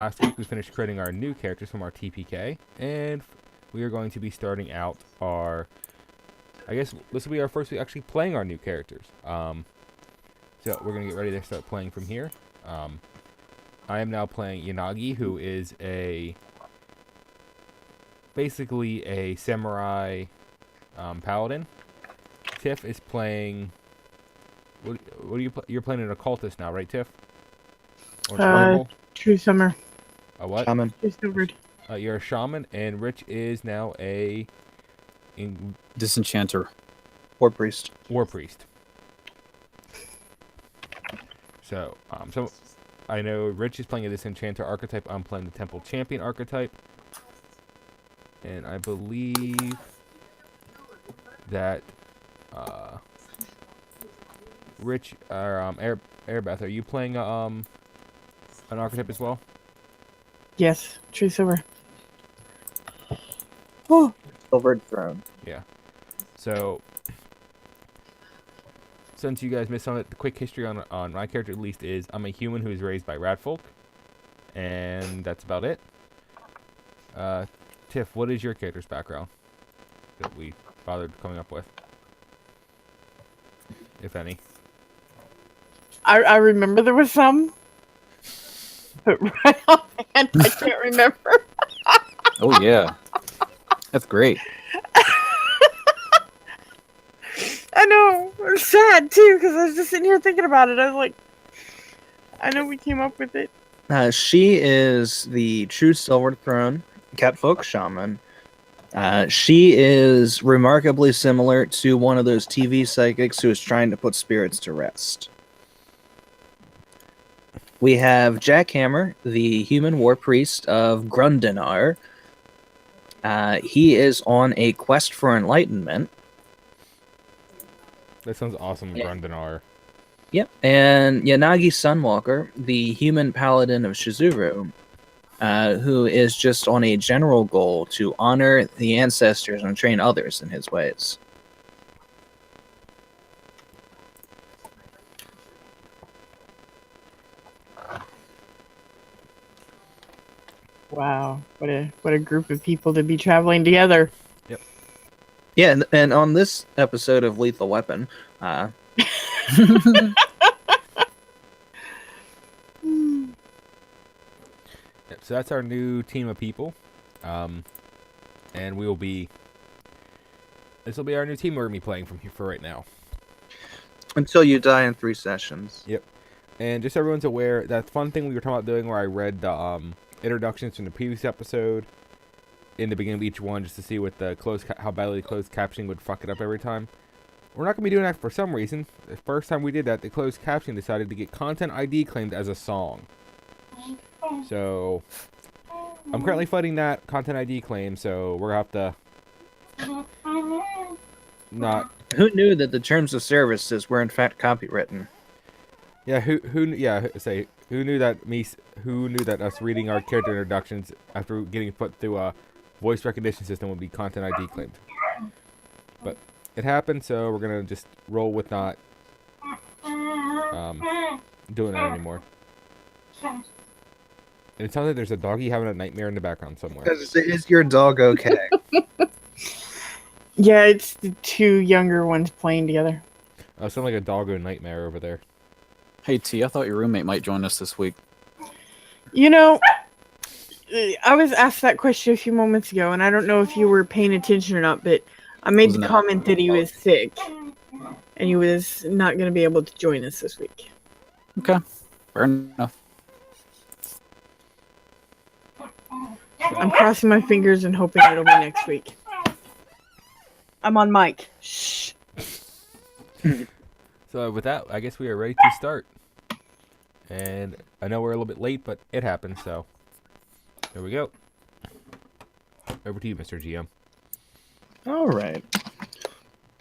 Last week we finished creating our new characters from our TPK, and we are going to be starting out our. I guess this will be our first week actually playing our new characters. So we're gonna get ready to start playing from here. I am now playing Yanagi, who is basically a samurai paladin. Tiff is playing. What are you? You're playing an occultist now, right, Tiff? Or an True Summer. A what? Shaman. You're a shaman, and Rich is now a Disenchanter. War priest. War priest. So I know Rich is playing a Disenchanter archetype. I'm playing the Temple Champion archetype, and I believe that Rich or Airbeth, are you playing an archetype as well? Yes, True Silver. Oh, Silvered Throne. Yeah. So, since you guys missed on it, the quick history on my character at least is I'm a human who is raised by ratfolk, and that's about it. Tiff, what is your character's background that we bothered coming up with, if any? I remember there was some, but right offhand I can't remember. Oh yeah, that's great. I know. It's sad too because I was just sitting here thinking about it. I was like, I know we came up with it. She is the true Silver Throne Catfolk Shaman. She is remarkably similar to one of those TV psychics who is trying to put spirits to rest. We have Jackhammer, the human war priest of Grundenar. He is on a quest for enlightenment. That sounds awesome, yeah. Grundenar. Yep, and Yanagi Sunwalker, the human paladin of Shizuru, who is just on a general goal to honor the ancestors and train others in his ways. Wow, what a group of people to be traveling together. Yep. Yeah, and on this episode of Lethal Weapon, Yep, so that's our new team of people, and this will be our new team we're gonna be playing from here for right now. Until you die in 3 sessions. Yep. And just so everyone's aware, that fun thing we were talking about doing where I read the introductions from the previous episode in the beginning of each one just to see what the how badly the closed captioning would fuck it up every time. We're not going to be doing that for some reason. The first time we did that, the closed captioning decided to get content ID claimed as a song. So, I'm currently fighting that content ID claim, so we're going to have to not... Who knew that the terms of services were in fact copywritten? Yeah, who knew that us reading our character introductions after getting put through a voice recognition system would be content ID claimed. But it happened, so we're gonna just roll with not doing that anymore. And it sounds like there's a doggy having a nightmare in the background somewhere. Is your dog okay? Yeah, it's the 2 younger ones playing together. Sounds like a doggo nightmare over there. Hey T, I thought your roommate might join us this week. You know, I was asked that question a few moments ago, and I don't know if you were paying attention or not, but I made the comment that he was sick, and he was not going to be able to join us this week. Okay, fair enough. I'm crossing my fingers and hoping it'll be next week. I'm on mic. Shh. So with that, I guess we are ready to start. And I know we're a little bit late, but it happened, so there we go. Over to you, Mr. GM. All right.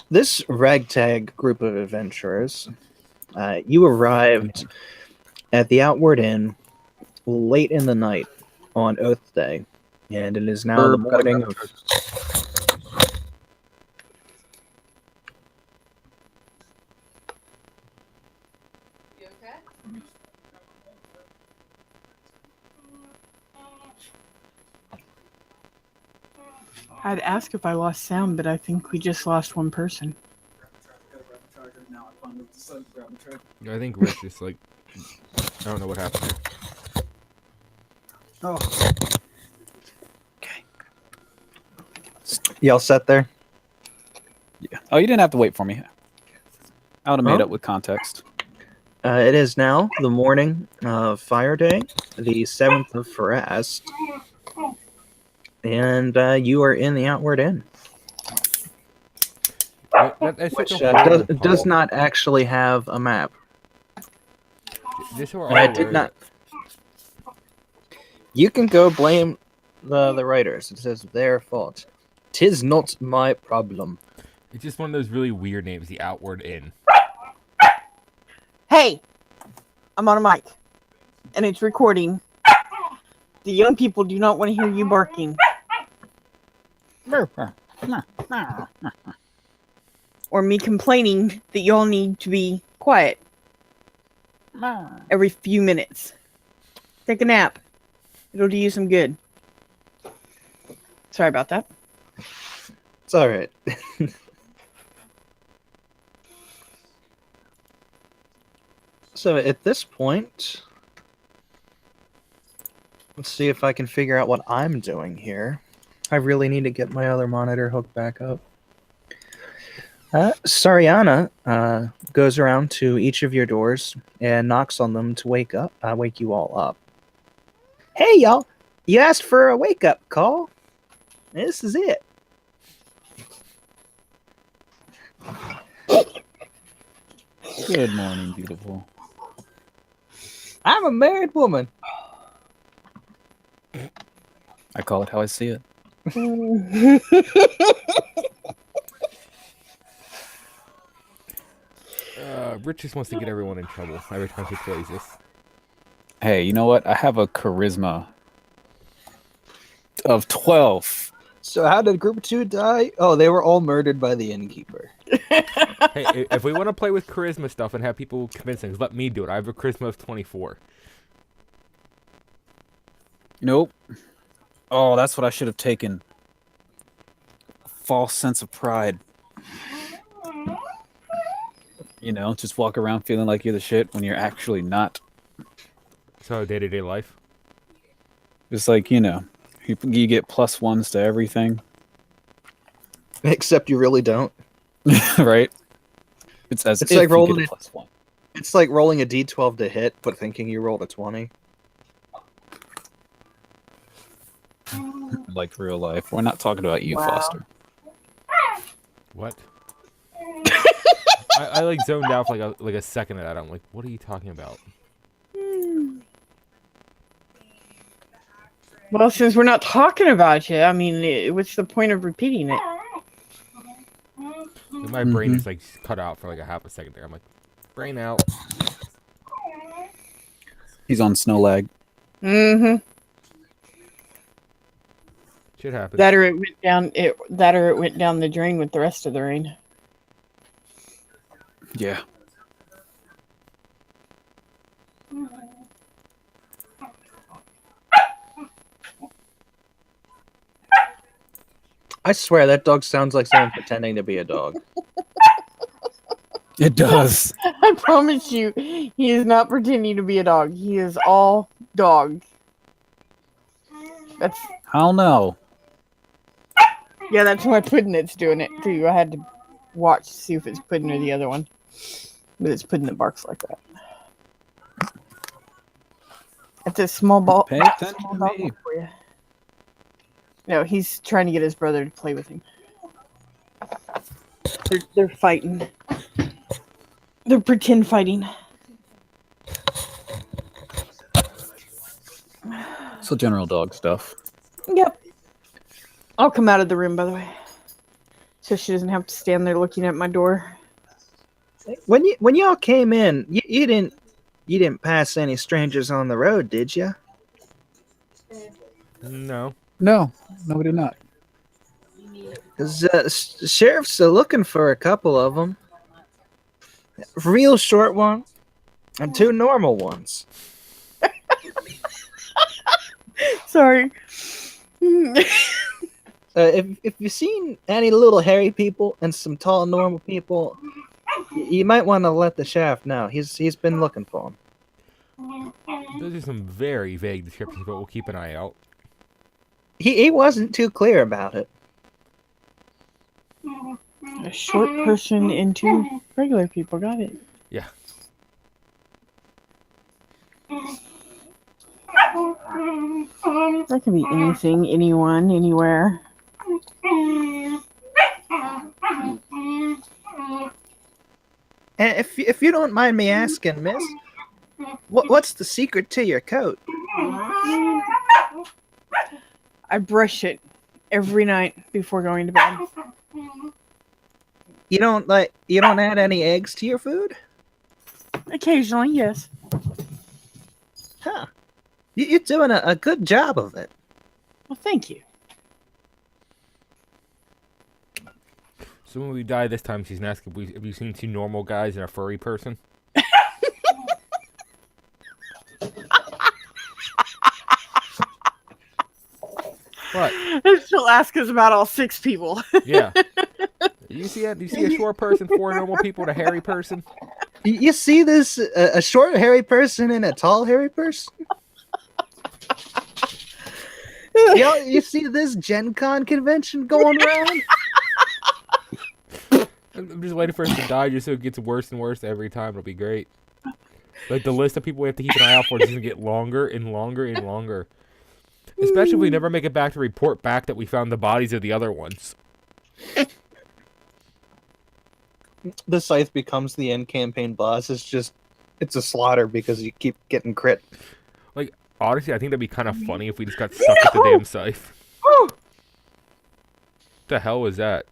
This ragtag group of adventurers, you arrived at the Outward Inn late in the night on Oath Day, and it is now the morning of... I'd ask if I lost sound, but I think we just lost one person. I think Rich is like, I don't know what happened. Oh. Okay. Y'all set there? Yeah. Oh, you didn't have to wait for me. I would have made Huh? up with context. It is now the morning of Fire Day, the 7th of Farast, and you are in the Outward Inn, That's such which a horrible does puzzle. not actually have a map. Just so we're And all I aware did not. that- You can go blame the writers. It says their fault. 'Tis not my problem. It's just one of those really weird names, the Outward Inn. Hey, I'm on a mic, and it's recording. The young people do not want to hear you barking or me complaining that y'all need to be quiet every few minutes. Take a nap. It'll do you some good. Sorry about that. It's all right. So at this point, let's see if I can figure out what I'm doing here. I really need to get my other monitor hooked back up. Sariana goes around to each of your doors and knocks on them to wake you all up. Hey, y'all! You asked for a wake-up call. This is it. Good morning, beautiful. I'm a married woman. I call it how I see it. Rich just wants to get everyone in trouble every time he plays this. Hey, you know what? I have a charisma of 12. So how did Group 2 die? Oh, they were all murdered by the innkeeper. Hey, if we want to play with charisma stuff and have people convince things, let me do it. I have a charisma of 24. Nope. Oh, that's what I should have taken. False sense of pride. You know, just walk around feeling like you're the shit when you're actually not. So day-to-day life. It's like, you know, you get +1s to everything. Except you really don't. Right? It's as It's if like you rolling get a it. +1. It's like rolling a d12 to hit, but thinking you rolled a 20. Like real life. We're not talking about you, Wow. Foster. What? I like zoned out for like a second of that. I'm like, what are you talking about? Well, since we're not talking about you, I mean, what's the point of repeating it? My brain is like cut out for like a half a second there. I'm like, brain out. He's on snow lag. Mm-hmm. Shit happens. That or it went down. That or it went down the drain with the rest of the rain. Yeah. I swear that dog sounds like someone pretending to be a dog. It does. I promise you, he is not pretending to be a dog. He is all dog. That's Hell no. yeah. That's why Puddin' It's doing it too. I had to watch to see if it's Puddin' or the other one, but it's Puddin' that barks like that. It's a small ball. Pay attention small to dog me. for you. No, he's trying to get his brother to play with him. They're fighting. They're pretend fighting. So general dog stuff. Yep. I'll come out of the room, by the way, so she doesn't have to stand there looking at my door. When y'all came in, you didn't pass any strangers on the road, did you? No. No, we did not. 'Cause, sheriff's looking for a couple of them. Real short one and 2 normal ones. Sorry. if you've seen any little hairy people and some tall normal people, you might want to let the sheriff know. He's been looking for him. Those are some very vague descriptions, but we'll keep an eye out. He wasn't too clear about it. A short person and two regular people. Got it. Yeah. That can be anything, anyone, anywhere. And if you don't mind me asking, miss, what's the secret to your coat? I brush it every night before going to bed. You don't add any eggs to your food? Occasionally, yes. Huh. You're doing a good job of it. Well, thank you. So when we die this time, she's gonna ask if we've seen two normal guys and a furry person. What? She'll ask us about all 6 people. Yeah. Do you see a short person, 4 normal people, and a hairy person? You see this a short hairy person and a tall hairy person? You see this Gen Con convention going around? I'm just waiting for us to die just so it gets worse and worse every time. It'll be great. Like, the list of people we have to keep an eye out for is going to get longer and longer and longer. Especially if we never make it back to report back that we found the bodies of the other ones. The Scythe becomes the end campaign boss. It's a slaughter because you keep getting crit. Like, honestly, I think that'd be kind of funny if we just got stuck with the damn Scythe. Oh, What the hell was that?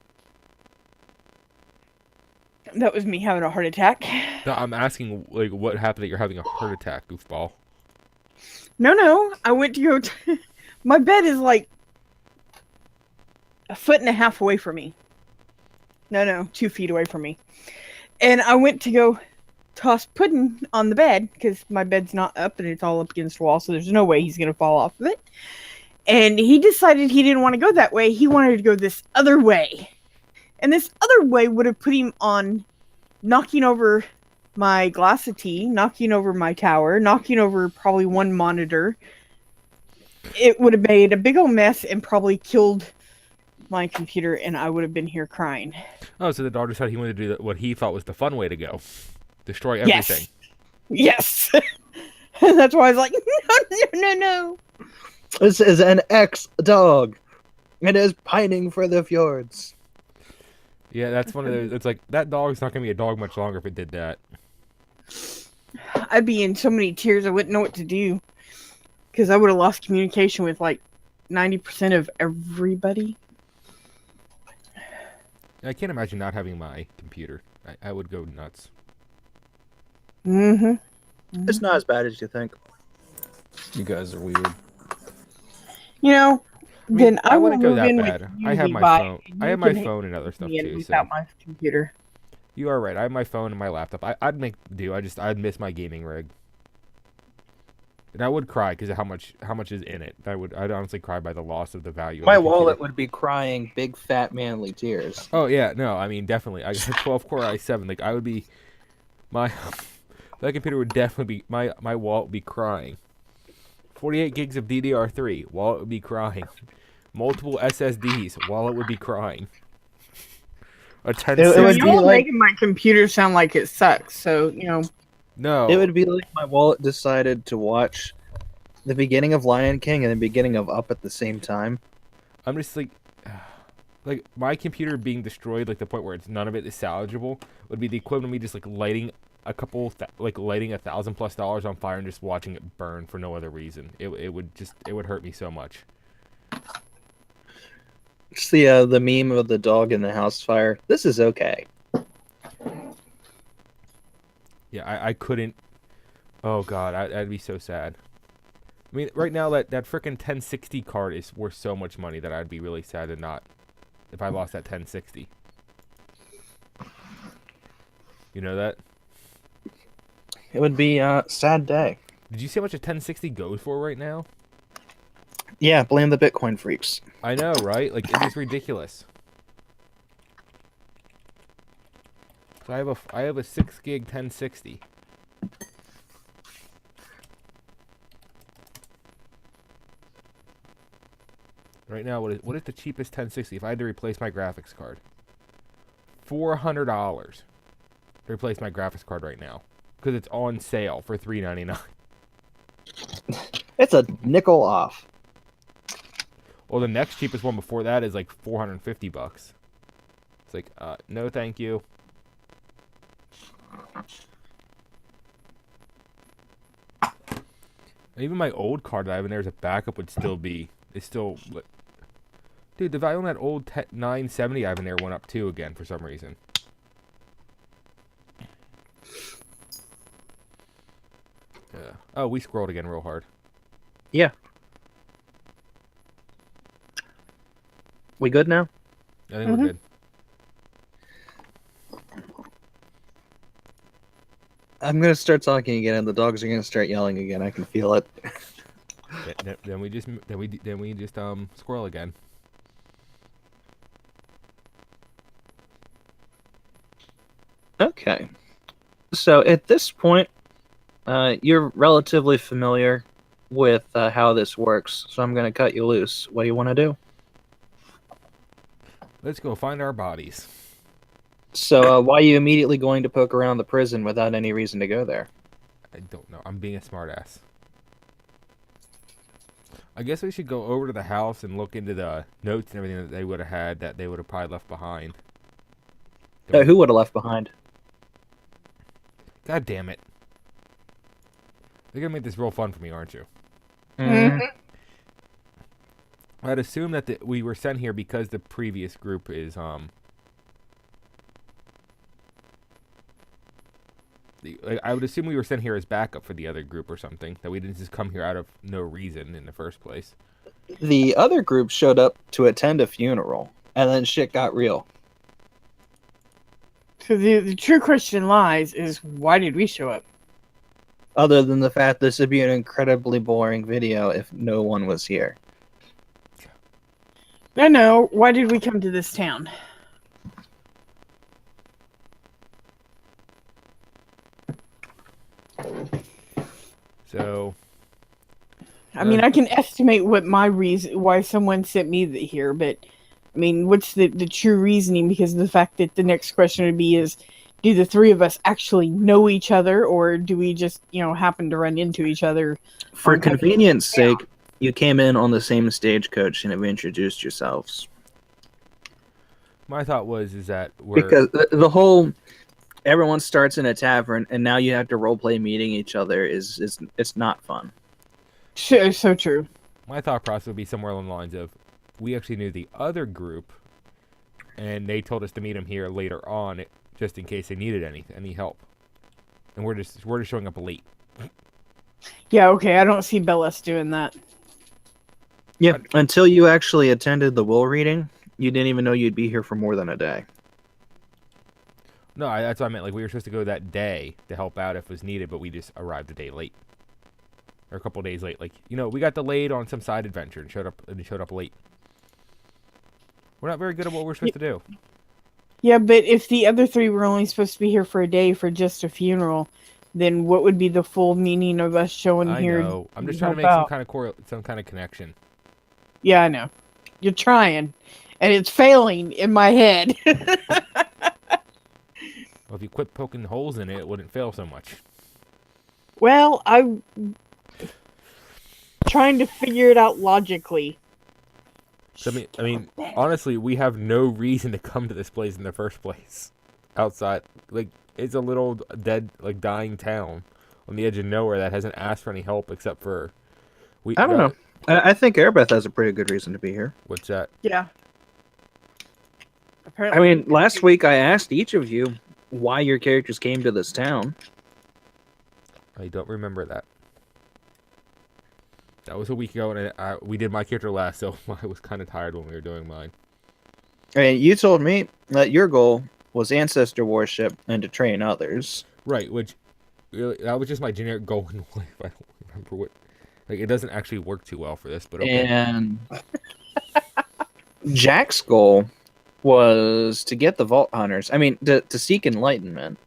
that was me having a heart attack. No, I'm asking, like, what happened that you're having a heart attack, goofball? No. I went to go... My bed is like 1.5 feet away from me. No, 2 feet away from me. And I went to go toss pudding on the bed because my bed's not up and it's all up against the wall, so there's no way he's going to fall off of it. And he decided he didn't want to go that way. He wanted to go this other way. And this other way would have put him on knocking over my glass of tea, knocking over my tower, knocking over probably one monitor. It would have made a big old mess and probably killed my computer, and I would have been here crying. Oh, so the dog decided he wanted to do what he thought was the fun way to go. Destroy everything. Yes. That's why I was like, no. This is an ex-dog. It is pining for the fjords. Yeah, that's one of those. It's like, that dog's not going to be a dog much longer if it did that. I'd be in so many tears I wouldn't know what to do. Because I would have lost communication with like 90% of everybody. I can't imagine not having my computer. I would go nuts. Mm-hmm. It's not as bad as you think. You guys are weird. You know, then I wouldn't will go move that in bad. with you, I have Levi, my phone. and I you have my can phone and other stuff me in too. without So my computer. you are right. I have my phone and my laptop. I'd make do. I'd miss my gaming rig. And I would cry because of how much is in it. I'd honestly cry by the loss of the value. My of the wallet computer. would be crying big, fat, manly tears. Oh yeah, no, I mean definitely. I got a 12 core i7. Like I would be, that computer would definitely be my wallet would be crying. 48 gigs of DDR3, wallet would be crying. Multiple SSDs, wallet would be crying. A 10. It would be You're like- making my computer sound like it sucks. So No. It would be like my wallet decided to watch the beginning of Lion King and the beginning of Up at the same time. I'm just like my computer being destroyed, like the point where none of it is salvageable, would be the equivalent of me just like lighting lighting $1,000+ on fire and just watching it burn for no other reason. It would hurt me so much. It's the meme of the dog in the house fire. This is okay. Yeah, I couldn't. Oh god, I'd be so sad. I mean, right now that frickin' 1060 card is worth so much money that I'd be really sad to not if I lost that 1060. You know that? It would be a sad day. Did you see how much a 1060 goes for right now? Yeah, blame the Bitcoin freaks. I know, right? Like, it is ridiculous. So I have a 6 gig 1060. Right now, what is the cheapest 1060? If I had to replace my graphics card, $400 to replace my graphics card right now because it's on sale for $399. It's a nickel off. Well, the next cheapest one before that is like $450. It's like, no, thank you. Even my old card that I have in there as a backup would still be. It's still. Dude, the value on that old 970 I have in there went up too again for some reason. Yeah. Oh, we scrolled again real hard. Yeah. We good now? I think we're good. I'm gonna start talking again, and the dogs are gonna start yelling again. I can feel it. Then we just squirrel again. Okay. So at this point, you're relatively familiar with how this works. So I'm gonna cut you loose. What do you want to do? Let's go find our bodies. So why are you immediately going to poke around the prison without any reason to go there? I don't know. I'm being a smartass. I guess we should go over to the house and look into the notes and everything that they would have had that they would have probably left behind. Who would have left behind? God damn it. You're gonna make this real fun for me, aren't you? Mm-hmm. I'd assume that we were sent here because the previous group is I would assume we were sent here as backup for the other group or something. That we didn't just come here out of no reason in the first place. The other group showed up to attend a funeral, and then shit got real. So the true question lies is, why did we show up? Other than the fact this would be an incredibly boring video if no one was here. No. Why did we come to this town? So, I mean, I can estimate what my reason why someone sent me here, but I mean, what's the true reasoning? Because of the fact that the next question would be is, do the three of us actually know each other, or do we just, happen to run into each other? For convenience sake, you came in on the same stagecoach and have introduced yourselves. my thought is that we're... Because the whole everyone starts in a tavern and now you have to roleplay meeting each other is it's not fun. So true. My thought process would be somewhere along the lines of, we actually knew the other group, and they told us to meet them here later on, just in case they needed any help. And we're just showing up late. Yeah, okay, I don't see Bellis doing that. Yeah, until you actually attended the will reading, you didn't even know you'd be here for more than a day. No, that's what I meant. Like, we were supposed to go that day to help out if it was needed, but we just arrived a day late. Or a couple days late. Like, we got delayed on some side adventure and showed up late. We're not very good at what we're supposed to do. Yeah, but if the other three were only supposed to be here for a day for just a funeral, then what would be the full meaning of us showing here? I know. I'm just trying to make some kind of connection. Yeah, I know. You're trying, and it's failing in my head. Well, if you quit poking holes in it, it wouldn't fail so much. Well, I'm trying to figure it out logically. So, I mean, honestly, we have no reason to come to this place in the first place. Outside, like, it's a little dead, like, dying town on the edge of nowhere that hasn't asked for any help except for... I don't know. I think Airbeth has a pretty good reason to be here. What's that? Yeah. I mean, last week I asked each of you why your characters came to this town. I don't remember that. That was a week ago, and we did my character last, so I was kind of tired when we were doing mine. And you told me that your goal was ancestor worship and to train others. Right, which really, that was just my generic goal in life. I don't remember what Like, it doesn't actually work too well for this, but okay. And Jack's goal was to get the Vault Hunters. I mean, to seek enlightenment.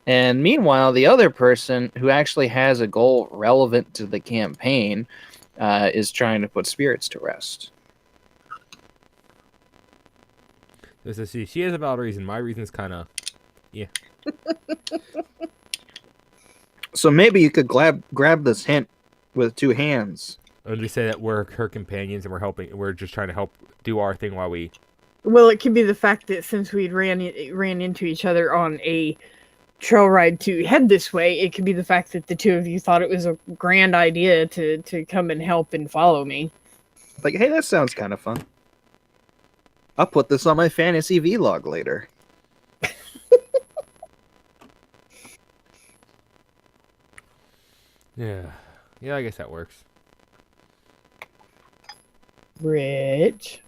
And meanwhile, the other person who actually has a goal relevant to the campaign is trying to put spirits to rest. So see, she has a valid reason. My reason is kind of, yeah. So maybe you could grab this hint with two hands. And we say that we're her companions and we're helping. We're just trying to help do our thing while we. Well, it could be the fact that since we'd ran into each other on a trail ride to head this way, it could be the fact that the two of you thought it was a grand idea to come and help and follow me. Like, hey, that sounds kind of fun. I'll put this on my fantasy vlog later. Yeah, I guess that works. Rich.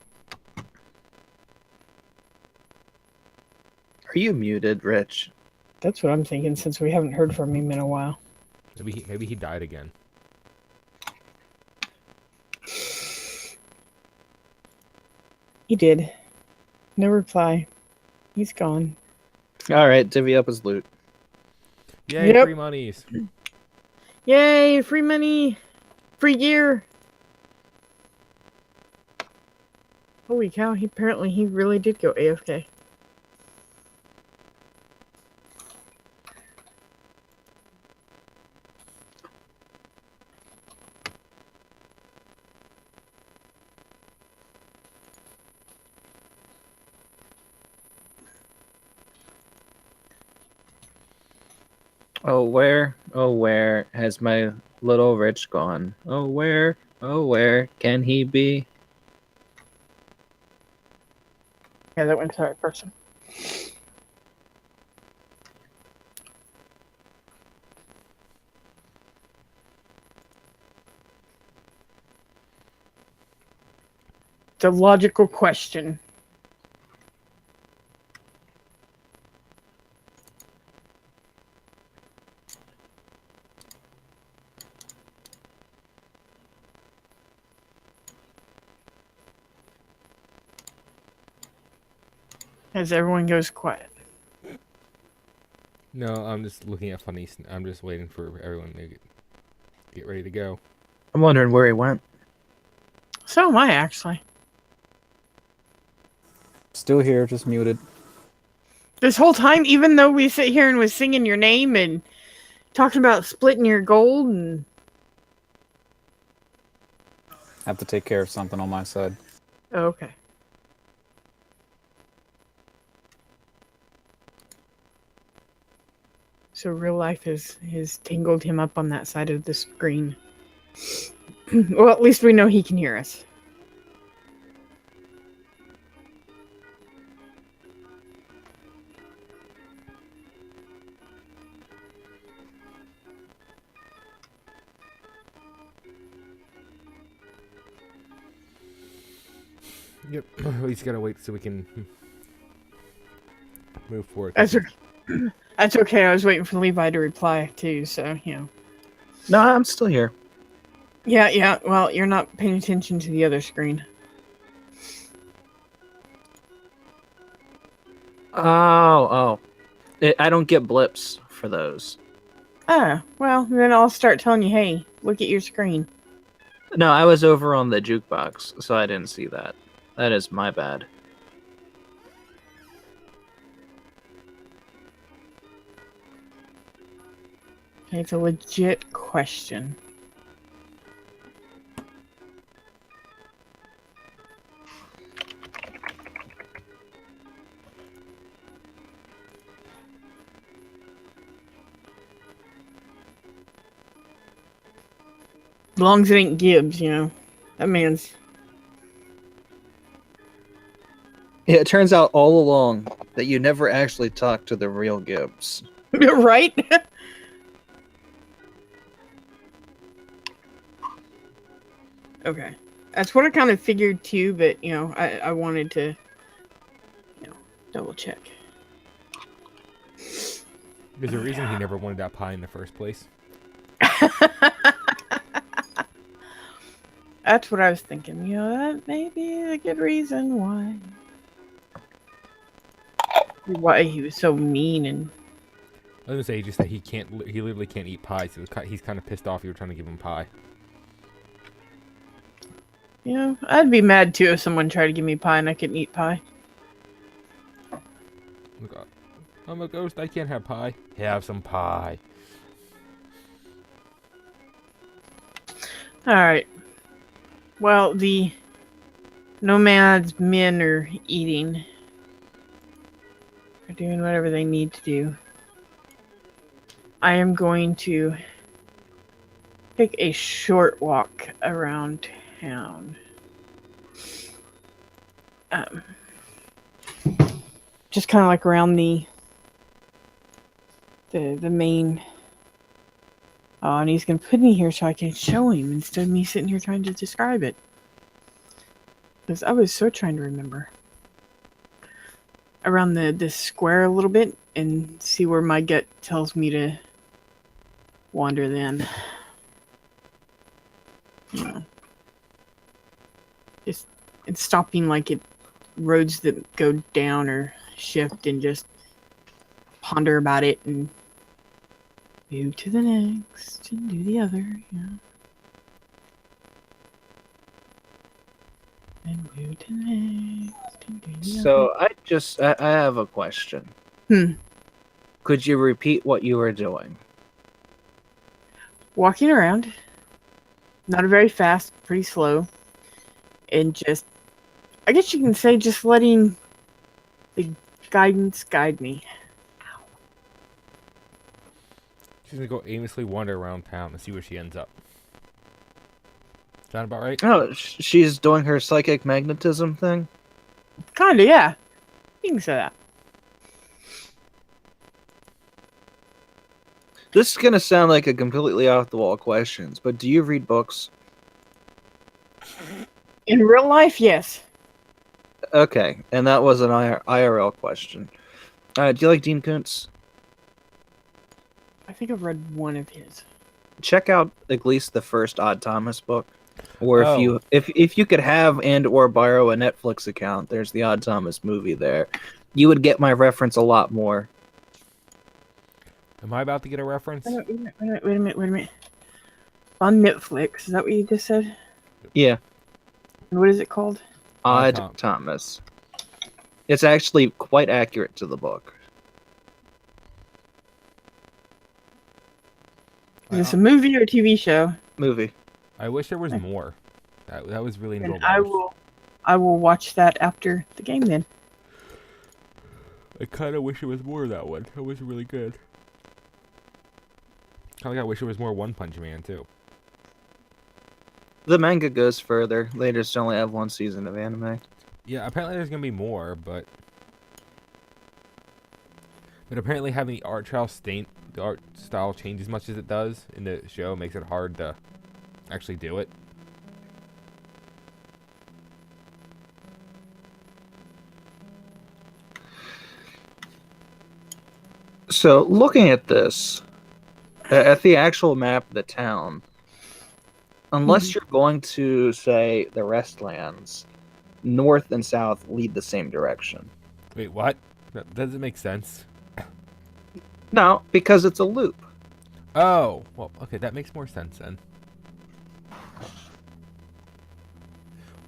Are you muted, Rich? That's what I'm thinking, since we haven't heard from him in a while. Maybe he died again. He did. No reply. He's gone. All right, divvy up his loot. Yay, Yep. free monies. Yay, free money! Free gear! Holy cow, apparently he really did go AFK. Oh, where has my little Rich gone? Oh, where can he be? Yeah, that went to the right person. It's a logical question. As everyone goes quiet. No, I'm just looking at funny. I'm just waiting for everyone to get ready to go. I'm wondering where he went. So am I, actually. Still here, just muted. This whole time, even though we sit here and was singing your name and talking about splitting your gold and... Have to take care of something on my side. Oh, okay. So real life has tangled him up on that side of the screen. Well, at least we know he can hear us. Yep. We just gotta wait so we can move forward. That's okay. I was waiting for Levi to reply too, so you know. No, I'm still here. Yeah. Well, you're not paying attention to the other screen. Oh. I don't get blips for those. Ah, well, then I'll start telling you, hey, look at your screen. No, I was over on the jukebox, so I didn't see that. That is my bad. It's a legit question. As long as it ain't Gibbs, you know. That man's... Yeah, it turns out all along that you never actually talked to the real Gibbs. Right? Okay. That's what I kind of figured too, but, you know, I wanted to, you know, double check. There's a reason he never wanted that pie in the first place. That's what I was thinking. You know, that may be a good reason why he was so mean and. I was gonna say just that he literally can't eat pie, so he's kind of pissed off you were trying to give him pie. You know, I'd be mad too if someone tried to give me pie and I couldn't eat pie. Look, I'm a ghost, I can't have pie. Have some pie. Alright. Well, the nomads men are eating. They're doing whatever they need to do. I am going to take a short walk around town. Just kind of like around the main. Oh, and he's gonna put me here so I can show him instead of me sitting here trying to describe it. Because I was so trying to remember. Around the square a little bit and see where my gut tells me to wander then. You know. Just it's stopping like it roads that go down or shift and just ponder about it and move to the next and do the other, you know. And move to the next and do the other. I have a question. Hmm. Could you repeat what you were doing? Walking around. Not very fast, pretty slow. And just, I guess you can say, just letting the guidance guide me. She's gonna go aimlessly wander around town and see where she ends up. Sound about right? Oh, she's doing her psychic magnetism thing? Kinda, yeah. You can say that. This is gonna sound like a completely off-the-wall question, but do you read books? In real life, yes. Okay, and that was an IRL question. Do you like Dean Koontz? I think I've read one of his. Check out at least the first Odd Thomas book. Or Oh. if you could have and or borrow a Netflix account, there's the Odd Thomas movie there. You would get my reference a lot more. Am I about to get a reference? Wait a minute. On Netflix, is that what you just said? Yeah, And what is it called? Odd Thomas. It's actually quite accurate to the book. Is this a movie or a TV show? Movie. I wish there was more. That was really And enjoyable. I will watch that after the game then. I kind of wish there was more of that one. That was really good. Kind of like I wish there was more One Punch Man too. The manga goes further. They just only have one season of anime. Yeah, apparently there's gonna be more, but apparently having the art style change as much as it does in the show makes it hard to actually do it. So, looking at this, at the actual map of the town, unless you're going to, say, the Restlands, north and south lead the same direction. Wait, what? That doesn't make sense. No, because it's a loop. Oh, well, okay, that makes more sense then.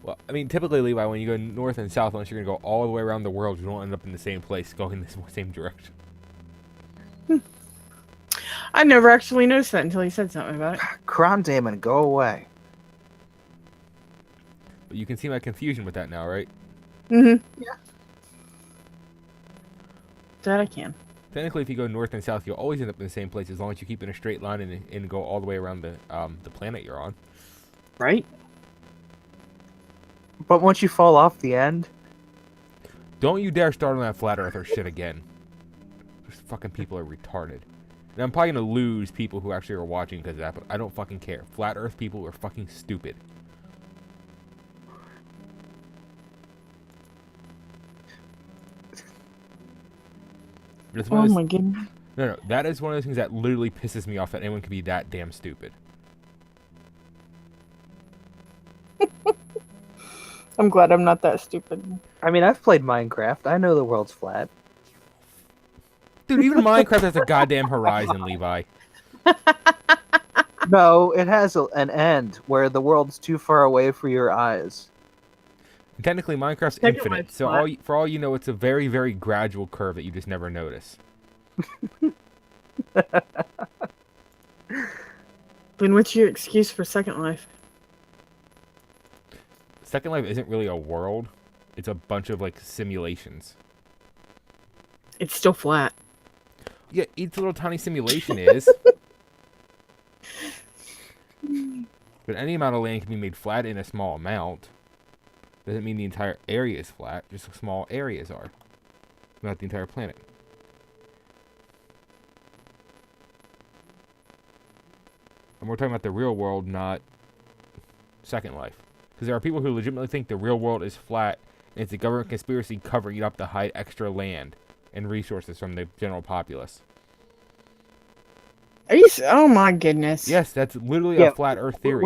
Well, I mean, typically, Levi, when you go north and south, unless you're going to go all the way around the world, you don't end up in the same place, going the same direction. I never actually noticed that until you said something about it. Cron Damon, go away. But you can see my confusion with that now, right? Mm-hmm. Yeah. That I can. Technically, if you go north and south, you'll always end up in the same place as long as you keep in a straight line and go all the way around the planet you're on. Right? But once you fall off the end... Don't you dare start on that flat earther shit again. Those fucking people are retarded. And I'm probably going to lose people who actually are watching because of that, but I don't fucking care. Flat earth people are fucking stupid. Oh my goodness. No, that is one of those things that literally pisses me off that anyone can be that damn stupid. I'm glad I'm not that stupid. I mean, I've played Minecraft. I know the world's flat. Dude, even Minecraft has a goddamn horizon, Levi. No, it has an end where the world's too far away for your eyes. And technically, Minecraft's Second infinite, Life's so flat. for all you know, it's a very, very gradual curve that you just never notice. Then what's your excuse for Second Life? Second Life isn't really a world. It's a bunch of, like, simulations. It's still flat. Yeah, each little tiny simulation is. But any amount of land can be made flat in a small amount. Doesn't mean the entire area is flat, just small areas are. Not the entire planet. And we're talking about the real world, not Second Life. Because there are people who legitimately think the real world is flat, and it's a government conspiracy covering it up to hide extra land and resources from the general populace. Are you? Oh my goodness. Yes, that's literally a flat Earth theory.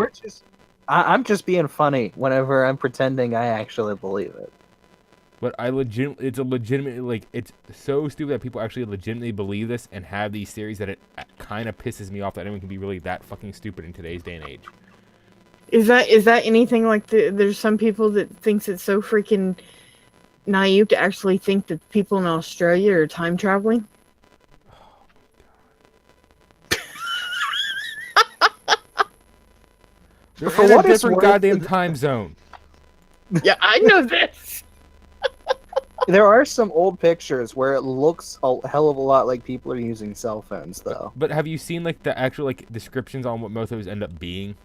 I'm just being funny whenever I'm pretending I actually believe it. But it's a legitimate, like, it's so stupid that people actually legitimately believe this and have these theories that it kind of pisses me off that anyone can be really that fucking stupid in today's day and age. Is that anything like there's some people that thinks it's so freaking naive to actually think that people in Australia are time traveling? They're For in a what it's different worth, goddamn time zone. Yeah, I know this. There are some old pictures where it looks a hell of a lot like people are using cell phones, though. But have you seen, like, the actual, like, descriptions on what most of those end up being?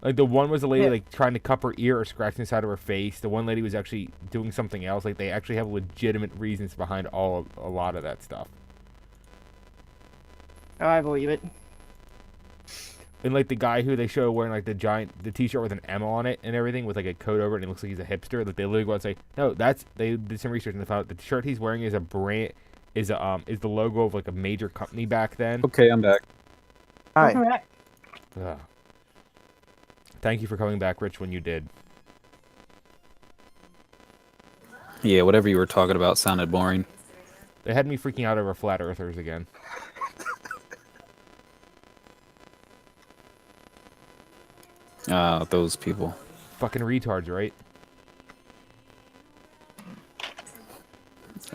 Like, the one was a lady, like, trying to cup her ear or scratching the side of her face. The one lady was actually doing something else. Like, they actually have legitimate reasons behind a lot of that stuff. Oh, I believe it. And, like, the guy who they show wearing, like, the t-shirt with an M on it and everything with, like, a coat over it and it looks like he's a hipster. Like, they literally go out and say, no, they did some research and they found out the shirt he's wearing is is the logo of, like, a major company back then. Okay, I'm back. Hi. Welcome back. Ugh. Thank you for coming back, Rich, when you did. Yeah, whatever you were talking about sounded boring. They had me freaking out over flat earthers again. Those people. Fucking retards, right?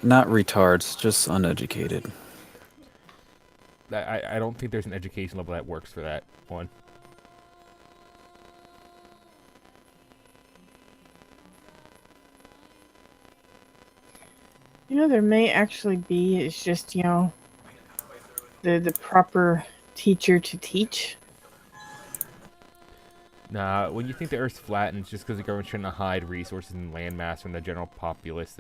Not retards, just uneducated. I don't think there's an education level that works for that one. You know, there may actually be. It's just, you know, the proper teacher to teach. Nah, when you think the Earth's flat and it's just because the government's trying to hide resources and landmass from the general populace,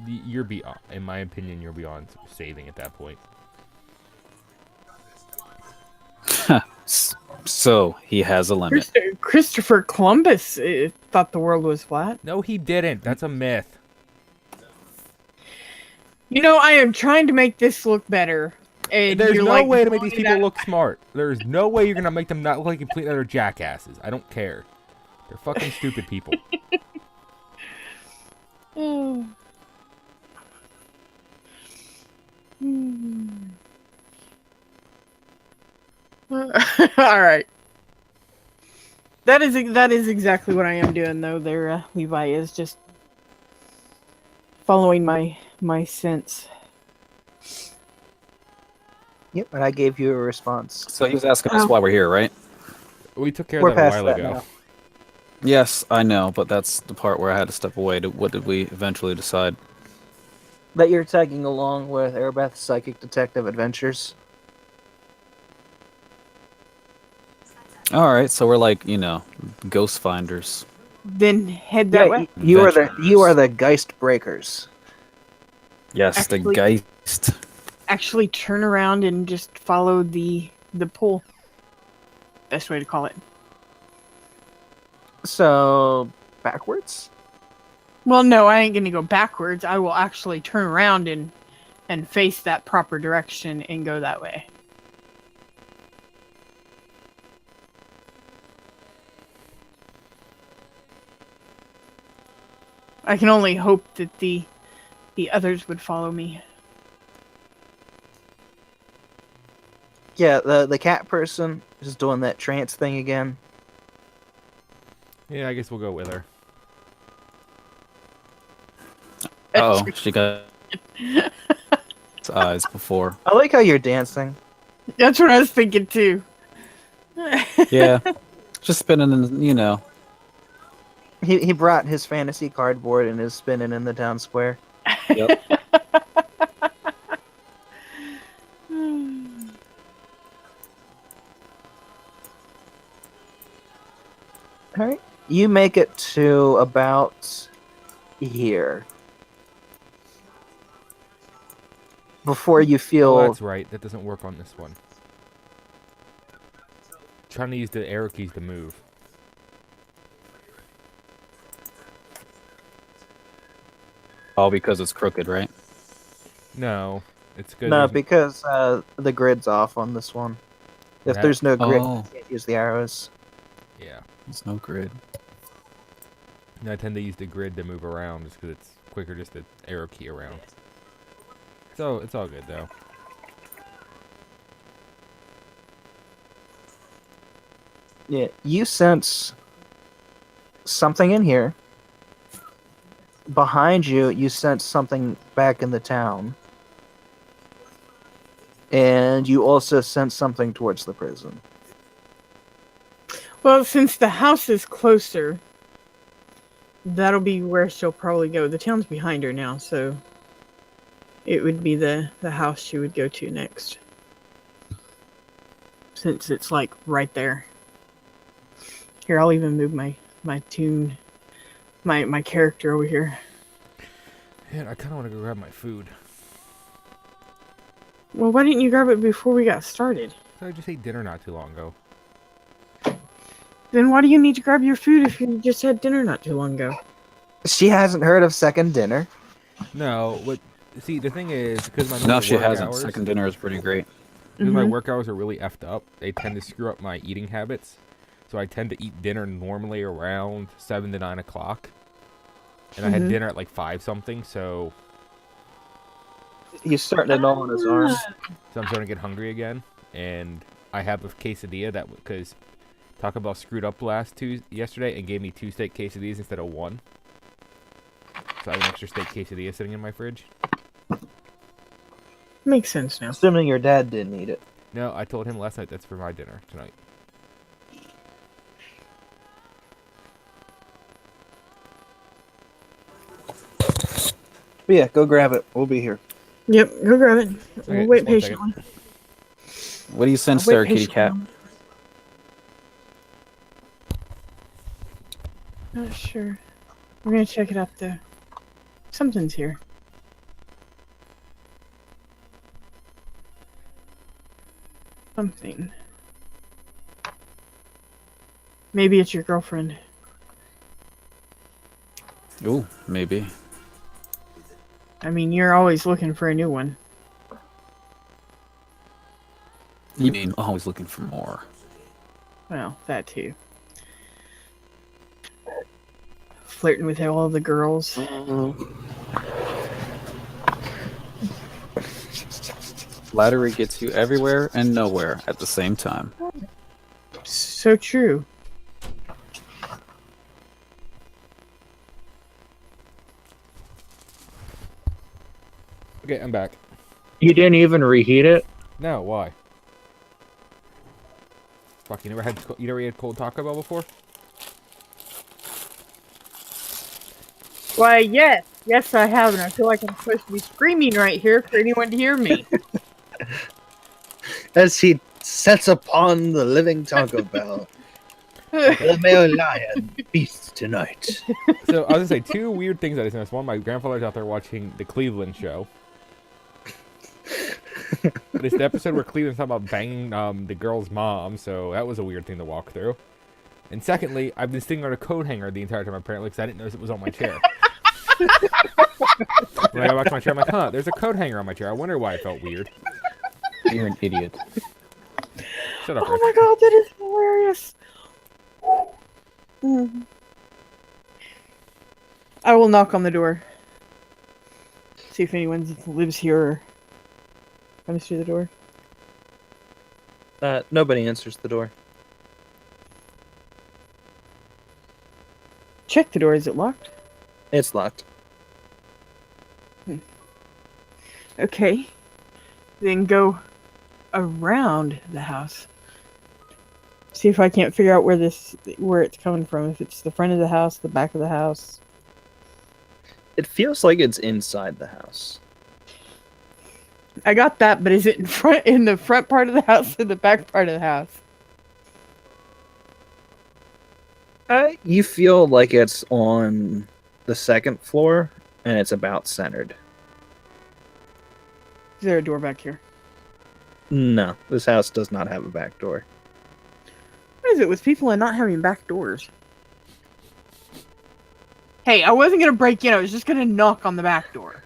you're beyond, in my opinion, you're beyond saving at that point. So, he has a limit. Christopher Columbus thought the world was flat. No, he didn't. That's a myth. You know, I am trying to make this look better. And There's you're no like, way to make these calling people that- look smart. There's no way you're going to make them not look like complete utter jackasses. I don't care. They're fucking stupid people. Oh. All right. That is exactly what I am doing, though. There, Levi is just following my sense. Yep, and I gave you a response. So he was asking us why we're here, right? We took care We're of that a past while that ago. now. Yes, I know, but that's the part where I had to step away. What did we eventually decide? That you're tagging along with Airbeth's Psychic Detective Adventures. All right, so we're like, ghost finders. Then head that way. You are Adventurers. the Geist Breakers. Yes, Actually- the Geist. Actually, turn around and just follow the pull. Best way to call it. So, backwards? Well, no, I ain't gonna go backwards. I will actually turn around and and face that proper direction and go that way. I can only hope that the others would follow me. Yeah, the cat person is doing that trance thing again. Yeah, I guess we'll go with her. Oh, she got its eyes before. I like how you're dancing. That's what I was thinking too. Yeah, just spinning, in, you know. He brought his fantasy cardboard and is spinning in the town square. Yep. All right, you make it to about here before you feel. Oh, that's right. That doesn't work on this one. Trying to use the arrow keys to move. All because it's crooked, right? No, it's good. No, there's- because the grid's off on this one. If That- there's no grid, Oh. you can't use the arrows. yeah. There's no grid. No, I tend to use the grid to move around just because it's quicker just to arrow key around. So it's all good though. Yeah, you sense something in here. Behind you, you sense something back in the town. And you also sense something towards the prison. Well, since the house is closer, that'll be where she'll probably go. The town's behind her now, so it would be the house she would go to next. Since it's like right there. Here, I'll even move my tune, my character over here. Yeah, I kind of want to go grab my food. Well, why didn't you grab it before we got started? So I just ate dinner not too long ago. Then why do you need to grab your food if you just had dinner not too long ago? She hasn't heard of second dinner. No, what? See, the thing is, because my No, normal she work hasn't. hours, Second dinner is pretty great. because my Mhm. work hours are really effed up, they tend to screw up my eating habits. So I tend to eat dinner normally around 7 to 9 o'clock. And I had Mhm. dinner at like 5 something, so He's starting to gnaw on his arm. I'm starting to get hungry again. And I have a quesadilla that, because Taco Bell screwed up yesterday and gave me 2 steak quesadillas instead of 1. So I have an extra steak quesadilla sitting in my fridge. Makes sense now. Assuming your dad didn't eat it. No, I told him last night that's for my dinner tonight. But yeah, go grab it. We'll be here. Yep, go grab it. Okay, We'll wait just 1 second. patiently. What do you sense I'll there, wait kitty cat? patiently. Not sure. We're gonna check it out though. Something's here. Something. Maybe it's your girlfriend. Ooh, maybe. I mean, you're always looking for a new one. You mean always looking for more? Well, that too. Flirting with all the girls. Flattery gets you everywhere and nowhere at the same time. So true. Okay, I'm back. You didn't even reheat it? No, why? Fuck, you never had cold Taco Bell before? Why, yes. Yes, I have, and I feel like I'm supposed to be screaming right here for anyone to hear me. As he sets upon the living Taco Bell. The male lion feasts tonight. So I was gonna say 2 weird things I just noticed. One, my grandfather's out there watching the Cleveland show. But it's the episode where Cleveland's talking about banging the girl's mom, so that was a weird thing to walk through. And secondly, I've been sitting on a coat hanger the entire time apparently because I didn't notice it was on my chair. When I got back to my chair, I'm like, huh, there's a coat hanger on my chair. I wonder why it felt weird. You're an idiot. Shut up, Oh Rick. my god, that is hilarious. Mm. I will knock on the door. See if anyone lives here or comes through the door. Nobody answers the door. Check the door. Is it locked? It's locked. Okay. Then go around the house. See if I can't figure out where it's coming from. If it's the front of the house, the back of the house. It feels like it's inside the house. I got that, but is it in the front part of the house or the back part of the house? You feel like it's on the second floor, and it's about centered. Is there a door back here? No, this house does not have a back door. What is it with people and not having back doors? Hey, I wasn't going to break in. I was just going to knock on the back door.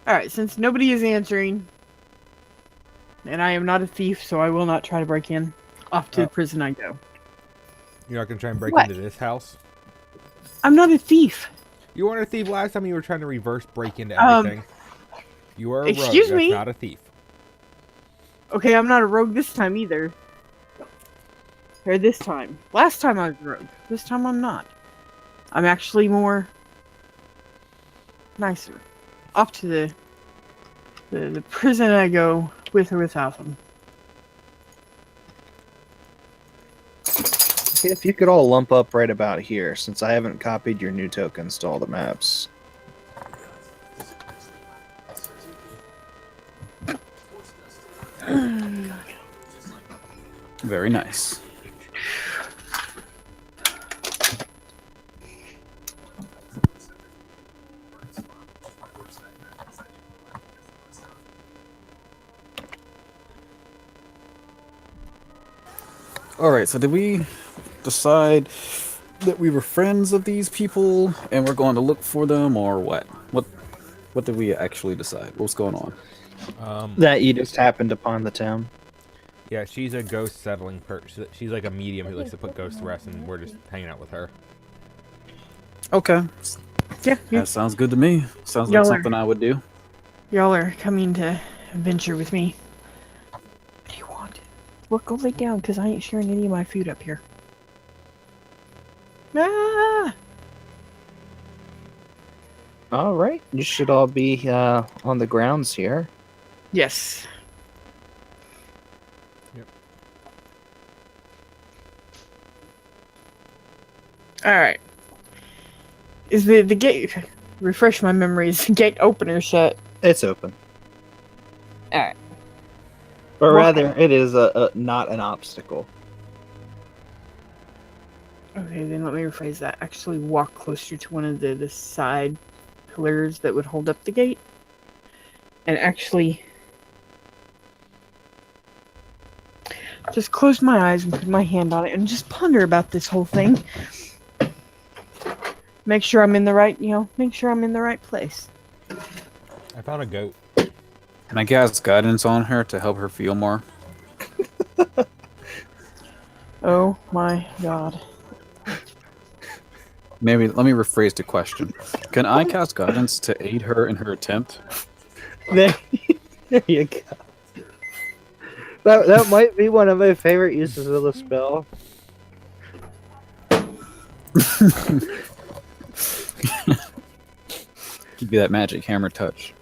Alright, since nobody is answering, and I am not a thief, so I will not try to break in. Off to the prison I go. You're not going to try and break What? into this house? I'm not a thief. You weren't a thief last time. You were trying to reverse break into everything. You are a rogue. excuse me? That's not a thief. Okay, I'm not a rogue this time either. Or this time. Last time I was a rogue. This time I'm not. I'm actually more nicer. Off to the prison I go, with or without them. If you could all lump up right about here, since I haven't copied your new tokens to all the maps. Very nice. Alright, so did we decide that we were friends of these people and we're going to look for them, or what? What did we actually decide? What's going on? That you just happened upon the town. Yeah, she's a ghost settling person. She's like a medium who likes to put ghosts to rest, and we're just hanging out with her. Okay. Yeah, That sounds good to me. Sounds like Y'all are- something I would do. y'all are coming to adventure with me. What do you want? Well, go lay down, because I ain't sharing any of my food up here. Ah! All right, you should all be on the grounds here. Yes. Yep. Alright. Is the gate... Refresh my memory. Is the gate open or shut? It's open. Alright. Or Well- rather, it is not an obstacle. Okay, then let me rephrase that. Actually walk closer to one of the side pillars that would hold up the gate. And actually... just close my eyes and put my hand on it and just ponder about this whole thing. Make sure I'm in the right, make sure I'm in the right place. I found a goat. Can I cast guidance on her to help her feel more? Oh my god. Maybe let me rephrase the question. Can I cast guidance to aid her in her attempt? There you go. That might be one of my favorite uses of the spell. Give you that magic hammer touch.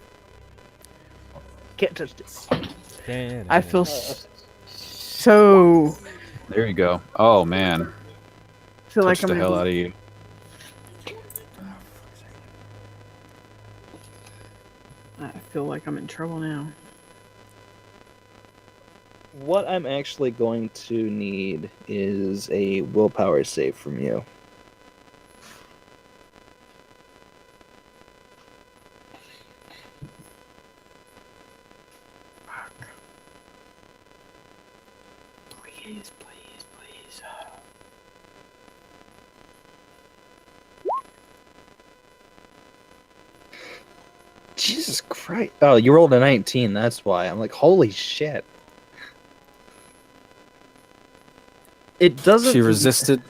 Can't touch this. I feel so... There you go. Oh man, feel touch like the I'm hell gonna out of you. I feel like I'm in trouble now. What I'm actually going to need is a willpower save from you. Please, please, please. Jesus Christ. Oh, you rolled a 19, that's why. I'm like, holy shit. It doesn't... She resisted.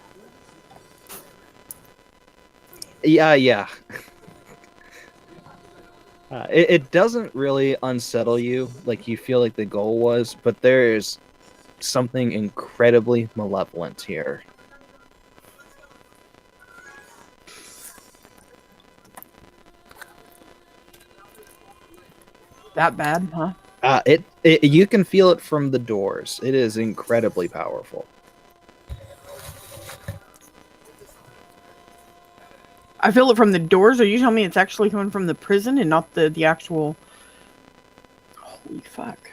Yeah. It doesn't really unsettle you like you feel like the goal was, but there's something incredibly malevolent here. That bad, huh? You can feel it from the doors. It is incredibly powerful. I feel it from the doors. Are you telling me it's actually coming from the prison and not the actual... Holy fuck.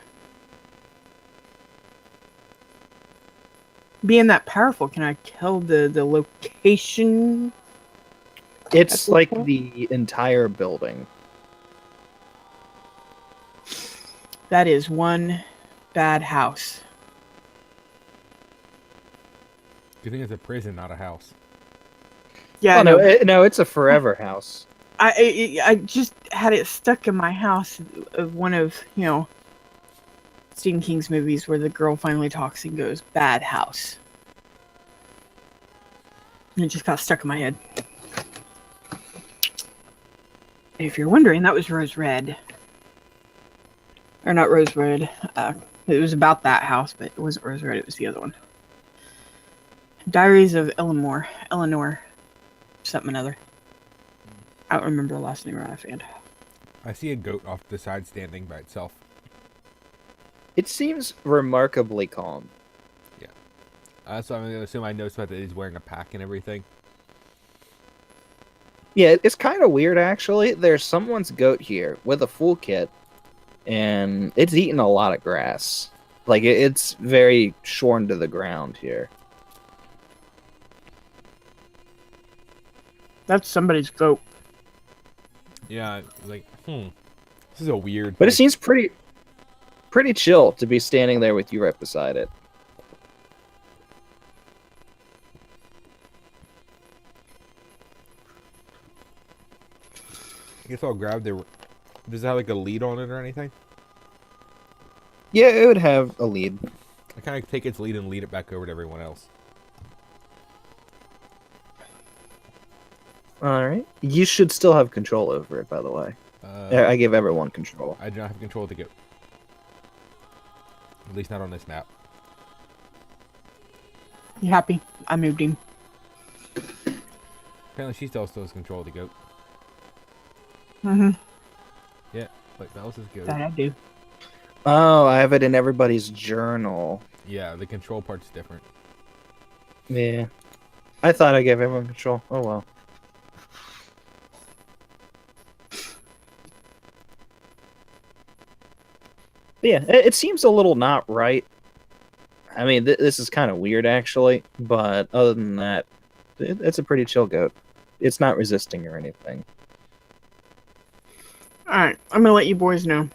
Being that powerful, can I tell the location? It's like the entire building. That is one bad house. You think it's a prison, not a house? Yeah, Oh, no, it's a forever house. I just had it stuck in my house of one of, Stephen King's movies where the girl finally talks and goes, bad house. And it just got stuck in my head. If you're wondering, that was Rose Red. Or not Rose Red. It was about that house, but it wasn't Rose Red, it was the other one. Diaries of Eleanor. Something another. I don't remember the last name right offhand. I see a goat off the side standing by itself. It seems remarkably calm. Yeah. So I'm going to assume I noticed that he's wearing a pack and everything. Yeah, it's kind of weird, actually. There's someone's goat here with a full kit, and it's eating a lot of grass. Like, it's very shorn to the ground here. That's somebody's goat. Yeah, like, this is a weird... But it seems pretty chill to be standing there with you right beside it. I guess I'll grab the... Does it have, like, a lead on it or anything? Yeah, it would have a lead. I kind of take its lead and lead it back over to everyone else. Alright. You should still have control over it, by the way. I give everyone control. I do not have control of the goat. At least not on this map. You happy? I moved him. Apparently she still has control of the goat. Mm-hmm. Yeah, like that was his goat. That I do. Oh, I have it in everybody's journal. Yeah, the control part's different. Yeah. I thought I gave everyone control. Oh, well. Yeah, it seems a little not right. I mean, this is kind of weird, actually. But other than that, it's a pretty chill goat. It's not resisting or anything. Alright, I'm gonna let you boys know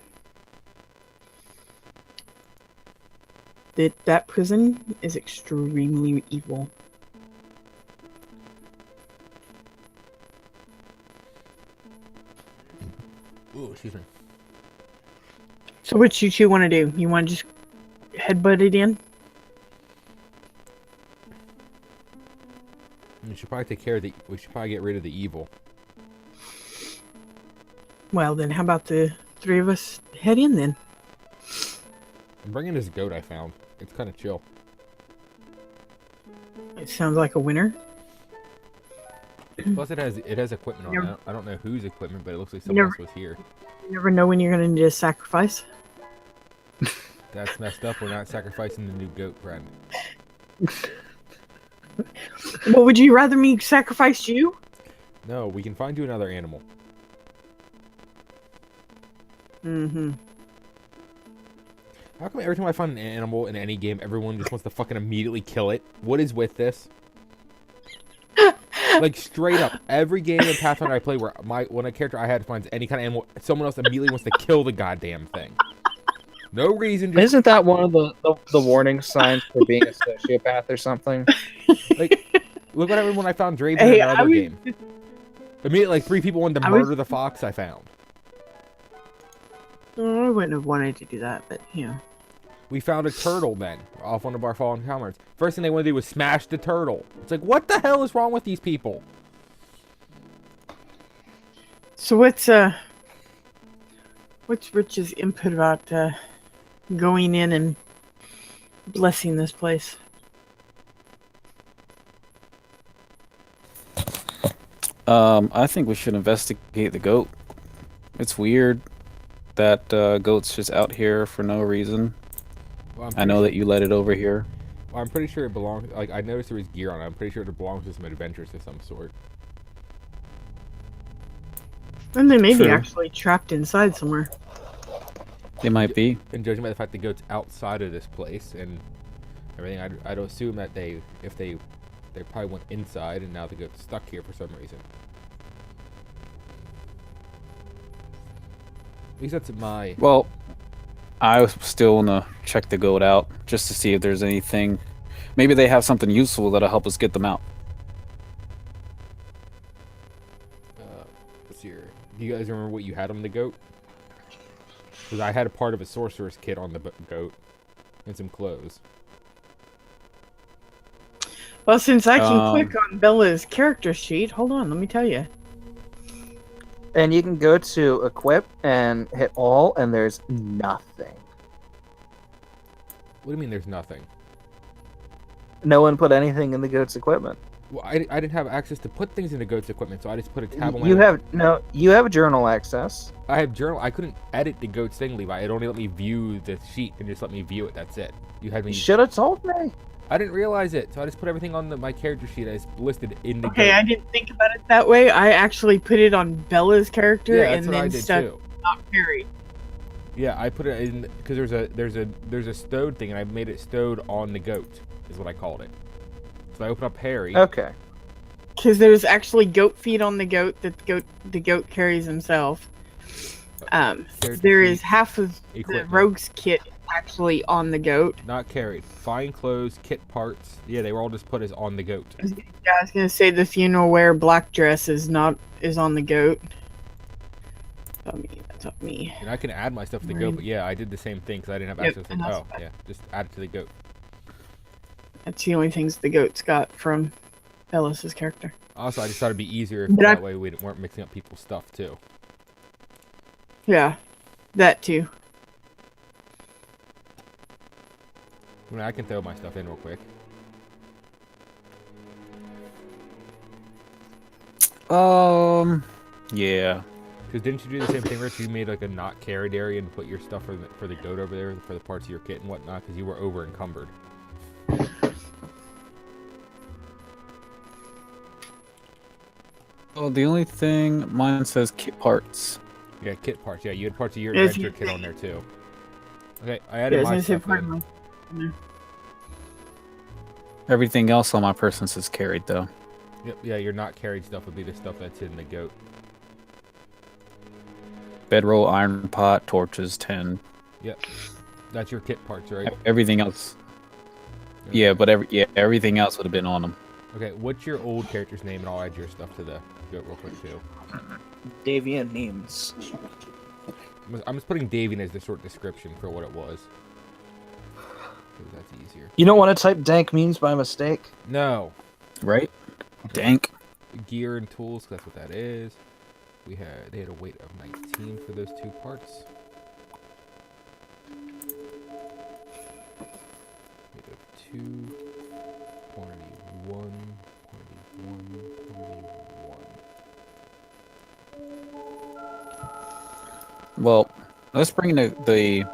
that prison is extremely evil. Ooh, excuse me. So what you two want to do? You want to just headbutt it in? We should probably take care of the... We should probably get rid of the evil. Well, then how about the three of us head in then? I'm bringing this goat I found. It's kind of chill. It sounds like a winner. Plus, it has equipment on it. I don't know whose equipment, but it looks like You someone else was here. You never know when you're going to need a sacrifice. That's messed up. We're not sacrificing the new goat, friend. Well, would you rather me sacrifice you? No, we can find you another animal. Mm-hmm. How come every time I find an animal in any game, everyone just wants to fucking immediately kill it? What is with this? Like, straight up, every game in Pathfinder I play where when a character I had finds any kind of animal, someone else immediately wants to kill the goddamn thing. No reason. Just... Isn't that one of the warning signs for being a sociopath or something? Like, look what happened when I found Draven in another game. Immediately, like, 3 people wanted to murder the fox I found. Oh, I wouldn't have wanted to do that, but We found a turtle then, off one of our fallen comrades. First thing they want to do was smash the turtle. It's like, what the hell is wrong with these people? So what's Rich's input about going in and blessing this place? I think we should investigate the goat. It's weird that goat's just out here for no reason. Well, I know that you let it over here. Well, I'm pretty sure it belongs. Like, I noticed there was gear on it. I'm pretty sure it belongs to some adventures of some sort. And they may be True. actually trapped inside somewhere. It might be. And judging by the fact the goat's outside of this place and everything, I'd assume that they probably went inside and now the goat's stuck here for some reason. At least that's my. Well, I was still want to check the goat out just to see if there's anything. Maybe they have something useful that'll help us get them out. Let's see here. Do you guys remember what you had on the goat? Because I had a part of a sorcerer's kit on the goat and some clothes. Well, since I can click on Bella's character sheet, hold on, let me tell you. And you can go to equip and hit all, and there's nothing. What do you mean there's nothing? No one put anything in the goat's equipment. Well, I didn't have access to put things into goat's equipment, so I just put a tab on my. You have journal access. I have journal. I couldn't edit the goat's thing, Levi. It only let me view the sheet and just let me view it. That's it. You had me. You should have told me. I didn't realize it, so I just put everything on my character sheet. I just listed in the. Okay, goat. I didn't think about it that way. I actually put it on Bella's character Yeah, that's and what then I did stuck too. not Perry. Yeah, I put it in because there's a stowed thing, and I made it stowed on the goat. Is what I called it. So I open up Harry. Okay. Because there's actually goat feet on the goat that the goat carries himself. There is half of Equipment. the rogue's kit actually on the goat. Not carried. Fine clothes, kit parts. Yeah, they were all just put as on the goat. Yeah, I was gonna say the funeral wear black dress is on the goat. That's not me. And I can add my stuff to the goat, but yeah, I did the same thing because I didn't have Yep, access and to. that's Oh, fine. yeah, just add it to the goat. That's the only things the goat's got from Bellis's character. Also, I just thought it'd be easier if But that way we weren't mixing up people's stuff too. Yeah, that too. I mean, I can throw my stuff in real quick. Yeah. Because didn't you do the same thing, Rich? You made like a not carried area and put your stuff for the goat over there for the parts of your kit and whatnot because you were over encumbered. Oh, the only thing mine says kit parts. Yeah, kit parts. Yeah, you had parts of your Yes, adventure you kit did. on there too. Okay, I Yeah, I added was my gonna say stuff part in. of my. Everything else on my person says carried though. Yep, yeah, your not carried stuff would be the stuff that's in the goat. Bedroll, iron pot, torches, 10. Yep, that's your kit parts, right? Everything else. Yeah, but everything else would have been on them. Okay, what's your old character's name, and I'll add your stuff to the goat real quick too. Davian names. I'm just putting Davian as the short description for what it was. 'Cause that's easier. You don't want to type dank memes by mistake? No. Right? Dank. Gear and tools, 'cause that's what that is. They had a weight of 19 for those two parts. Weight of 2, quantity 1, quantity 1. Well, let's bring the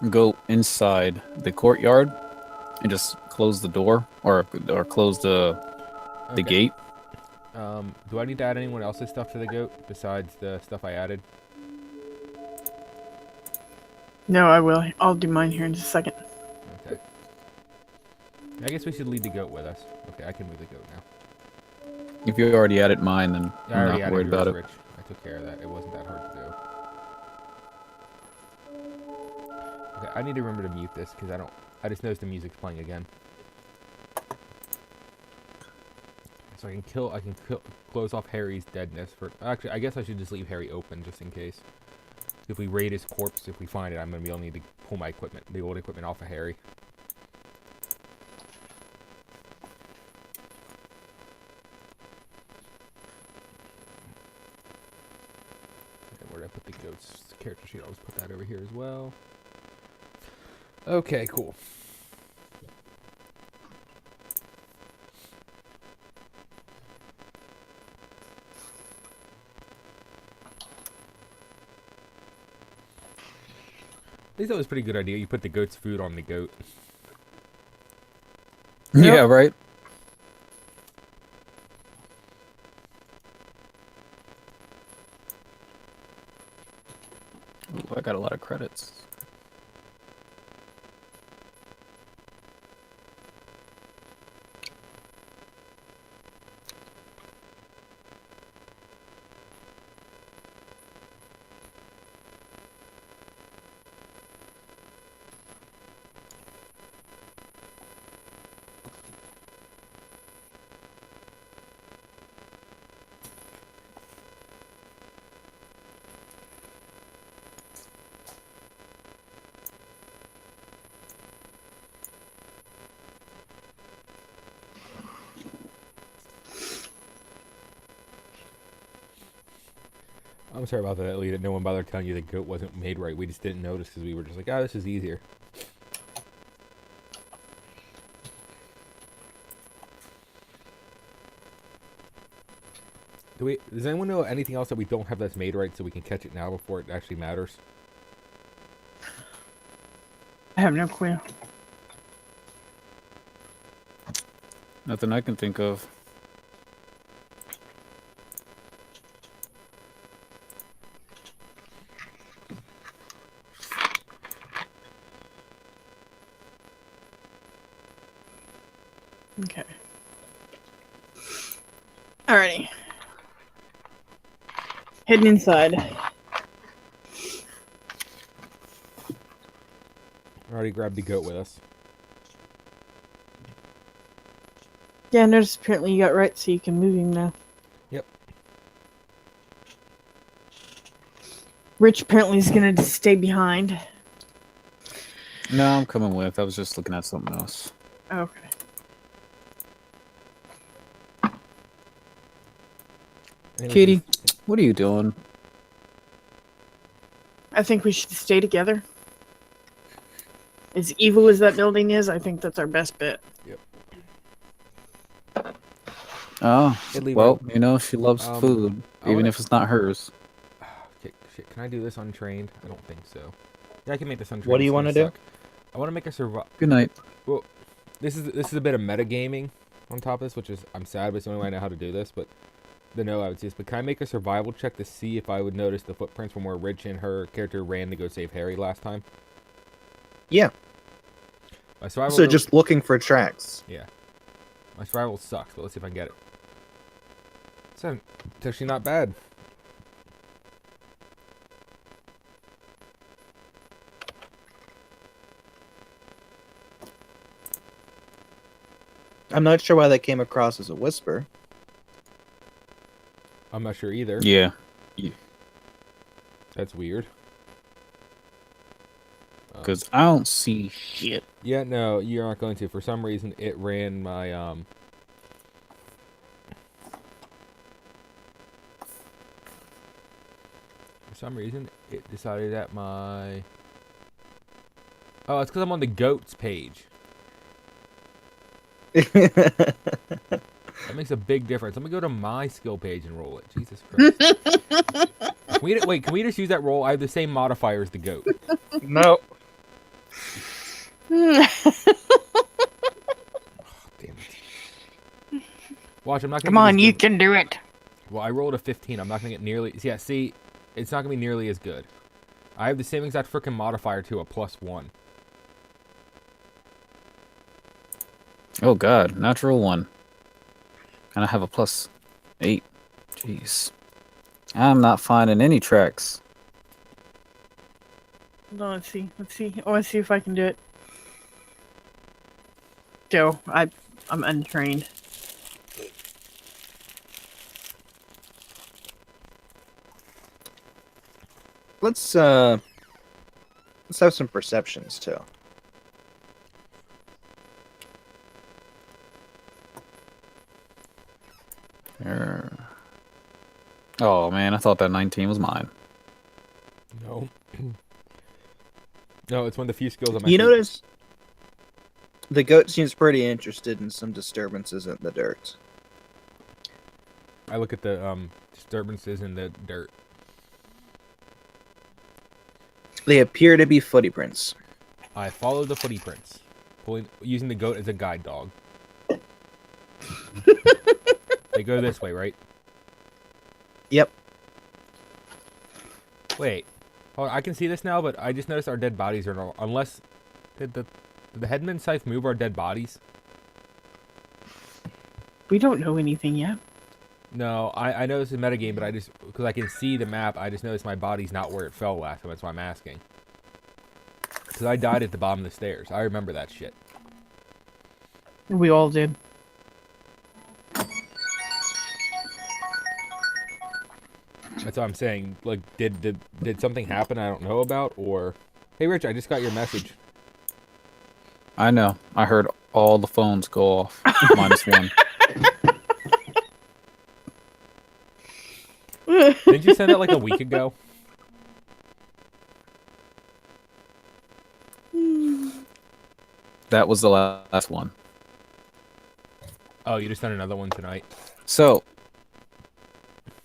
goat inside the courtyard and just close the door or close the Okay. gate. Do I need to add anyone else's stuff to the goat besides the stuff I added? No, I will. I'll do mine here in just a second. Okay. I guess we should lead the goat with us. Okay, I can move the goat now. If you already added mine, then I I'm already not added worried yours, about it. Rich. I took care of that. It wasn't that hard to do. Okay, I need to remember to mute this because I just noticed the music's playing again. So I can close off Harry's deadness for. Actually, I guess I should just leave Harry open just in case. If we raid his corpse, if we find it, I'm gonna be able to need to pull my equipment, the old equipment off of Harry. And where did I put the goats character sheet? I'll just put that over here as well. Okay, cool. I think that was a pretty good idea. You put the goat's food on the goat. Yeah, right. Ooh, I got a lot of credits. I'm sorry about that, Ellie, that no one bothered telling you the goat wasn't made right. We just didn't notice because we were just like, this is easier. Does anyone know anything else that we don't have that's made right so we can catch it now before it actually matters? I have no clue. Nothing I can think of. Okay. Alrighty. Heading inside. Already grabbed the goat with us. Yeah, I noticed apparently you got right, so you can move him now. Yep. Rich apparently is gonna just stay behind. No, I'm coming with. I was just looking at something else. Okay. Katie, what are you doing? I think we should stay together. As evil as that building is, I think that's our best bet. Yep. Oh, Italy, well, you know, she loves Um, food, I even wanna- if it's not hers. Okay, shit, can I do this untrained? I don't think so. Yeah, I can make this untrained. What do It's you gonna wanna do? suck. I want to make a survival. Good night. Well, this is a bit of metagaming on top of this, which is I'm sad, but it's the only way I know how to do this. But I would see this. But can I make a survival check to see if I would notice the footprints from where Rich and her character ran to go save Harry last time? Yeah. My survival. So just looking for tracks. Yeah. My survival sucks, but let's see if I can get it. It's actually not bad. I'm not sure why that came across as a whisper. I'm not sure either. Yeah. That's weird. Because I don't see shit. Yeah, no, you're not going to. For some reason, it ran my, For some reason, it decided that my... Oh, it's because I'm on the goats page. That makes a big difference. Let me go to my skill page and roll it. Jesus Christ. Wait, can we just use that roll? I have the same modifier as the goat. No. Damn it. Watch, I'm not gonna Come on, get as you good. can do it. Well, I rolled a 15. I'm not gonna get nearly... Yeah, see, it's not gonna be nearly as good. I have the same exact freaking modifier to a +1. Oh god, natural 1. And I have a +8. Jeez. I'm not finding any tracks. No, let's see. I want to see if I can do it. Go. I'm untrained. let's have some perceptions too. Oh man, I thought that 19 was mine. No. No, it's one of the few skills I'm You actually... notice the goat seems pretty interested in some disturbances in the dirt. I look at the disturbances in the dirt. They appear to be footy prints. I follow the footy prints, using the goat as a guide dog. They go this way, right? Yep. Wait. Hold on, I can see this now, but I just noticed our dead bodies are normal. Unless... Did the headman scythe move our dead bodies? We don't know anything yet. No, I know this is metagame, but I just... Because I can see the map, I just noticed my body's not where it fell last time. That's why I'm asking. Because I died at the bottom of the stairs. I remember that shit. We all did. That's what I'm saying. Like, did something happen I don't know about? Or... Hey, Rich, I just got your message. I know. I heard all the phones go off. -1. Didn't you send that like a week ago? That was the last one. Oh, you just sent another one tonight. So,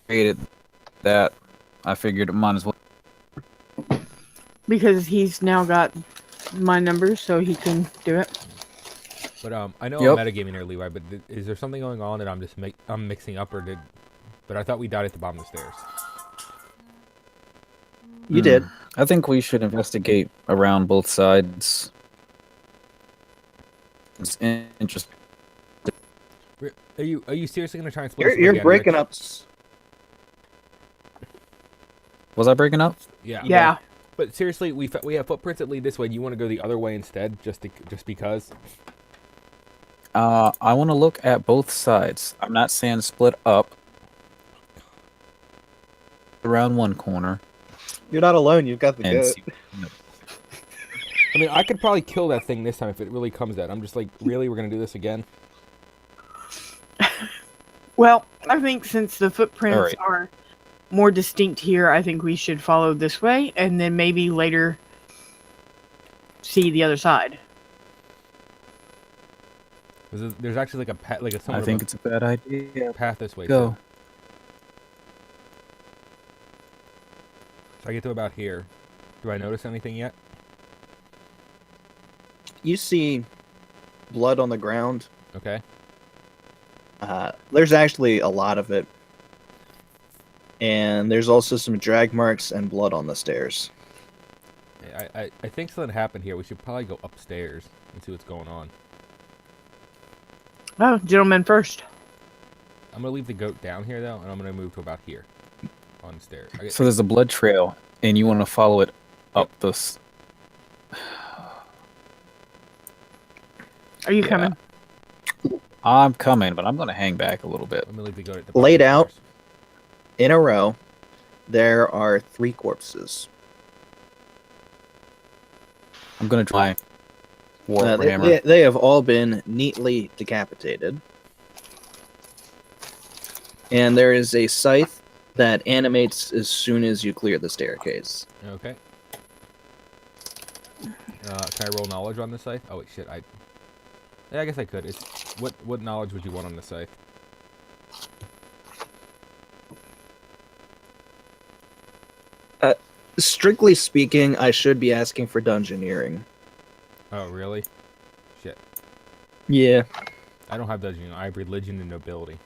created that. I figured it might as well. Because he's now got my number, so he can do it. But I know Yep. I'm metagaming here, Levi. But is there something going on that I'm just I'm mixing up, or did? But I thought we died at the bottom of the stairs. You did. I think we should investigate around both sides. It's interesting. Are you seriously gonna try and split? You're again, breaking Rich? up. Was I breaking up? Yeah. Yeah. But seriously, we have footprints that lead this way. Do you want to go the other way instead, just because? I want to look at both sides. I'm not saying split up around one corner. You're not alone. You've got the And goat. see. I mean, I could probably kill that thing this time if it really comes out. I'm just like, really, we're gonna do this again? Well, I think since the footprints Alright. are more distinct here, I think we should follow this way, and then maybe later see the other side. There's actually like a path, like a I somewhat think of it's a bad idea. a path this way. Go. too. So I get to about here. Do I notice anything yet? You see blood on the ground. Okay. There's actually a lot of it. And there's also some drag marks and blood on the stairs. I think something happened here. We should probably go upstairs and see what's going on. Oh, gentlemen first. I'm gonna leave the goat down here though, and I'm gonna move to about here on the stairs. So there's a blood trail, and you want to follow it up this. Are you Yeah. coming? I'm coming, but I'm going to hang back a little bit. I'm gonna leave the goat at the Laid bottom of out. the stairs. In a row, there are 3 corpses. I'm going to try war They, hammer. they have all been neatly decapitated. And there is a scythe that animates as soon as you clear the staircase. Okay. Can I roll knowledge on this scythe? Oh wait, shit. Yeah, I guess I could. It's what knowledge would you want on the scythe? Strictly speaking, I should be asking for dungeoneering. Oh really? Shit. Yeah. I don't have dungeon. I have religion and nobility.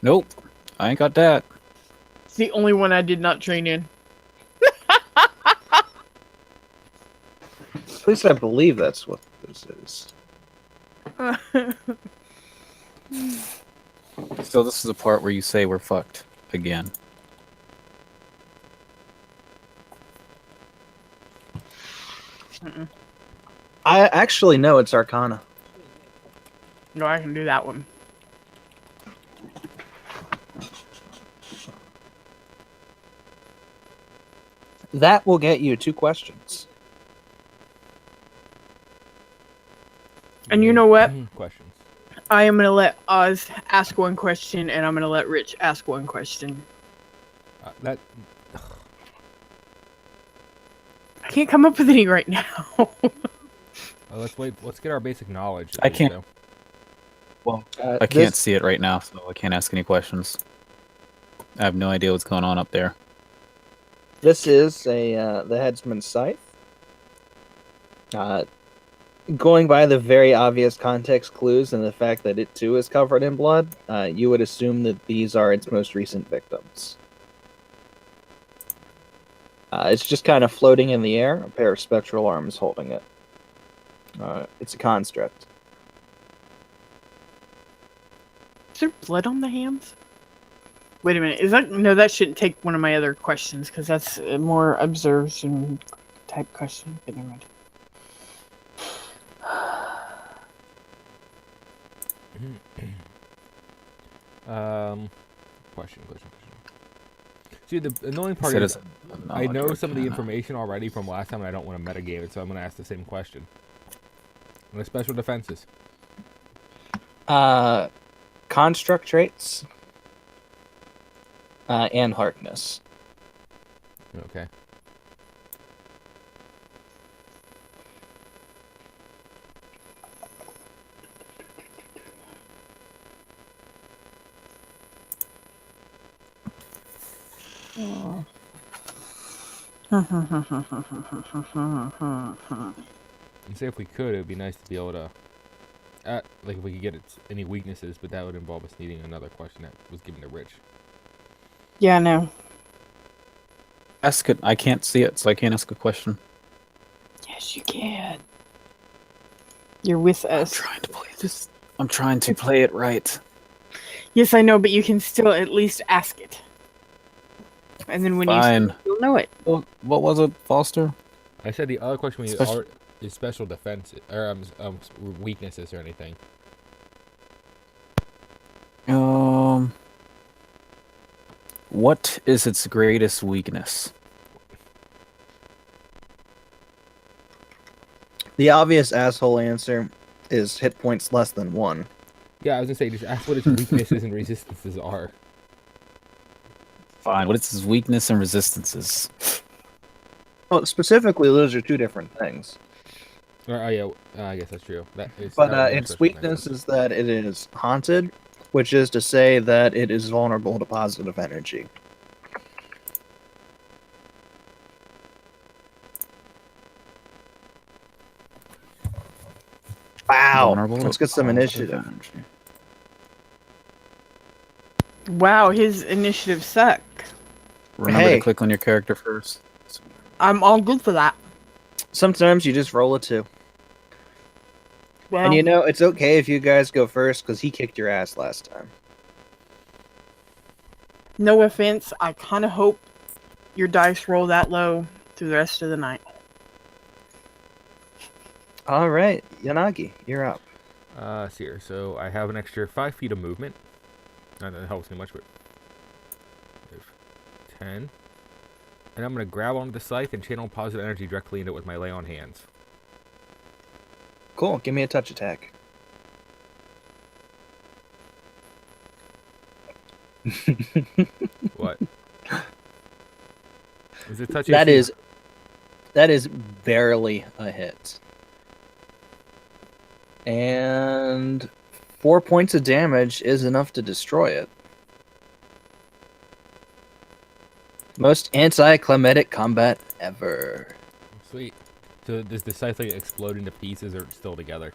Nope. I ain't got that. It's the only one I did not train in. At least I believe that's what this is. So this is the part where you say we're fucked again. I actually know it's Arcana. No, I can do that one. That will get you 2 questions. And you know what? Questions. I am gonna let Oz ask one question, and I'm gonna let Rich ask one question. That I can't come up with any right now. let's wait. Let's get our basic knowledge. I can't- though. Well, I can't see it right now, so I can't ask any questions. I have no idea what's going on up there. This is the headsman's scythe. Going by the very obvious context clues and the fact that it too is covered in blood, you would assume that these are its most recent victims. It's just kind of floating in the air, a pair of spectral arms holding it. It's a construct. Is there blood on the hands? Wait a minute. Is that no? That shouldn't take one of my other questions because that's a more observation type question. Okay, never mind. Question. See, the annoying part Said is it's I know knowledge some of the arcana. information already from last time, and I don't want to metagame it, so I'm going to ask the same question. And the special defenses. Construct traits and hardness. Okay. And say if we could, it would be nice to be able to, like if we could get any weaknesses, but that would involve us needing another question that was given to Rich. Yeah, no. Ask it. I can't see it, so I can't ask a question. Yes, you can. You're with I'm us. trying to play this. I'm trying to play it right. Yes, I know, but you can still at least ask it. And then when Fine. you'll know it. What was it, Foster? I said the other question we Special- is special defense or weaknesses or anything. What is its greatest weakness? The obvious asshole answer is hit points less than 1. Yeah, I was gonna say just ask what its weaknesses and resistances are. Fine. What is its weakness and resistances? Well, specifically, those are 2 different things. Or, oh yeah, I guess that's true. That is. But that was its special defense. weakness is that it is haunted, which is to say that it is vulnerable to positive energy. Wow. Vulnerable Let's to get some positive initiative. energy. Wow, his initiative suck. Remember Hey. to click on your character first. I'm all good for that. Sometimes you just roll a 2. Well, And you know, it's okay if you guys go first, because he kicked your ass last time. no offense. I kind of hope your dice roll that low through the rest of the night. Alright, Yanagi, you're up. See here. So I have an extra 5 feet of movement. Not that it helps me much, but 10. And I'm gonna grab onto the scythe and channel positive energy directly into it with my lay on hands. Cool, give me a touch attack. What? Is it touch? That AC? is barely a hit. And 4 points of damage is enough to destroy it. Most anticlimactic combat ever. Sweet. So does the scythe like explode into pieces or still together?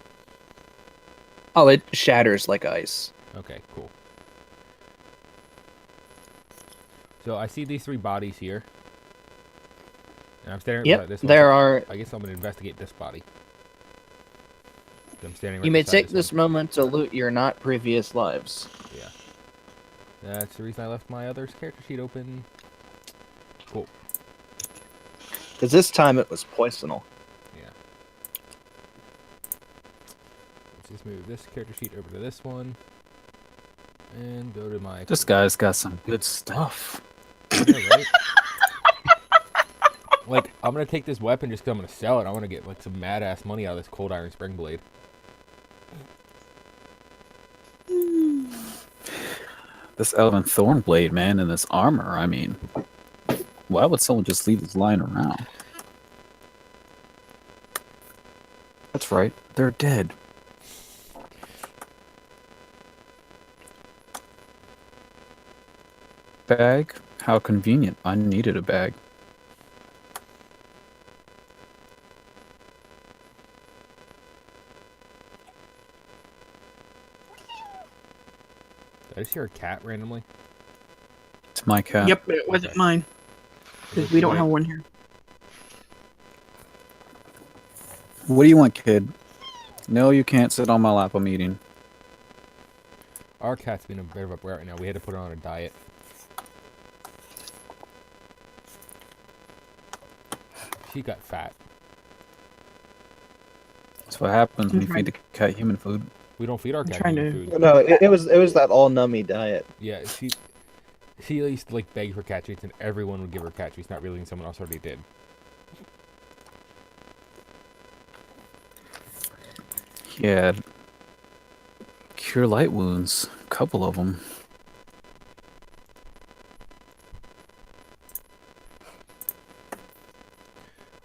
Oh, it shatters like ice. Okay, cool. So I see these 3 bodies here. And I'm staring Yep, at this one. there so are. I guess I'm gonna investigate this body. I'm standing right You may beside take this this one. moment to loot your not previous lives. Yeah. That's the reason I left my other character sheet open. Cool. Because this time it was poisonal. Yeah. This is let's move this character sheet over to this one. And go to my... This guy's got some good stuff. Yeah, right? Like, I'm gonna take this weapon just because I'm gonna sell it. I want to get, like, some mad-ass money out of this Cold Iron Spring Blade. This Elven Thorn Blade, man, and this armor, I mean... Why would someone just leave this lying around? That's right, they're dead. Bag? How convenient. I needed a bag. Did I just hear a cat randomly? It's my cat. Yep, but it wasn't mine. Because we don't have one here. What do you want, kid? No, you can't sit on my lap. I'm eating. Our cat's been a bit of a brat right now. We had to put her on a diet. She got fat. That's what happens when you feed the cat human food. We don't feed our cat trying human to- food. No, it was that all nummy diet. Yeah, she used to, like, beg for cat treats, and everyone would give her cat treats, not realizing someone else already did. Yeah. Cure light wounds. A couple of them.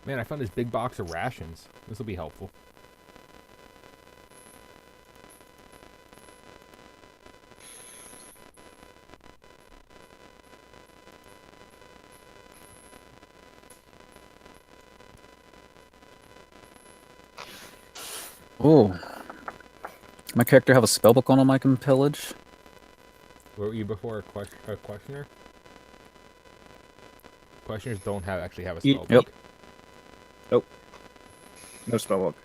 Man, I found this big box of rations. This will be helpful. Oh. My character have a spellbook on him I can pillage? What were you before? A questioner? Questioners don't actually have a spell Yep. book. No spellbook.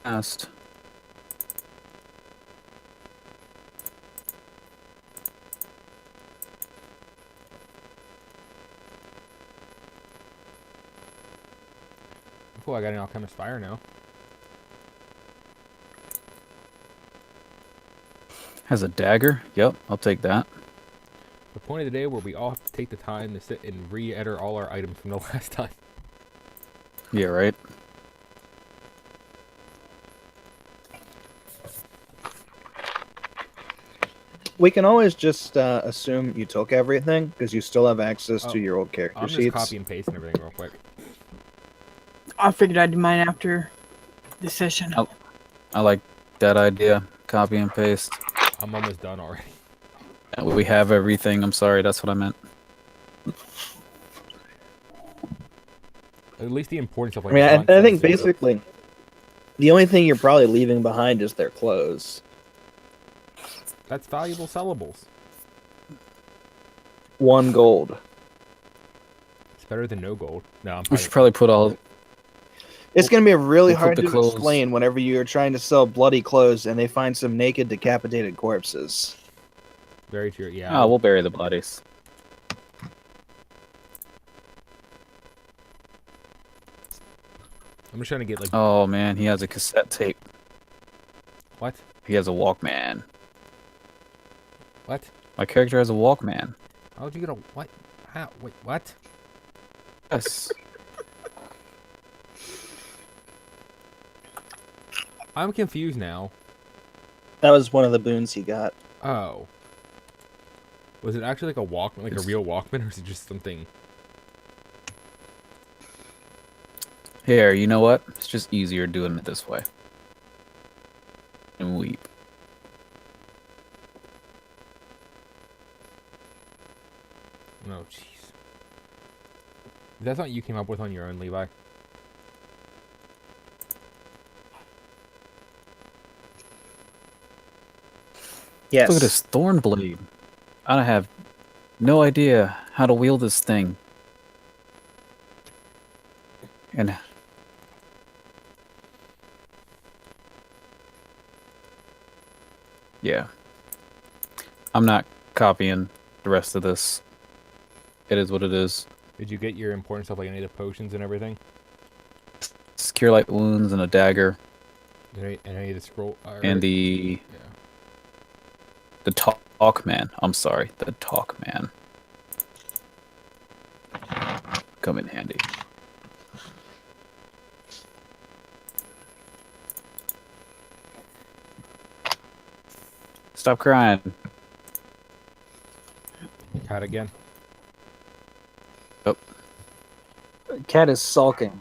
Asked. Cool, I got an Alchemist Fire now. Has a dagger? Yep, I'll take that. The point of the day where we all have to take the time to sit and re-enter all our items from the last time. Yeah, right? We can always just assume you took everything because you still have access Oh, to your old character I'm just sheets. copy and pasting everything real quick. I figured I'd do mine after the session. Oh. I like that idea. Copy and paste. I'm almost done already. We have everything. I'm sorry, that's what I meant. At least the important stuff. Like I mean, Ron I think says, basically the only thing you're probably leaving behind is their clothes. that's valuable sellables. 1 gold. It's better than no gold. No, I'm We should probably put all... It's going to be really we'll put hard the to clothes- explain whenever you're trying to sell bloody clothes and they find some naked, decapitated corpses. very true. Yeah. Oh, we'll bury the bodies. I'm just trying to get like Oh, man, he has a cassette tape. what? He has a Walkman. What? My character has a Walkman. How'd you get a what? How? Wait, what? Yes. I'm confused now. That was one of the boons he got. Oh. Was it actually like a Walkman, like a It's- real Walkman, or is it just something? Here, you know what? It's just easier doing it this way. And weep. No, jeez. That's something you came up with on your own, Levi. Yes. Look at this thorn blade. I have no idea how to wield this thing. And yeah. I'm not copying the rest of this. It is what it is. Did you get your important stuff like any of the potions and everything? This cure light wounds and a dagger. And I need a scroll. And the talk man. I'm sorry, the talk man. Come in handy. Stop crying. Cat again. Oh, Cat is sulking.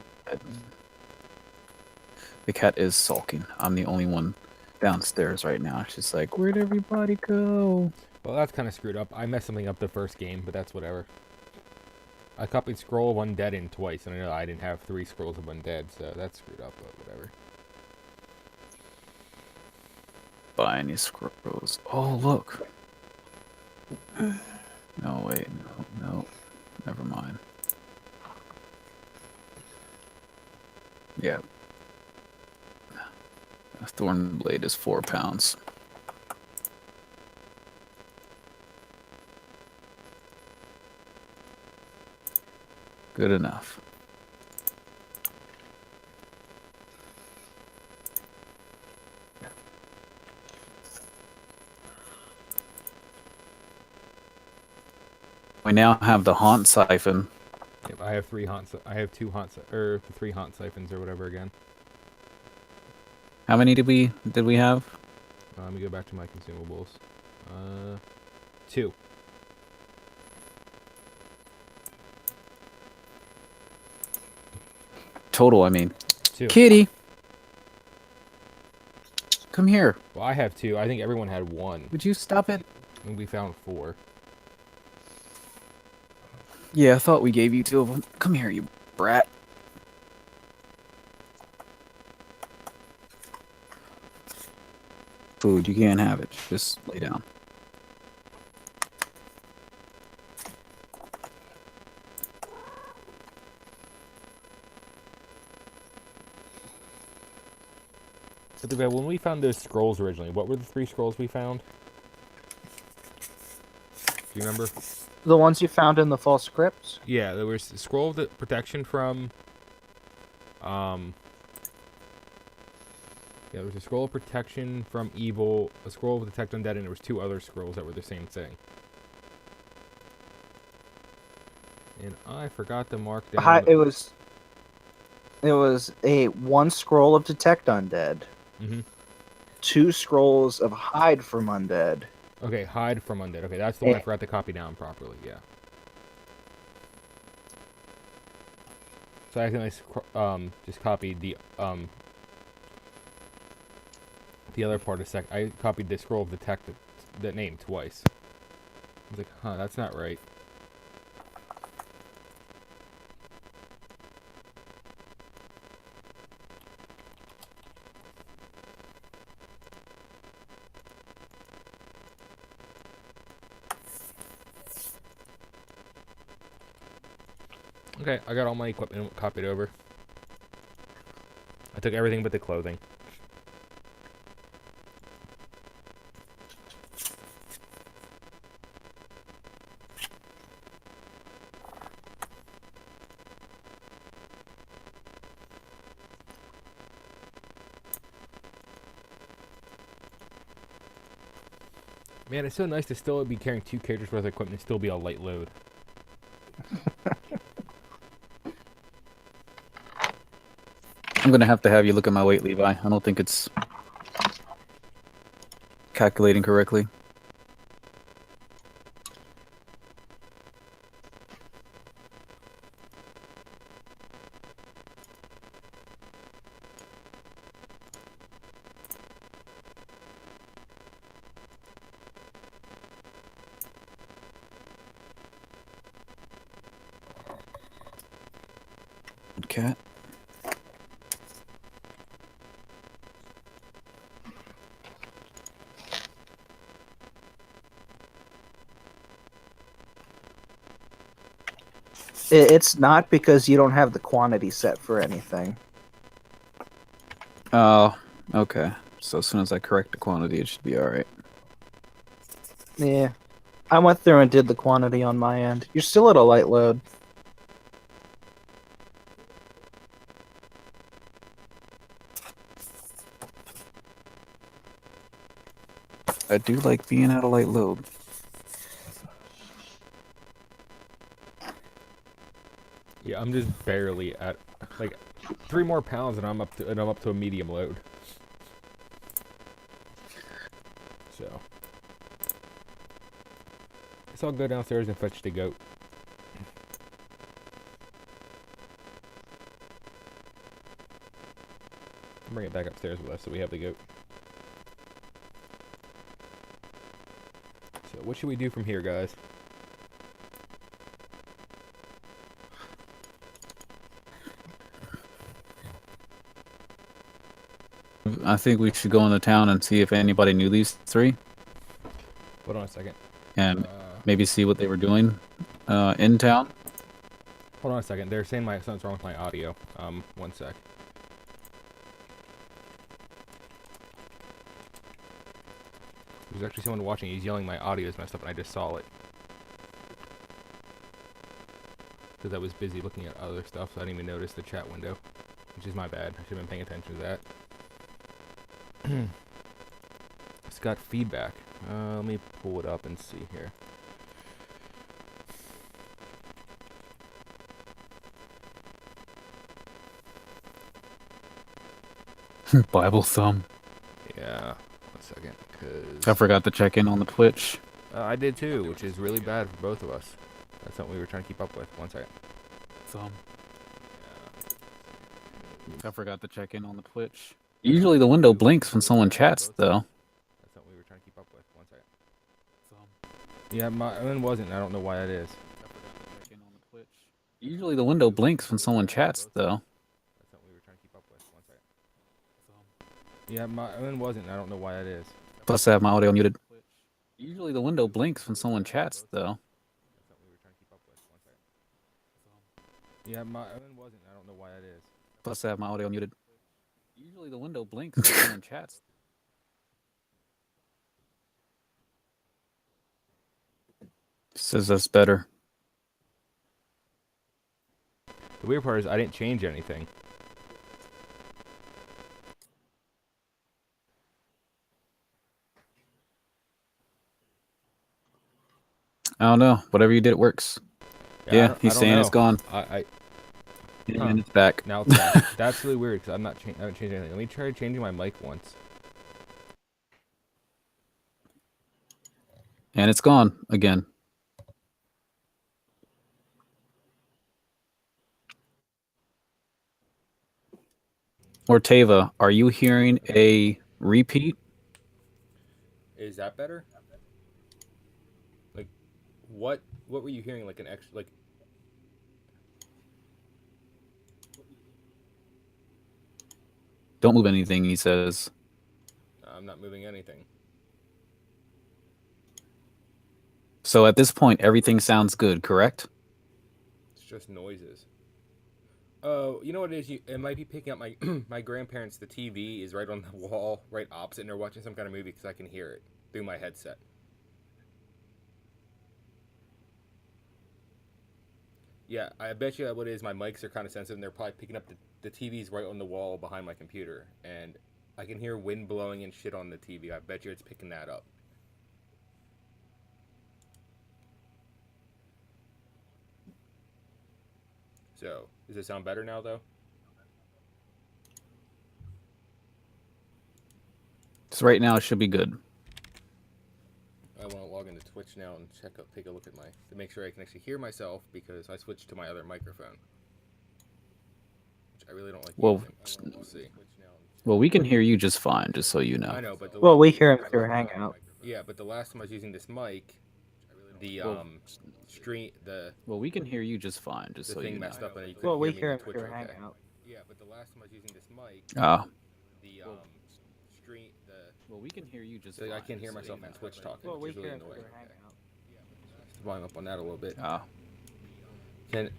the cat is sulking. I'm the only one downstairs right now. She's like, where'd everybody go? Well, that's kind of screwed up. I messed something up the first game, but that's whatever. I copied Scroll of Undead in twice, and I know I didn't have 3 Scrolls of Undead, so that's screwed up, but whatever. Buy any scrolls. Oh, look. No, wait. No. Never mind. Yeah. A thorn blade is 4 pounds. Good enough. We now have the haunt siphon. Yep, I have 3 haunts. I have 2 haunts, or 3 haunt siphons, or whatever again. How many did we have? Let me go back to my consumables. 2. Total, I mean. 2. Kitty! Come here. Well, I have 2. I think everyone had 1. Would you stop it? And we found 4. Yeah, I thought we gave you 2 of them. Come here, you brat. Food, you can't have it. Just lay down. But when we found those scrolls originally, what were the 3 scrolls we found? Do you remember? The ones you found in the false crypts? Yeah, there was a scroll of the protection from... Yeah, there was a scroll of protection from evil, a scroll of detect undead, and there was 2 other scrolls that were the same thing. And I forgot to mark down... It was a 1 scroll of detect undead. Mm-hmm. 2 scrolls of hide from undead. Okay, hide from undead. Okay, that's the one I forgot to copy down properly, yeah. So I accidentally just copied the other part of I copied the scroll of detect that name twice. I was like, huh, that's not right. Okay, I got all my equipment copied over. I took everything but the clothing. Man, it's so nice to still be carrying 2 characters worth of equipment and still be a light load. I'm gonna have to have you look at my weight, Levi. I don't think it's calculating correctly. Cat. It's not because you don't have the quantity set for anything. Oh, okay. So as soon as I correct the quantity, it should be alright. Yeah. I went through and did the quantity on my end. You're still at a light load. I do like being at a light load. Yeah, I'm just barely at like 3 more pounds and I'm up to a medium load. So guess I'll go downstairs and fetch the goat. Bring it back upstairs with us so we have the goat. So what should we do from here, guys? I think we should go into town and see if anybody knew these three, Hold on a second. and maybe see what they were doing in town. Hold on a second. They're saying something's wrong with my audio. One sec. There's actually someone watching. He's yelling my audio is messed up, and I just saw it. Because I was busy looking at other stuff, so I didn't even notice the chat window. Which is my bad. I should have been paying attention to that. It's got feedback. Let me pull it up and see here. Bible thumb. Yeah, 1 second. I Cause forgot to check in on the Twitch. I did too, which is really bad for both of us. That's something we were trying to keep up with. 1 second. Thumb. I forgot to check in on the Twitch. Usually the window blinks when someone chats, though. That's something we were trying to keep up with. 1 second. Yeah, mine wasn't. I don't know why that is. Usually the window blinks when someone chats, though. That's something we were trying to keep up with. 1 second. Yeah, mine wasn't. I don't know why that is. Plus, I have my audio muted. Usually the window blinks when someone chats, though. That's something we were trying to keep up with. 1 second. Yeah, mine wasn't. I don't know why that is. Plus, I have my audio muted. Usually the window blinks when someone chats. Says that's better. The weird part is I didn't change anything. I don't know. Whatever you did, it works. Yeah, he's saying it's gone. And it's back. Now it's back. That's really weird because I haven't changed anything. Let me try changing my mic once. And it's gone again. Orteva, are you hearing a repeat? Is that better? Like, what were you hearing? Like an extra, like. Don't move anything, he says. I'm not moving anything. So at this point, everything sounds good, correct? It's just noises. Oh, you know what it is? It might be picking up my my grandparents. The TV is right on the wall, right opposite, and they're watching some kind of movie because I can hear it through my headset. Yeah, I bet you what it is. My mics are kind of sensitive, and they're probably picking up the TV's right on the wall behind my computer, and I can hear wind blowing and shit on the TV. I bet you it's picking that up. So, does it sound better now, though? So right now, it should be good. I want to log into Twitch now and take a look at to make sure I can actually hear myself because I switched to my other microphone, which I really don't like. Well, we'll see. Well, we can hear you just fine, just so you know. I know, but Well, we hear him through Hangout. Yeah, but the last time I was using this mic, the stream Well, we can hear you just fine, just so you know. messed up and you couldn't Well, we hear hear me him on Twitch. through Okay. Hangout. Yeah, but the last time I was using this mic, the stream Well, we can hear you just so fine. I can't hear just so myself you on know. Twitch talking, Well, we which is hear really him through annoying. Hangout. Just volume up on that a little bit.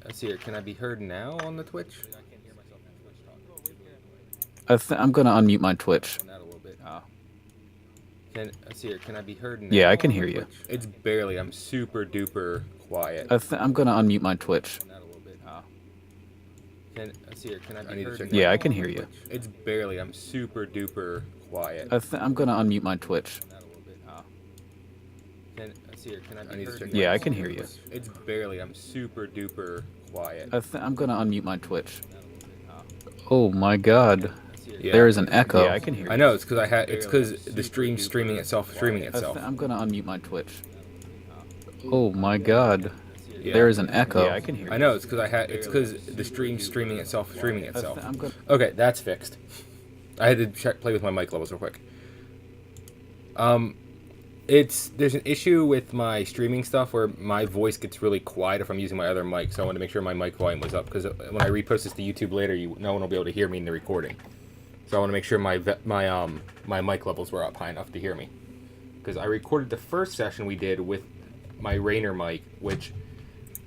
Let's see here. Can I be heard now on the Twitch? I can't hear myself on Twitch talking. I'm gonna unmute my Twitch. On that a little bit. Let's see here. Can I be heard now? Yeah, I can on hear the you. Twitch? It's barely. I'm super duper quiet. I'm gonna unmute my Twitch. On that a little bit. Let's see here. Can I be need to heard check now Yeah, I on can the hear you. Twitch? It's barely. I'm super duper quiet. I'm gonna unmute my Twitch. On that a little bit. Let's see here. Can I need be to heard? check Yeah, I can hear you. It's barely. I'm super duper quiet. I'm gonna unmute my Twitch. Oh my god. Yeah. There is an echo. Yeah, I can hear you. I know, it's because it's because the stream's streaming itself. I'm gonna unmute my Twitch. Oh my god. Yeah. There is an echo. Yeah, I can hear you. I know, it's because the stream's streaming itself. Okay, that's fixed. I had to play with my mic levels real quick. There's an issue with my streaming stuff where my voice gets really quiet if I'm using my other mic, so I want to make sure my mic volume was up, because when I repost this to YouTube later, no one will be able to hear me in the recording. So I want to make sure my mic levels were up high enough to hear me, because I recorded the first session we did with my Rainer mic, which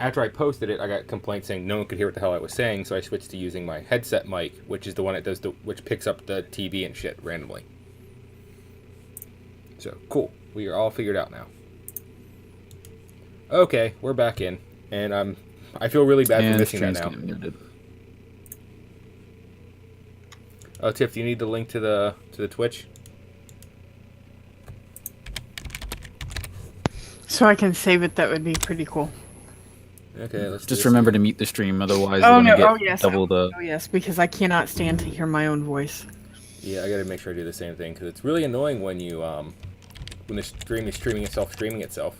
after I posted it, I got complaints saying no one could hear what the hell I was saying, so I switched to using my headset mic, which is the one that which picks up the TV and shit randomly. So cool. We are all figured out now. Okay, we're back in, and I feel really bad for missing that now. Oh, Tiff, do you need the link to the Twitch? So I can save it. That would be pretty cool. Okay, let's just remember to mute the stream, otherwise double the. Oh yes, because I cannot stand to hear my own voice. Yeah, I gotta make sure I do the same thing, because it's really annoying when you when the stream is streaming itself.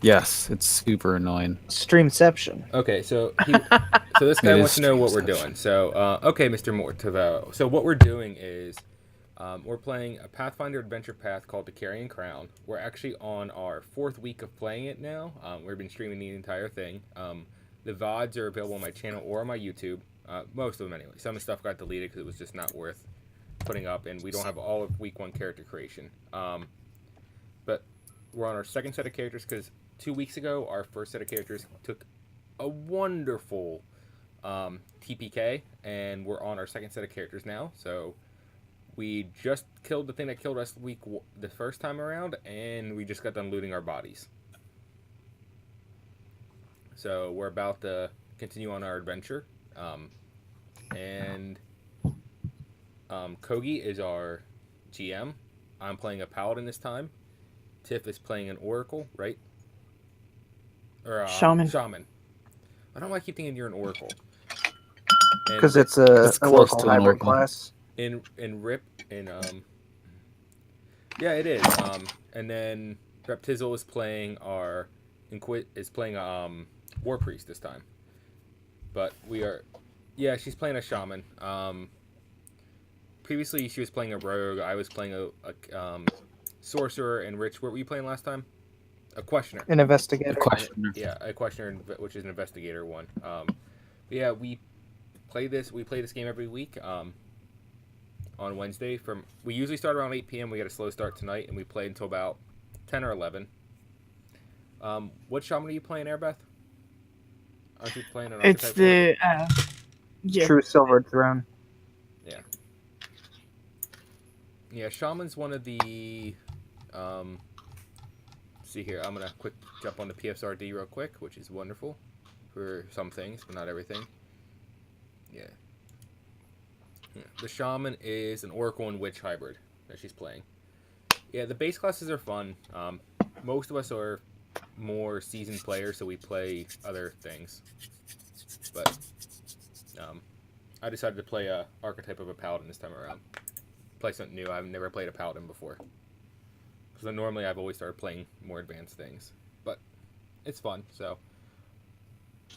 Yes, it's super annoying. Streamception. Okay, so this guy wants to know what we're doing. So, okay, Mr. Mortavo. So what we're doing is we're playing a Pathfinder adventure path called the Carrion Crown. We're actually on our 4th week of playing it now. We've been streaming the entire thing. The VODs are available on my channel or on my YouTube. Most of them anyway. Some of the stuff got deleted because it was just not worth putting up, and we don't have all of week 1 character creation. But we're on our 2nd set of characters because 2 weeks ago our 1st set of characters took a wonderful TPK, and we're on our 2nd set of characters now. So we just killed the thing that killed us the first time around, and we just got done looting our bodies. So we're about to continue on our adventure, and Kogi is our GM. I'm playing a paladin this time. Tiff is playing an oracle, right? Or shaman. I don't know why I keep thinking you're an oracle. Because it's a oracle hybrid class. In Rip, yeah, it is. And then Reptizzle is playing War Priest this time. But she's playing a shaman. Previously, she was playing a rogue. I was playing a sorcerer. And Rich, what were you playing last time? A questioner. An investigator. A questioner. Yeah, a questioner, which is an investigator one. Yeah, we play this game every week. On Wednesday we usually start around 8 p.m. We got a slow start tonight, and we play until about 10 or 11. What shaman are you playing, Airbeth? Aren't you playing an archetype? It's the True Silver Throne. Yeah. Yeah, shaman's one of the see here, I'm gonna quick jump on the PSRD real quick, which is wonderful for some things, but not everything. Yeah. The shaman is an oracle and witch hybrid that she's playing. Yeah, the base classes are fun. Most of us are more seasoned players, so we play other things. But I decided to play a archetype of a paladin this time around. Play something new. I've never played a paladin before. So normally I've always started playing more advanced things. But it's fun, so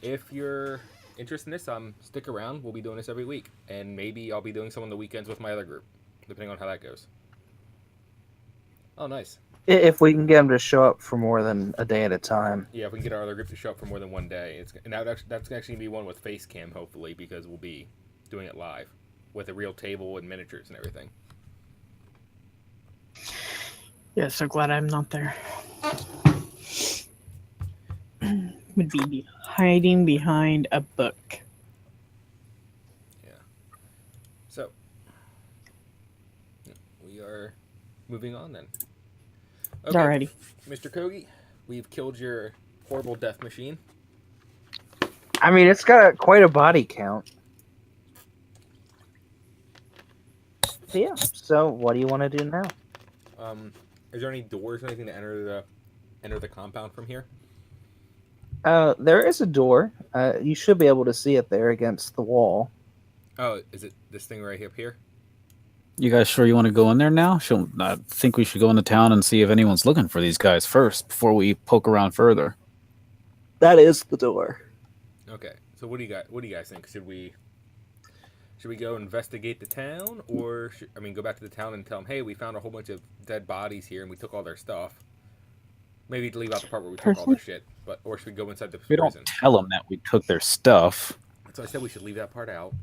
if you're interested in this, stick around. We'll be doing this every week, and maybe I'll be doing some on the weekends with my other group, depending on how that goes. Oh, nice. If we can get them to show up for more than a day at a time. Yeah, if we can get our other group to show up for more than one day. That's actually going to be one with face cam, hopefully, because we'll be doing it live with a real table and miniatures and everything. Yeah, so glad I'm not there. Would be hiding behind a book. Yeah. So, we are moving on then. Okay, Alrighty. Mr. Kogi, we've killed your horrible death machine. I mean, it's got quite a body count. Yeah, so what do you want to do now? Is there any doors or anything to enter the compound from here? There is a door. You should be able to see it there against the wall. Oh, is it this thing right up here? You guys sure you want to go in there now? I think we should go into town and see if anyone's looking for these guys first before we poke around further. That is the door. Okay. So what do you guys think? Should we go investigate the town, or go back to the town and tell them, hey, we found a whole bunch of dead bodies here and we took all their stuff. Maybe leave out the part where we took all their shit, or should we go inside the We prison? don't tell them that we took their stuff. So I said we should leave that part out.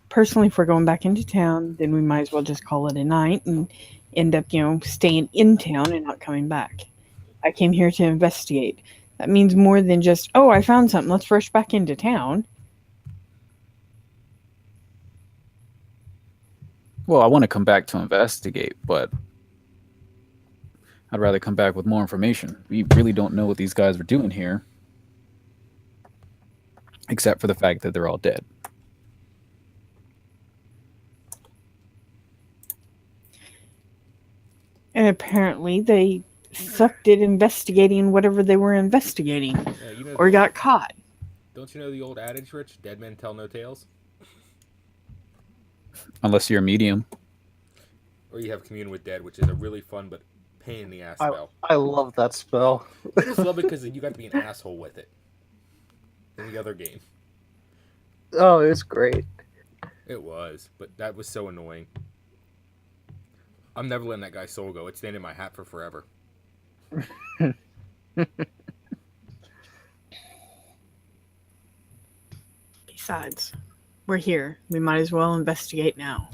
Personally, if we're going back into town, then we might as well just call it a night and end up, staying in town and not coming back. I came here to investigate. That means more than just, oh, I found something. Let's rush back into town. Well, I want to come back to investigate, but I'd rather come back with more information. We really don't know what these guys are doing here, except for the fact that they're all dead. And apparently they sucked at investigating whatever they were investigating, or got caught. Don't you know the old adage, Rich? Dead men tell no tales? Unless you're a medium. Or you have Commune with Dead, which is a really fun but pain in the ass spell. I love that spell. I just love it because you got to be an asshole with it. In the other game. Oh, it's great. It was, but that was so annoying. I'm never letting that guy's soul go. It's staying in my hat for forever. Besides, we're here. We might as well investigate now.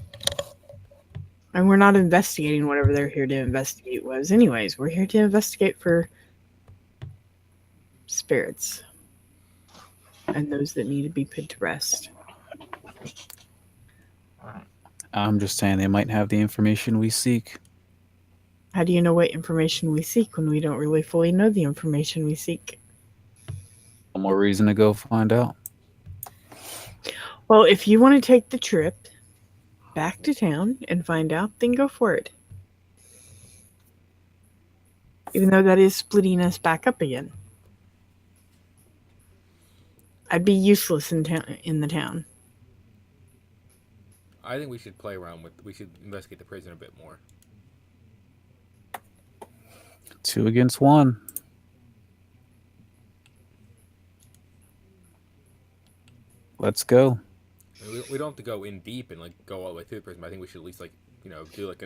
And we're not investigating whatever they're here to investigate was. Anyways, we're here to investigate for spirits. And those that need to be put to rest. I'm just saying they might have the information we seek. How do you know what information we seek when we don't really fully know the information we seek? One more reason to go find out. Well, if you want to take the trip back to town and find out, then go for it. Even though that is splitting us back up again. I'd be useless in the town. I think we should play around with. We should investigate the prison a bit more. 2 against 1. Let's go. We don't have to go in deep and go all the way through the prison. But I think we should at least do a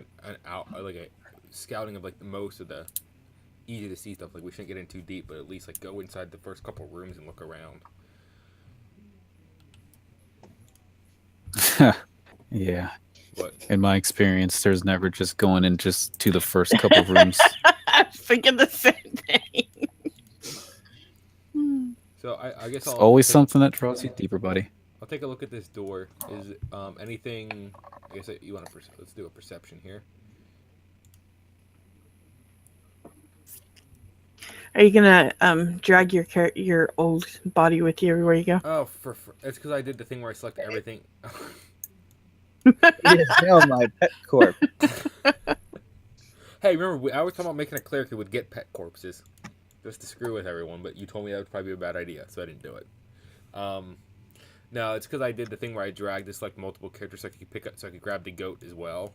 scouting of the most of the easy to see stuff. We shouldn't get in too deep, but at least go inside the first couple rooms and look around. Yeah. What? In my experience, there's never just going in just to the first couple of rooms. I was thinking the same thing. So I guess It's always something that draws you deeper, buddy. I'll take a look at this door. Is anything? I guess you want to. Let's do a perception here. Are you gonna drag your old body with you everywhere you go? Oh, it's because I did the thing where I select everything. It is now my pet corpse. Hey, remember I was talking about making a cleric who would get pet corpses, just to screw with everyone. But you told me that would probably be a bad idea, so I didn't do it. No, it's because I did the thing where I dragged this multiple characters so I could grab the goat as well,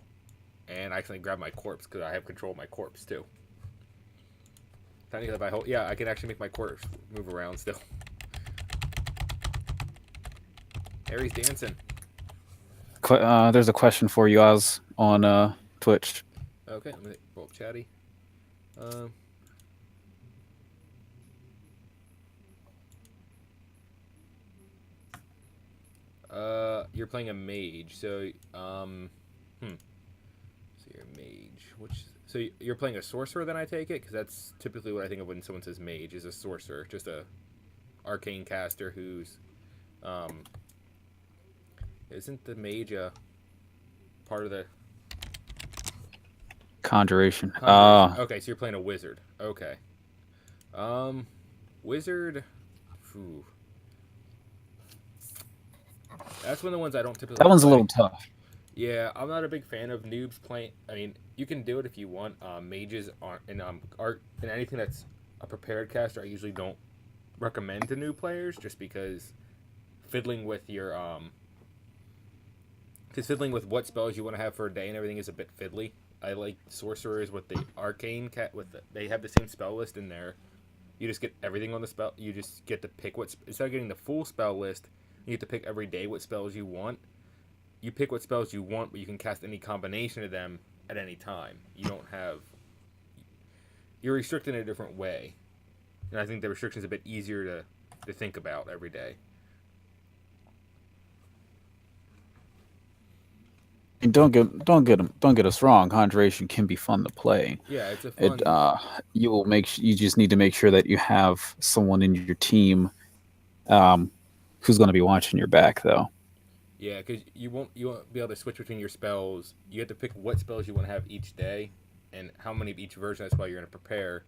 and I actually grabbed my corpse because I have control of my corpse too. I can actually make my corpse move around still. Harry's dancing. There's a question for you, Oz, on Twitch. Okay, let me pull up chatty. You're playing a mage, so So you're a mage. So you're playing a sorcerer, then I take it, because that's typically what I think of when someone says mage is a sorcerer, just a arcane caster who's isn't the mage a part of the Conjuration. Okay, so you're playing a wizard. Okay. Wizard. Phew. That's one of the ones I don't typically That one's play. a little tough. Yeah, I'm not a big fan of noobs playing. You can do it if you want. Mages aren't in art and anything that's a prepared caster. I usually don't recommend to new players just because fiddling with your because fiddling with what spells you want to have for a day and everything is a bit fiddly. I like sorcerers with the arcane cat they have the same spell list in there. You just get everything on the spell. You just get to pick instead of getting the full spell list, you get to pick every day what spells you want. You pick what spells you want, but you can cast any combination of them at any time. You're restricted in a different way. And I think the restriction is a bit easier to think about every day. And don't get us wrong. Conjuration can be fun to play. Yeah, it's a fun. You just need to make sure that you have someone in your team, who's going to be watching your back, though. Yeah, because you won't be able to switch between your spells. You have to pick what spells you want to have each day, and how many of each version of that spell you're going to prepare,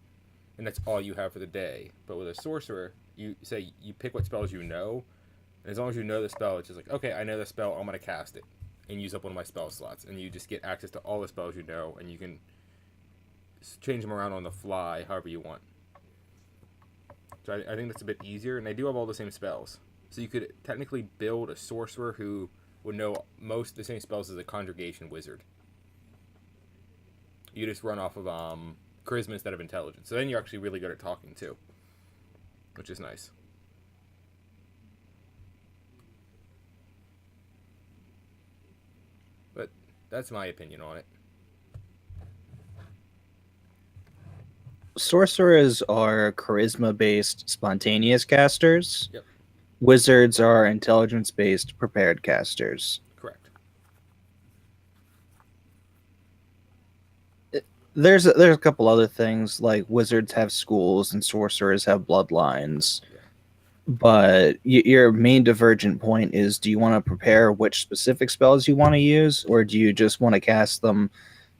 and that's all you have for the day. But with a sorcerer, you pick what spells you know, and as long as you know the spell, it's just like, okay, I know the spell, I'm going to cast it, and use up one of my spell slots, and you just get access to all the spells you know, and you can change them around on the fly however you want. So I think that's a bit easier, and they do have all the same spells. So you could technically build a sorcerer who would know most of the same spells as a conjugation wizard. You just run off of charisma instead of intelligence. So then you're actually really good at talking too, which is nice. But that's my opinion on it. Sorcerers are charisma-based, spontaneous casters. Yep. Wizards are intelligence-based, prepared casters. Correct. There's a couple other things, like wizards have schools and sorcerers have bloodlines. Yeah. But your main divergent point is, do you want to prepare which specific spells you want to use, or do you just want to cast them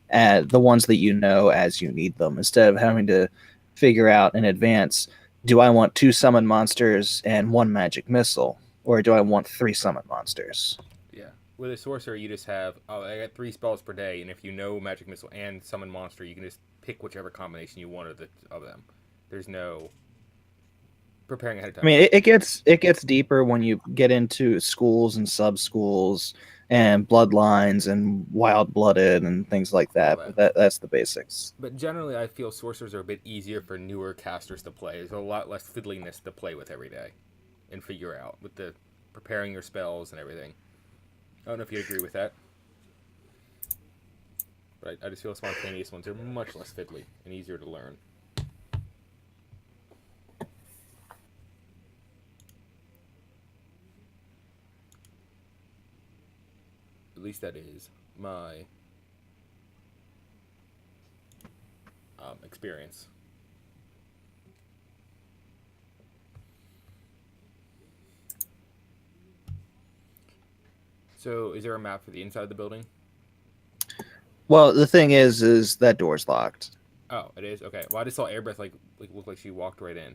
at the ones that you know as you need them, instead of having to figure out in advance, do I want 2 summon monsters and 1 magic missile, or do I want 3 summon monsters? Yeah. With a sorcerer, you just have, I got 3 spells per day, and if you know magic missile and summon monster, you can just pick whichever combination you want of them. There's no preparing ahead of time. I mean, it gets deeper when you get into schools and sub-schools and bloodlines and wild-blooded and things like that. But that's the basics. But generally, I feel sorcerers are a bit easier for newer casters to play. There's a lot less fiddliness to play with every day and figure out with the preparing your spells and everything. I don't know if you agree with that. But I just feel spontaneous ones are much less fiddly and easier to learn. At least that is my experience. So, is there a map for the inside of the building? Well, the thing is that door's locked. Oh, it is? Okay. Well, I just saw Airbreath look like she walked right in.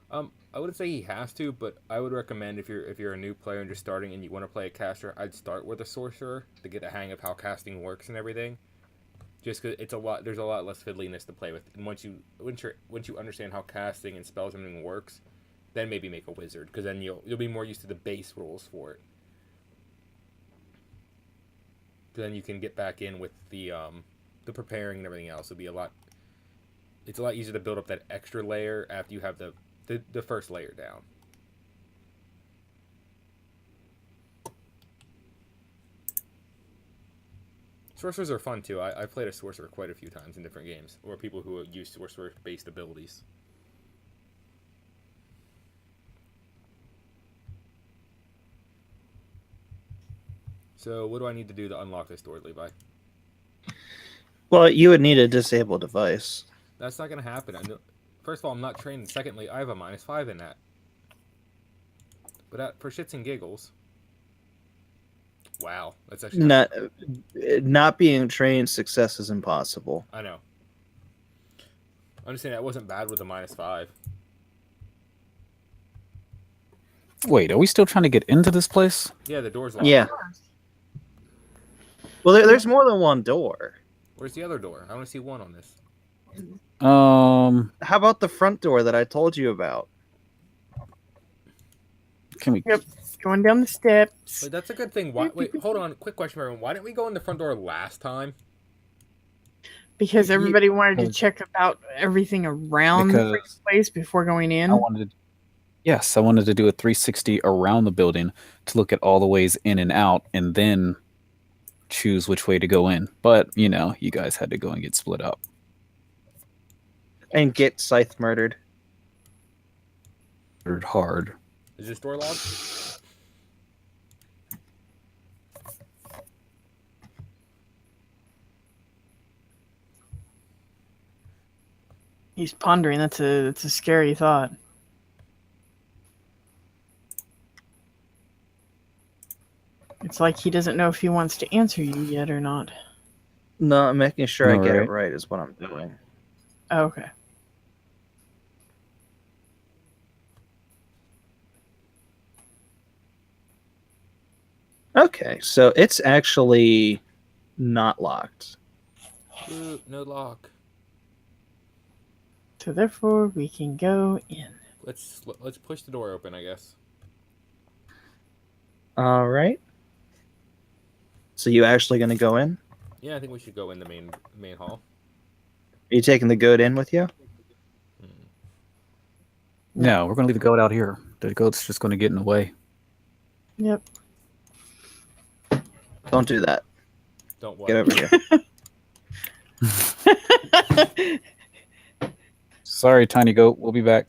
I wouldn't say he has to, but I would recommend if you're a new player and just starting and you want to play a caster, I'd start with a sorcerer to get a hang of how casting works and everything. Just because there's a lot less fiddliness to play with, and once you understand how casting and spells and everything works, then maybe make a wizard, because then you'll be more used to the base rules for it. Then you can get back in with the preparing and everything else. It's a lot easier to build up that extra layer after you have the first layer down. Sorcerers are fun too. I played a sorcerer quite a few times in different games, or people who use sorcerer-based abilities. So what do I need to do to unlock this door, Levi? Well, you would need a disable device. That's not going to happen. First of all, I'm not trained. Secondly, I have a -5 in that. But for shits and giggles... Wow, that's actually... Not being trained, success is impossible. I know. I'm just saying that wasn't bad with a -5. Wait, are we still trying to get into this place? Yeah, the door's locked. Yeah. Well, there's more than one door. Where's the other door? I want to see one on this. Um, How about the front door that I told you about? can we? Yep. Going down the steps. Wait, that's a good thing. Why? Wait, hold on. Quick question for everyone. Why didn't we go in the front door last time? Because everybody wanted to Because- check about everything around the Because place before going in. I wanted to do a 360 around the building to look at all the ways in and out, and then choose which way to go in. But you know, you guys had to go and get split up. And get Scythe murdered. Hard. Is this door locked? He's pondering. That's a scary thought. It's like he doesn't know if he wants to answer you yet or not. No, I'm making sure I All get it right. right is what I'm doing. Oh, okay. Okay, so it's actually not locked. Ooh, no lock. So therefore, we can go in. Let's push the door open, I guess. All right. So you actually going to go in? Yeah, I think we should go in the main hall. Are you taking the goat in with you? No, we're gonna leave the goat out here. The goat's just gonna get in the way. Yep. Don't do that. Don't Get worry. over here. Sorry, tiny goat. We'll be back.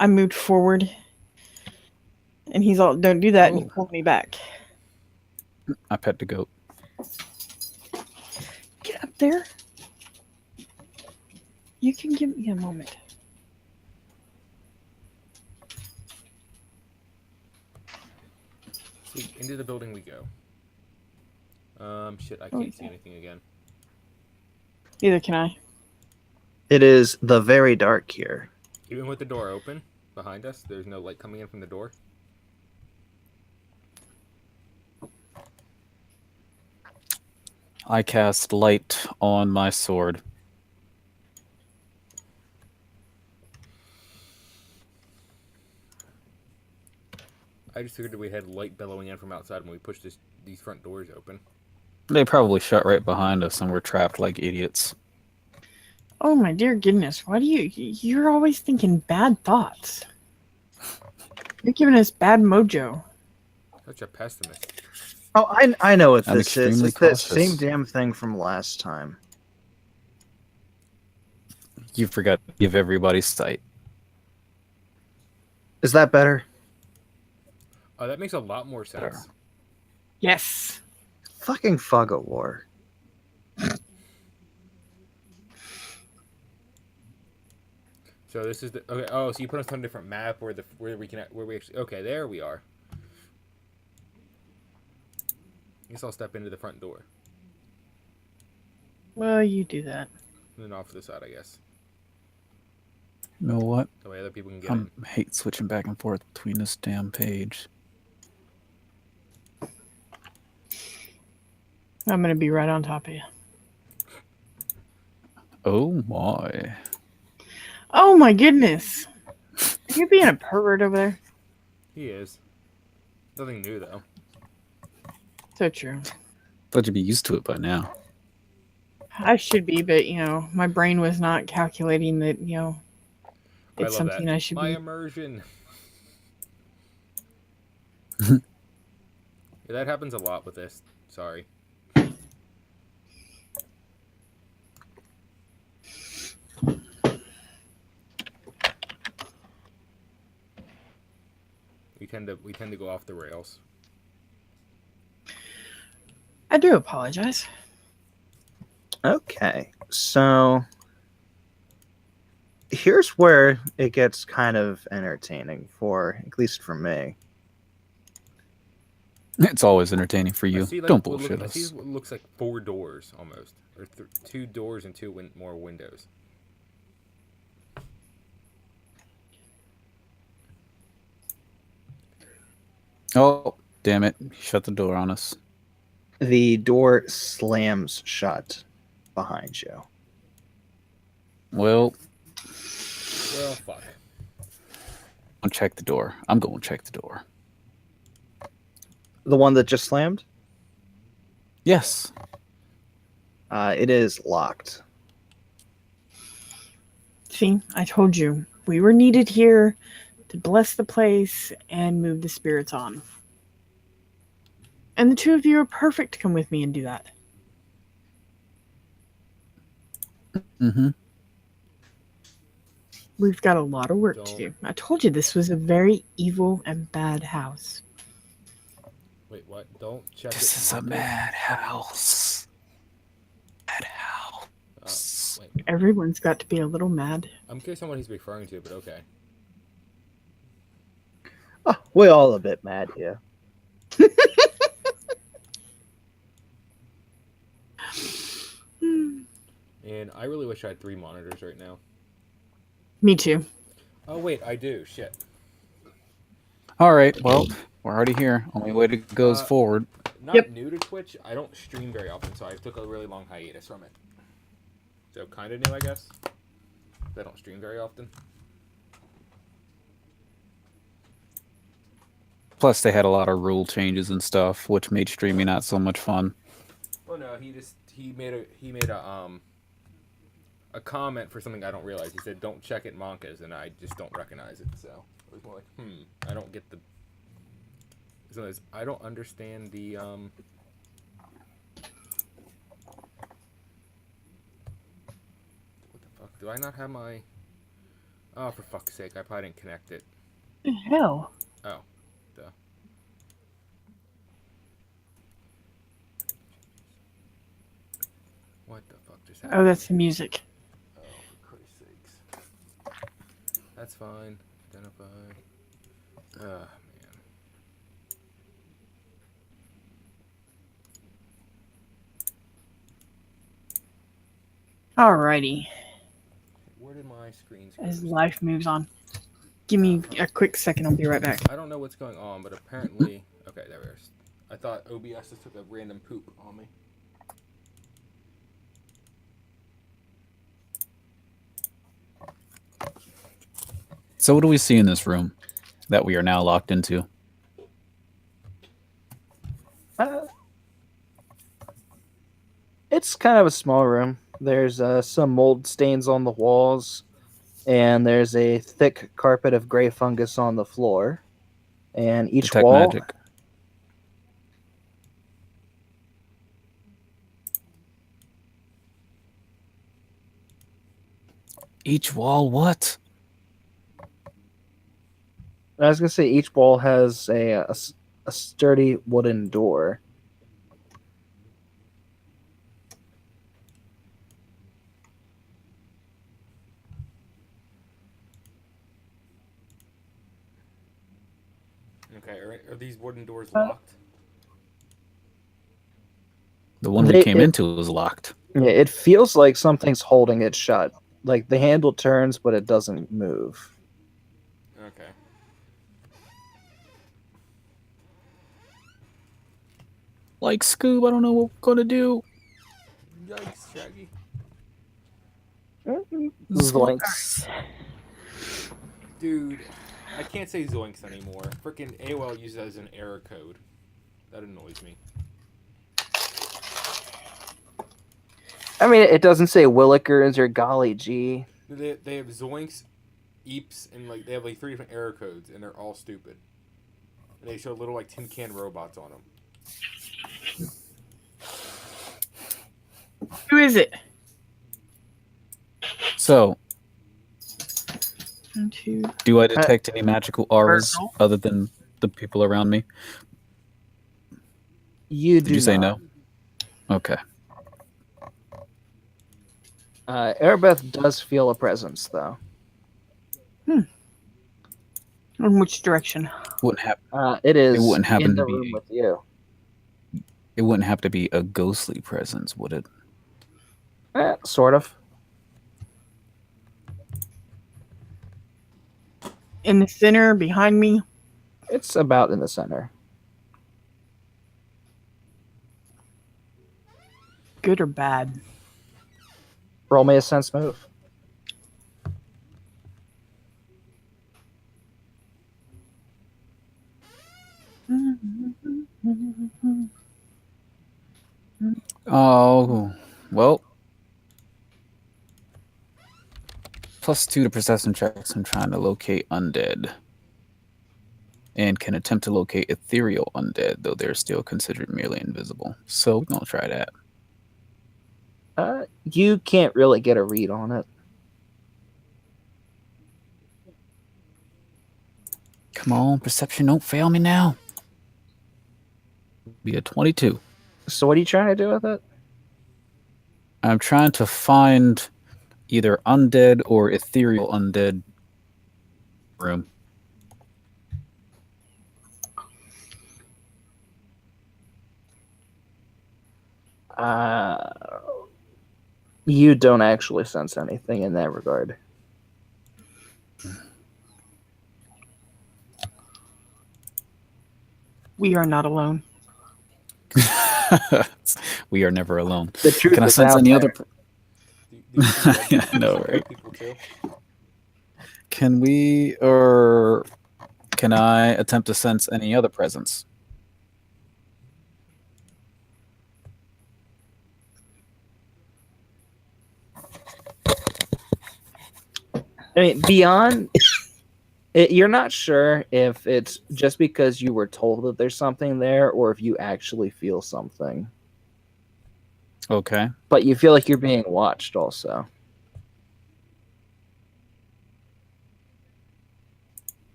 I moved forward, and he's all, "Don't do that," and he Oh. pulled me back. I pet the goat. Get up there. You can give me a moment. See, into the building we go. Shit, I can't see anything again. Neither can I. It is the very dark here. Even with the door open behind us, there's no light coming in from the door. I cast light on my sword. I just figured that we had light bellowing in from outside when we pushed these front doors open. They probably shut right behind us, and we're trapped like idiots. Oh my dear goodness! Why do you're always thinking bad thoughts? You're giving us bad mojo. Such a pessimist. Oh, I know what I'm this is. extremely It's that cautious. same damn thing from last time. You forgot to give everybody sight. Is that better? Oh, that makes a lot more sense. Yes. Fucking fog of war. So this is the okay. Oh, so you put us on a different map where we actually okay. There we are. I guess I'll step into the front door Well, you do that. and then off to the side. I guess You know what? that way other people can get I in. hate switching back and forth between this damn page. I'm gonna be right on top of you. Oh my. Oh my goodness! Are you being a pervert over there? He is. Nothing new though. So true. Thought you'd be used to it by now. I should be, but my brain was not calculating that. I It's love something that. I should My be. immersion. Yeah, that happens a lot with this. Sorry. We tend to go off the rails. I do apologize. Okay, so here's where it gets kind of entertaining at least for me. It's always entertaining for you. I see, like, Don't what bullshit I see us. what looks like 4 doors almost, or 2 doors and 2 more windows. Oh, Damn it! Shut the door on us. The door slams shut behind you. Well, Well, fuck. I'll check the door. I'm going to check the door. The one that just slammed? Yes. It is locked. See, I told you. We were needed here to bless the place and move the spirits on. And the two of you are perfect to come with me and do that. Mm-hmm. We've got a lot of work to do. I told you this was a very evil and bad house. Wait, what? Don't check This it. is a madhouse. Madhouse. Wait, Everyone's got to be a little mad. I'm curious on what he's referring to, but okay. Oh, we're all a bit mad here. And I really wish I had 3 monitors right now. Me too. Oh, wait, I do. Shit. All right. Well, we're already here. Only way to go is forward. Not Yep. new to Twitch. I don't stream very often, so I took a really long hiatus from it. So kind of new, I guess. I don't stream very often. Plus, they had a lot of rule changes and stuff, which made streaming not so much fun. Well, no, he made a comment for something I don't realize. He said, "Don't check it, mankas," and I just don't recognize it. So it was more like, I don't get the. So I don't understand the What the fuck? Do I not have my? Oh, for fuck's sake! I probably didn't connect it. The hell? Oh, duh. What the fuck just happened? Oh, that's the music. Oh, for Christ's sakes. That's fine. Identify. Man. Alrighty. Where did my screens go? As life moves on. Give me a quick second, I'll be right back. I don't know what's going on, but apparently... Okay, there it is. I thought OBS just took a random poop on me. So, what do we see in this room that we are now locked into? It's kind of a small room. There's some mold stains on the walls, and there's a thick carpet of gray fungus on the floor. And each Detect wall, magic. Each wall, what? I was gonna say each wall has a sturdy wooden door. Okay, are these wooden doors locked? The one we came into was locked. Yeah, it feels like something's holding it shut. Like the handle turns, but it doesn't move. Okay. Like Scoob, I don't know what we're gonna do. Yikes, Shaggy. Zoinks. Dude, I can't say zoinks anymore. Frickin' AOL uses that as an error code. That annoys me. I mean, it doesn't say Willikers or Golly Gee. They have zoinks, eeps, and like they have like 3 different error codes, and they're all stupid. And they show little like tin can robots on them. Who is it? So, 1, 2. do I detect any magical auras Personal? other than the people around me? Did Did you say no? Okay. Erebeth does feel a presence, though. In which direction? Wouldn't have. It is wouldn't happen in to the be- room with you. It wouldn't have to be a ghostly presence, would it? Sort of. In the center, behind me? It's about in the center. Good or bad? Roll me a sense move. Oh, well. +2 to perception checks. I'm trying to locate undead. And can attempt to locate ethereal undead, though they're still considered merely invisible. So we're going to try that. You can't really get a read on it. Come on, perception, don't fail me now. Be a 22. So what are you trying to do with it? I'm trying to find either undead or ethereal undead room. You don't actually sense anything in that regard. We are not alone. We are never alone. The truth Can I is sense out any there. other? No, right? Can we, or can I attempt to sense any other presence? I mean, beyond it, you're not sure if it's just because you were told that there's something there or if you actually feel something. Okay. But you feel like you're being watched also.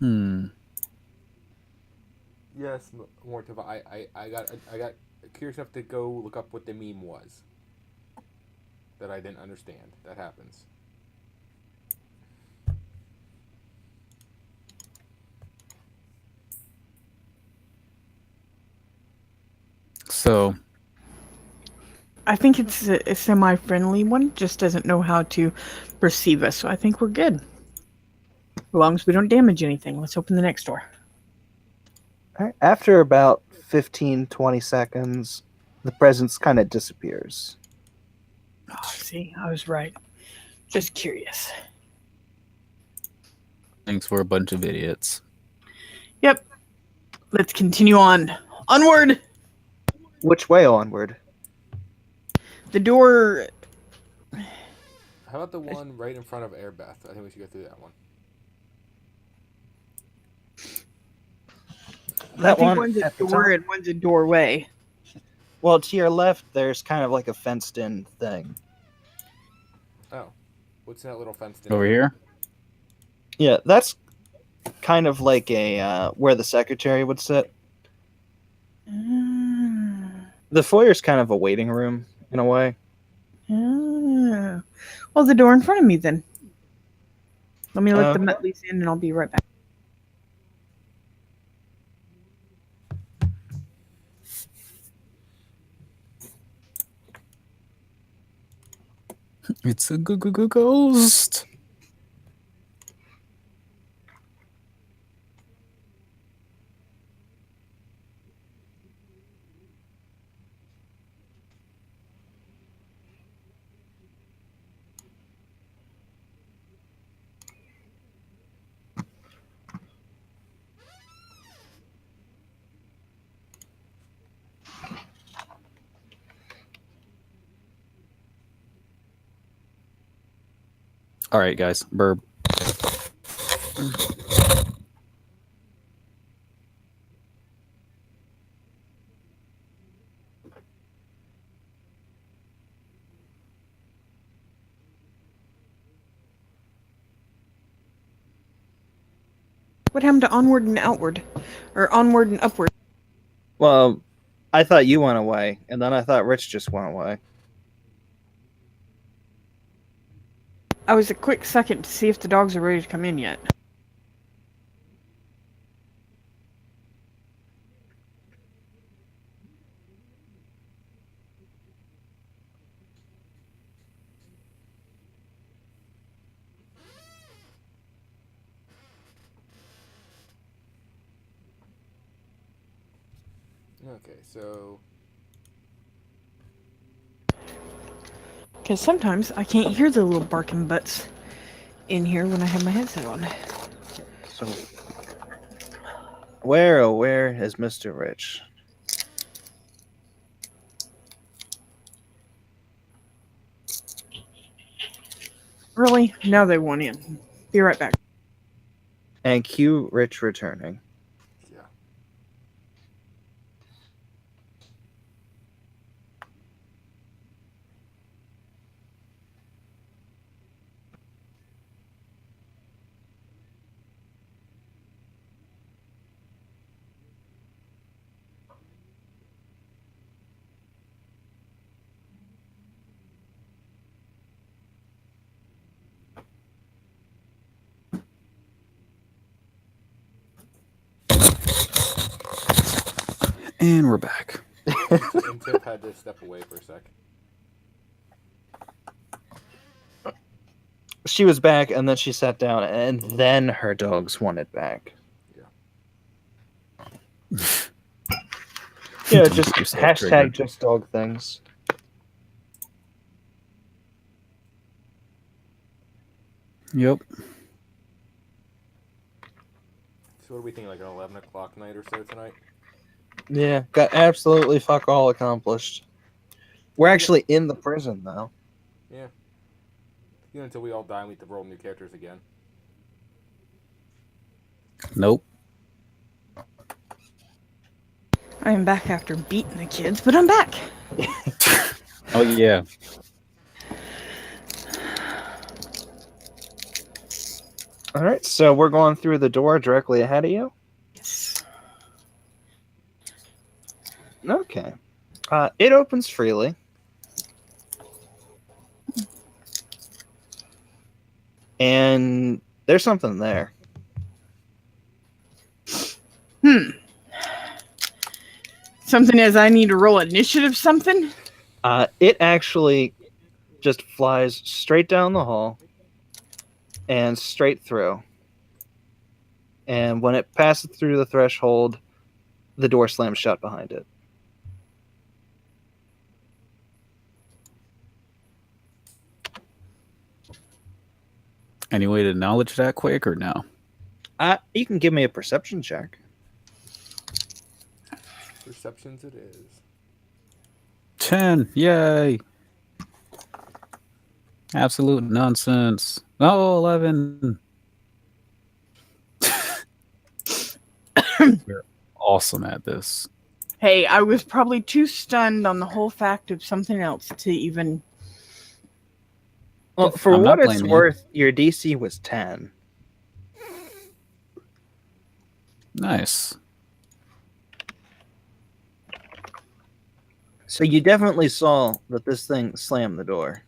Yes, Mortiva. I got curious enough to go look up what the meme was. That I didn't understand. That happens. So, I think it's a semi-friendly one. Just doesn't know how to perceive us. So I think we're good. As long as we don't damage anything. Let's open the next door. All right. After about 15, 20 seconds, the presence kind of disappears. Oh, see, I was right. Just curious. thanks, we're a bunch of idiots. Yep. Let's continue on. Onward! Which way onward? The door... How about the one right in front of Airbeth? I think we should go through that one. I think one's a door and one's a doorway. Well, to your left, there's kind of like a fenced-in thing. Oh. What's that little fence thing? Over here? Yeah, that's kind of like a where the secretary would sit. The foyer's kind of a waiting room in a way. Well, the door in front of me then. Let me let the Mutleys in and I'll be right back. It's a ghost. All right, guys. Burb. What happened to onward and outward? Or onward and upward? Well, I thought you went away, and then I thought Rich just went away. I was a quick second to see if the dogs are ready to come in yet. Okay, so Because sometimes I can't hear the little barking butts in here when I have my headset on. So, where, oh, where is Mr. Rich? Really? Now they want in. Be right back. And cue Rich returning. Yeah. And we're back. And Tiff had to step away for a sec. She was back, and then she sat down, and then her dogs wanted back. Yeah, Don't just get yourself hashtag triggered. just dog things. Yep. So what do we think, like an 11 o'clock night or so tonight? Yeah, got absolutely fuck all accomplished. We're actually in the prison, though. Yeah. You know, until we all die and we have to roll new characters again. Nope. I am back after beating the kids, but I'm back. Oh yeah. All right, so we're going through the door directly ahead of you. Yes. Okay. It opens freely. And there's something there. Something as I need to roll initiative something? It actually just flies straight down the hall and straight through. And when it passes through the threshold, the door slams shut behind it. Any way to acknowledge that quick or no? You can give me a perception check. Perceptions it is. 10. Yay. Absolute nonsense. Oh, 11. We're awesome at this. Hey, I was probably too stunned on the whole fact of something else to even... Well, for I'm what not it's blaming you. worth, your DC was 10. Nice. So you definitely saw that this thing slammed the door.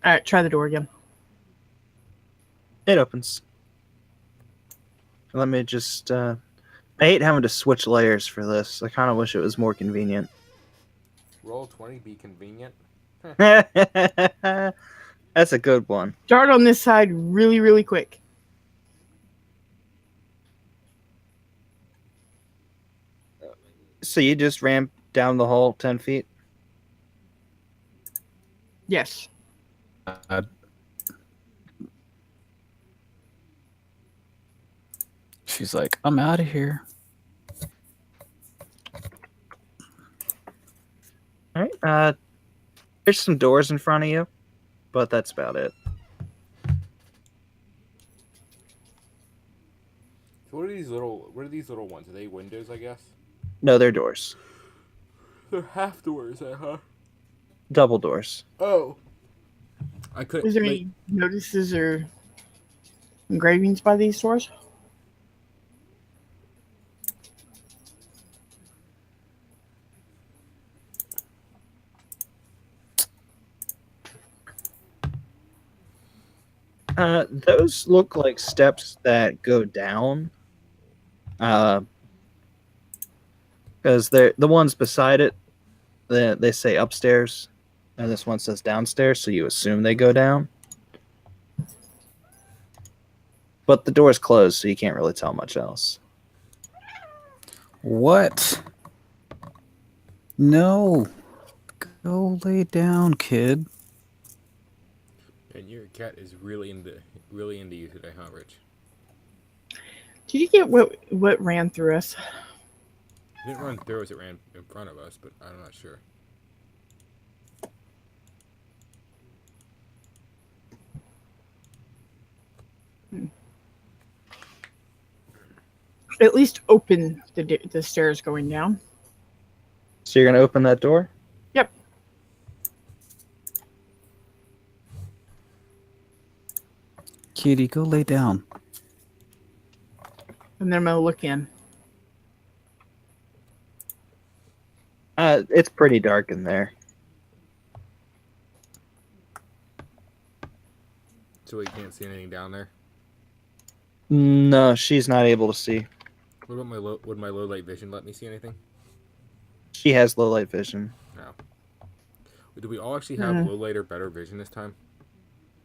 Alright, try the door again. It opens. Let me just... I hate having to switch layers for this. I kind of wish it was more convenient. Roll 20, be convenient. That's a good one. Start on this side really, really quick. So you just ramp down the hall 10 feet? Yes. She's like, I'm out of here. All right. There's some doors in front of you, but that's about it. So what are these little ones? Are they windows, I guess? No, they're doors. They're half doors, huh? Double doors. Oh. I couldn't... Is there any notices or engravings by these doors? Those look like steps that go down. Because they're the ones beside it. They say upstairs, and this one says downstairs. So you assume they go down. but the door's closed, so you can't really tell much else. What? No. Go lay down, kid. And your cat is really into you today, huh, Rich? Did you get what ran through us? It didn't run through us, it ran in front of us, but I'm not sure. At least open the stairs going down. So you're gonna open that door? Yep. Kitty, go lay down. And then I'm gonna look in. It's pretty dark in there. So we can't see anything down there? No, she's not able to see. What about would my low light vision let me see anything? She has low light vision. No. Do we all actually have low light or better vision this time?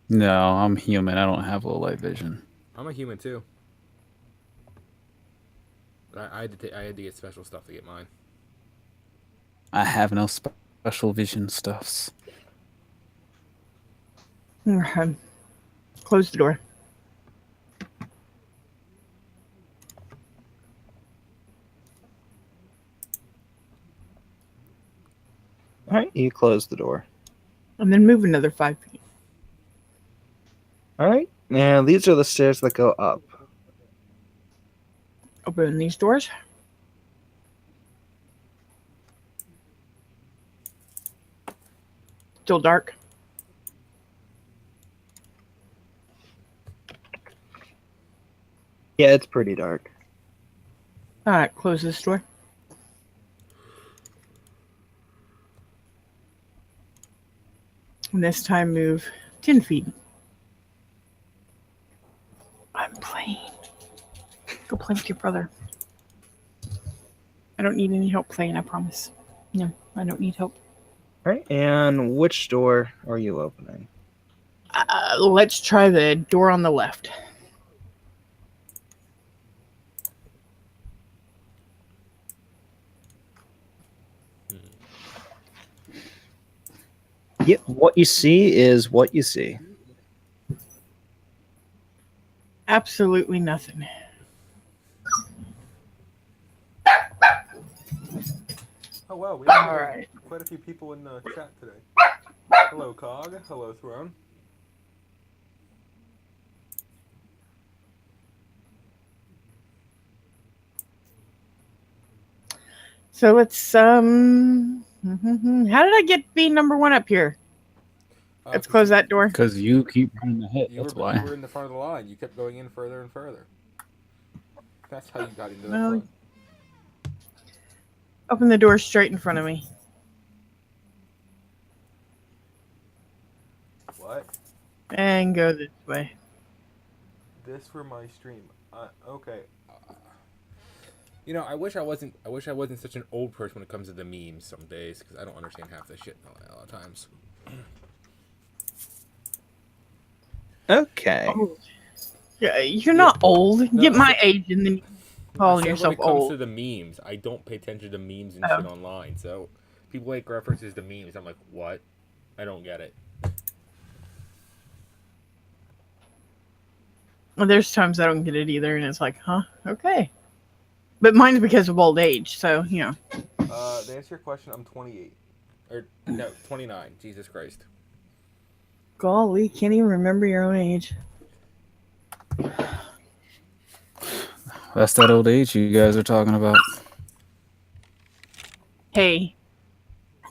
No, I'm human. I don't have low light vision. I'm a human too. But I had to get special stuff to get mine. I have no special vision stuffs. Okay. Close the door. All right, you close the door. And then move another 5 feet. All right, now these are the stairs that go up. Open these doors. Still dark. Yeah, it's pretty dark. All right, close this door. And this time move 10 feet. I'm playing. Go play with your brother. I don't need any help playing, I promise. No, I don't need help. All right, and which door are you opening? Let's try the door on the left. Yep, what you see is what you see. Absolutely nothing. Oh wow, we have Alright. Quite a few people in the chat today. Hello Cog, hello Throne. So let's how did I get be number 1 up here? Let's close that door. Because you keep running ahead. That's why. You were in the front of the line. You kept going in further and further. That's how you got into the Well, front. Open the door straight in front of me. What? And go this way. This for my stream. Okay. You know, I wish I wasn't such an old person when it comes to the memes some days, because I don't understand half this shit a lot of times. Okay. Oh. Yeah, you're not old. No, Get my age and then you call yourself when it comes old. to the memes, I don't pay attention to memes and shit online. So people make references to memes. I'm like, what? I don't get it. Well, there's times I don't get it either, and it's like, huh? Okay. But mine's because of old age, so, you know. To answer your question, I'm 28. Or, no, 29. Jesus Christ. Golly, can't even remember your own age. That's that old age you guys are talking about. Hey,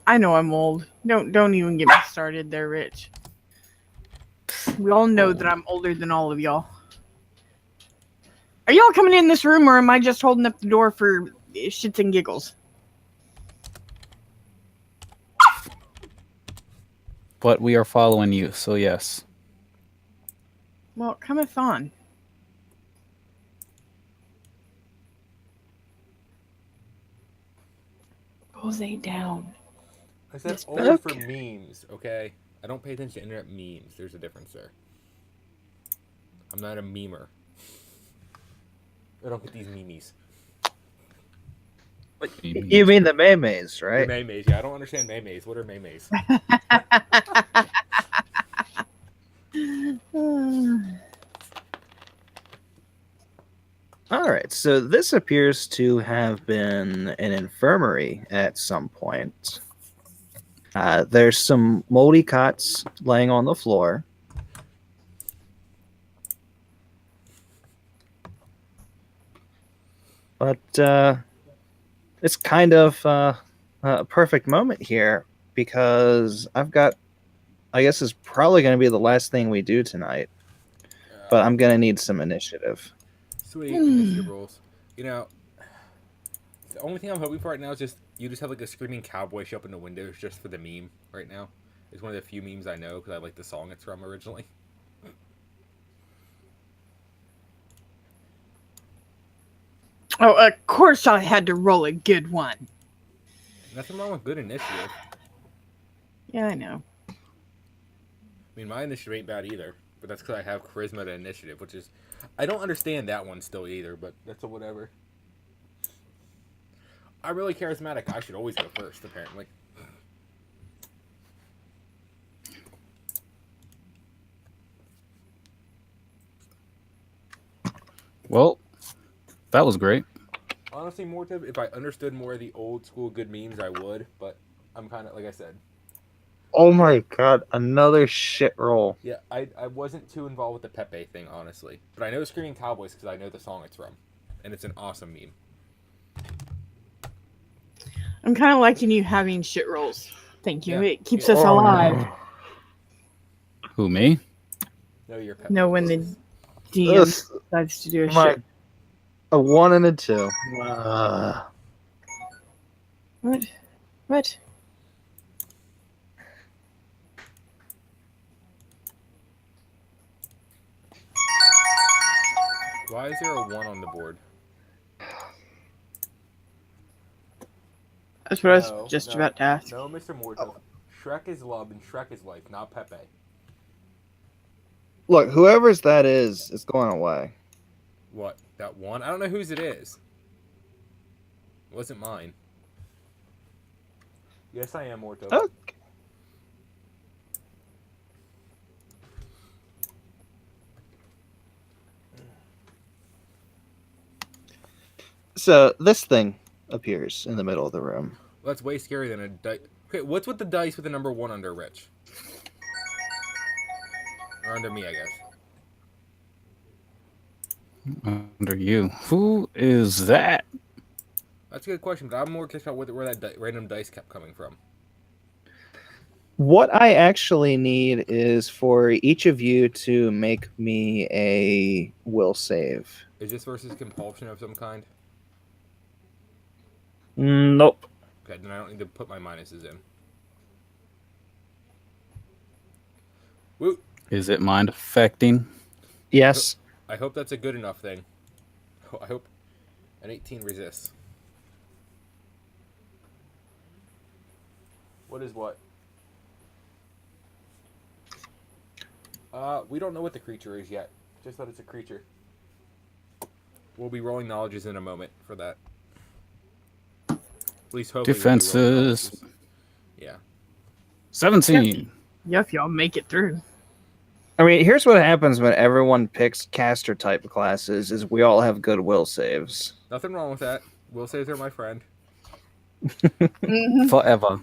I know I'm old. Don't even get me started there, Rich. We all know that I'm older than all of y'all. Are y'all coming in this room, or am I just holding up the door for shits and giggles? But we are following you, so yes. Well, cometh on. Go lay down. I said Yes, older for okay. memes, okay? I don't pay attention to internet memes. There's a difference there. I'm not a memer. I don't get these memes. You mean the maymays, The right? maymays, yeah. I don't understand maymays. What are maymays? All right, so this appears to have been an infirmary at some point. There's some moldy cots laying on the floor. But it's kind of a perfect moment here because I've got, I guess it's probably going to be the last thing we do tonight, but I'm going to need some initiative. Sweet initiative rolls. You know, the only thing I'm hoping for right now is just you just have like a screaming cowboy show up in the windows just for the meme right now. It's one of the few memes I know because I like the song it's from originally. Oh, of course I had to roll a good one. Nothing wrong with good initiative. Yeah, I know. I mean, my initiative ain't bad either, but that's because I have charisma to initiative, which is... I don't understand that one still either, but that's a whatever. I'm really charismatic. I should always go first, apparently. Well, that was great. Honestly, Mortiv, if I understood more of the old school good memes, I would, but I'm kind of, like I said... Oh my god, another shit roll. Yeah, I wasn't too involved with the Pepe thing, honestly. But I know Screaming Cowboys because I know the song it's from. And it's an awesome meme. I'm kind of liking you having shit rolls. Thank you. Yeah. It keeps us alive. Who, me? No, you're Pepe. No, when the DM decides to do a shit. A 1 and a 2. What? What? Why is there a 1 on the board? That's what I was just about to ask. No, Mr. Morto. Shrek is love and Shrek is life, not Pepe. Look, whoever's that is going away. What? That 1? I don't know whose it is. It wasn't mine. Yes, I am Morto. Okay. So this thing appears in the middle of the room. Well, that's way scarier than a dice. Okay, what's with the dice with the number 1 under Rich? Or under me, I guess. Under you. Who is that? That's a good question, but I'm more curious about where that random dice kept coming from. What I actually need is for each of you to make me a will save. Is this versus compulsion of some kind? Nope. Okay, then I don't need to put my minuses in. Woo! Is it mind affecting? Yes. I hope that's a good enough thing. I hope an 18 resists. What is what? We don't know what the creature is yet. Just that it's a creature. We'll be rolling knowledges in a moment for that. At least hopefully. Defenses. Yeah. 17. Yeah, if y'all make it through. I mean, here's what happens when everyone picks caster type classes: is we all have good will saves. Nothing wrong with that. Will saves are my friend. Forever.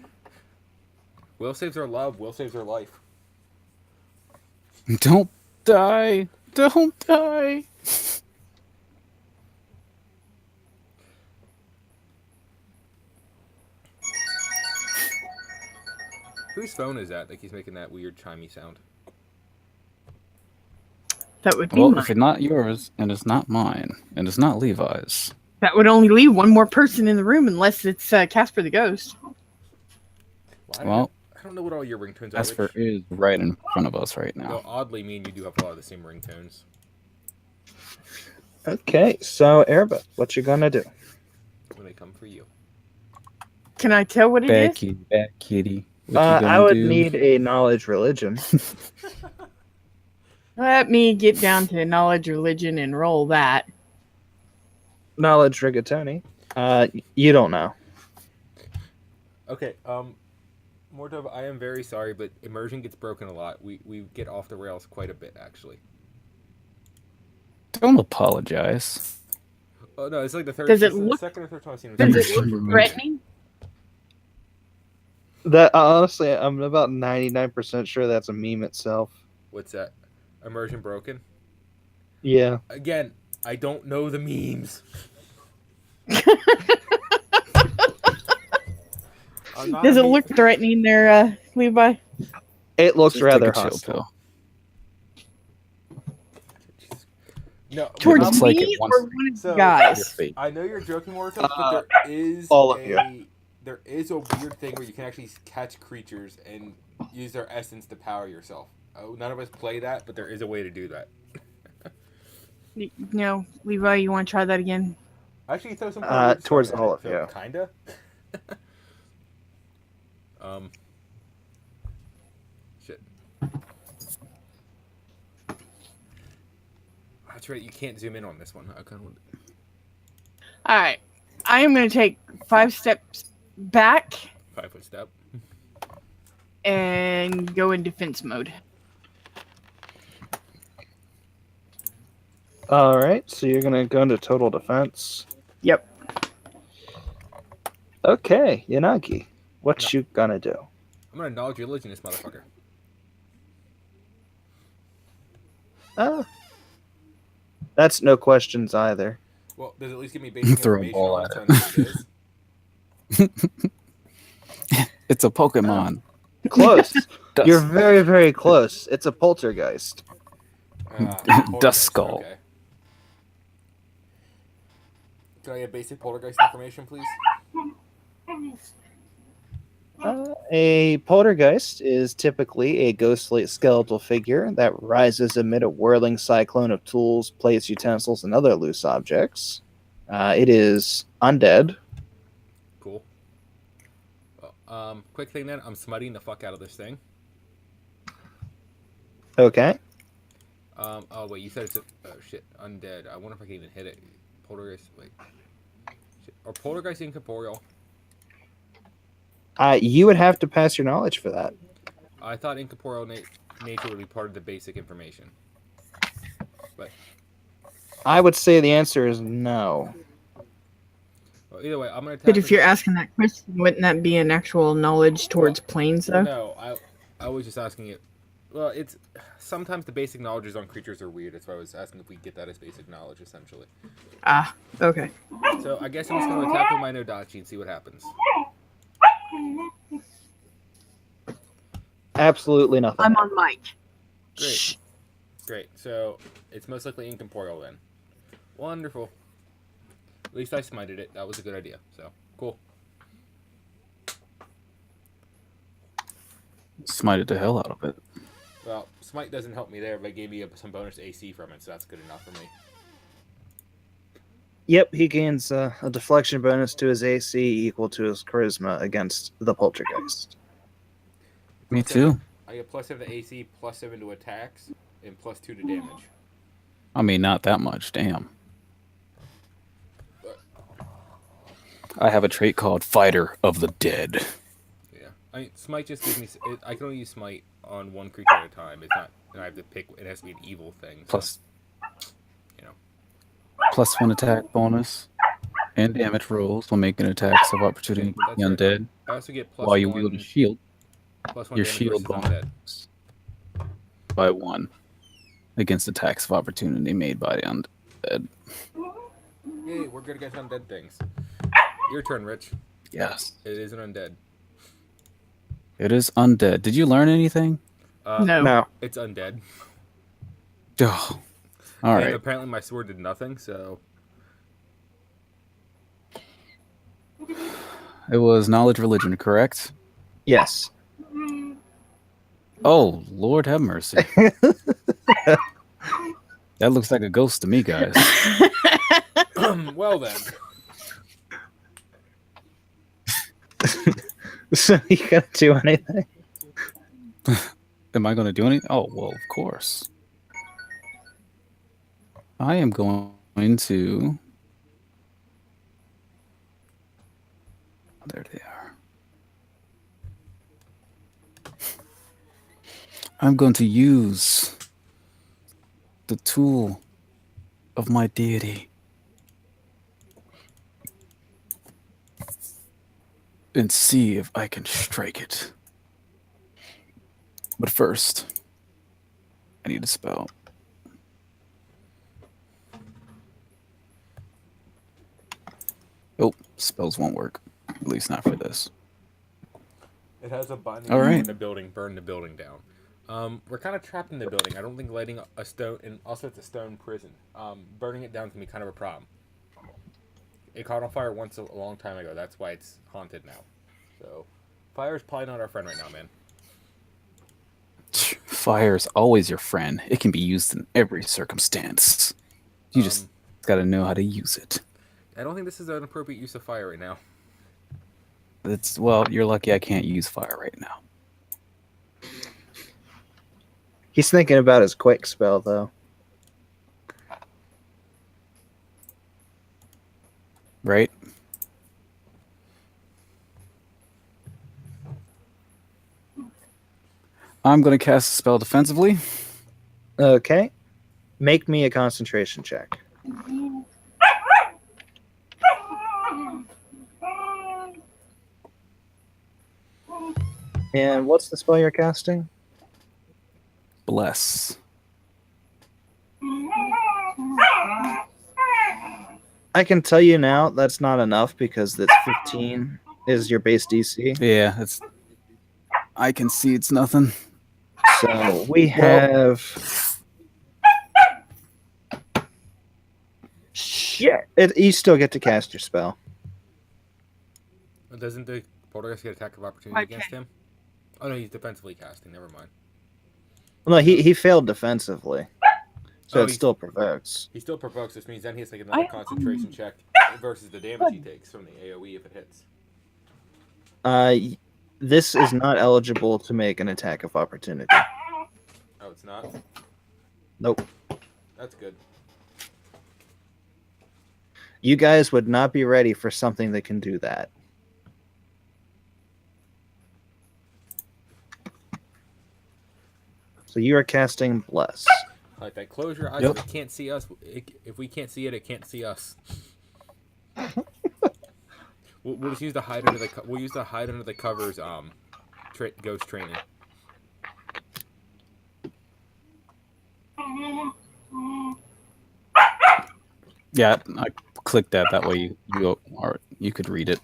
Will saves are love. Will saves are life. Don't die. Don't die. Whose phone is that? Like he's making that weird chimey sound. That would be Well, mine. if it's not yours, and it's not mine, and it's not Levi's. That would only leave one more person in the room unless it's Casper the Ghost. Well, I don't know what all your ringtones are. Casper Rich. is right in front of us right now. Though oddly, me and you do have a lot of the same ringtones. Okay, so Erba, what you gonna do? When they come for you. Can I tell what it Bad is? kitty, bad kitty. What you I gonna would do? need a knowledge religion. Let me get down to knowledge religion and roll that. Knowledge rigatoni. You don't know. Okay, Mordov, I am very sorry, but immersion gets broken a lot. We get off the rails quite a bit, actually. Don't apologize. Oh no, it's like the third. Does it this is the look- second or third time I've seen him. Does say it look threatening? That honestly, I'm about 99% sure that's a meme itself. What's that? Immersion broken. Yeah. Again, I don't know the memes. Does it look threatening there, Levi? It looks Just rather take a chill hostile. pill. No, Towards looks like me it wants or one of the So- guys? Your fate. I know you're joking, Mortal, but there is all of you. there is a weird thing where you can actually catch creatures and use their essence to power yourself. Oh, none of us play that, but there is a way to do that. No, Levi, you want to try that again? Actually, throw some towards stuff all at of it, you. so kinda. Shit. That's right. You can't zoom in on this one. I kind of. All right. I am going to take 5 steps back 5-foot step. and go in defense mode. All right, so you're gonna go into total defense. Yep. Okay, Yanagi, what you gonna do? I'm gonna acknowledge religion, this motherfucker. That's no questions either. Well, does it at least give me basic Throw a information ball on at what it is? It's a Pokemon. Close. Dust. You're very, very close. It's a poltergeist. Poltergeist, Dust skull. Okay. Can I get basic poltergeist information, please? A poltergeist is typically a ghostly skeletal figure that rises amid a whirling cyclone of tools, plates, utensils, and other loose objects. It is undead. Cool. Well, quick thing then, I'm smutting the fuck out of this thing. Okay. Oh wait, you said it's a shit undead. I wonder if I can even hit it. Poltergeist. Wait. Shit. Are poltergeist incorporeal? You would have to pass your knowledge for that. I thought incorporeal nature would be part of the basic information. But I would say the answer is no. well, either way, I'm gonna. But if you're asking that question, wouldn't that be an actual knowledge towards planes, though? No, I was just asking it. Well, it's sometimes the basic knowledges on creatures are weird. That's why I was asking if we get that as basic knowledge, essentially. Ah, okay. So I guess I'm just gonna attack with my Nodachi and see what happens. Absolutely nothing. I'm on mic. Great. Shh. Great. So it's most likely incorporeal then. Wonderful. At least I smited it. That was a good idea. So cool. Smited the hell out of it. Well, smite doesn't help me there, but it gave me some bonus AC from it, so that's good enough for me. Yep, he gains a deflection bonus to his AC equal to his charisma against the poltergeist. Me too. I get +7 to AC, +7 to attacks, and +2 to damage. I mean, not that much. Damn. I have a trait called Fighter of the Dead. Yeah. I mean, smite just gives me. I can only use smite on one creature at a time. It's not. And I have to pick. It has to be an evil thing. So, Plus, you know. +1 attack bonus and damage rolls when making attacks of opportunity against the That's right. undead. I also get While you +1 wield a shield, +1 your damage shield versus undead. bonus by 1 against attacks of opportunity made by the undead. Yay, we're good against undead things. Your turn, Rich. Yes. It is an undead. It is undead. Did you learn anything? No. No. It's undead. Oh. All And right. apparently my sword did nothing, so. It was knowledge religion, correct? Yes. Oh, Lord have mercy. That looks like a ghost to me, guys. Well then. So you gonna do anything? Am I going to do anything? Oh, well, of course. I am going to There they are. I'm going to use the tool of my deity and see if I can strike it. But first, I need a spell. Oh, spells won't work. At least not for this. It has a button. All right. Burn the building down. We're kind of trapped in the building. I don't think lighting a stone, and also it's a stone prison. Burning it down can be kind of a problem. It caught on fire once a long time ago. That's why it's haunted now. So, fire is probably not our friend right now, man. Fire is always your friend. It can be used in every circumstance. You just got to know how to use it. I don't think this is an appropriate use of fire right now. Well, you're lucky I can't use fire right now. He's thinking about his quick spell, though. Right? I'm going to cast a spell defensively. Okay. Make me a concentration check. And what's the spell you're casting? Bless. I can tell you now that's not enough because that's 15 is your base DC. Yeah, I can see it's nothing. So we have... Yeah, you still get to cast your spell. Doesn't the Poltergeist get attack of opportunity Okay. against him? Oh no, he's defensively casting. Never mind. No, he failed defensively. So Oh, it still provokes. He still provokes. This means then he has to take another concentration check versus the damage he takes from the AoE if it hits. This is not eligible to make an attack of opportunity. Oh, it's not? Nope. That's good. You guys would not be ready for something that can do that. So you are casting Bless. I like that. Close your eyes. Yep. If it can't see us, if we can't see it, it can't see us. We'll just use the hide under the we'll use the hide under the covers ghost training. Yeah, I clicked that. That way you could read it.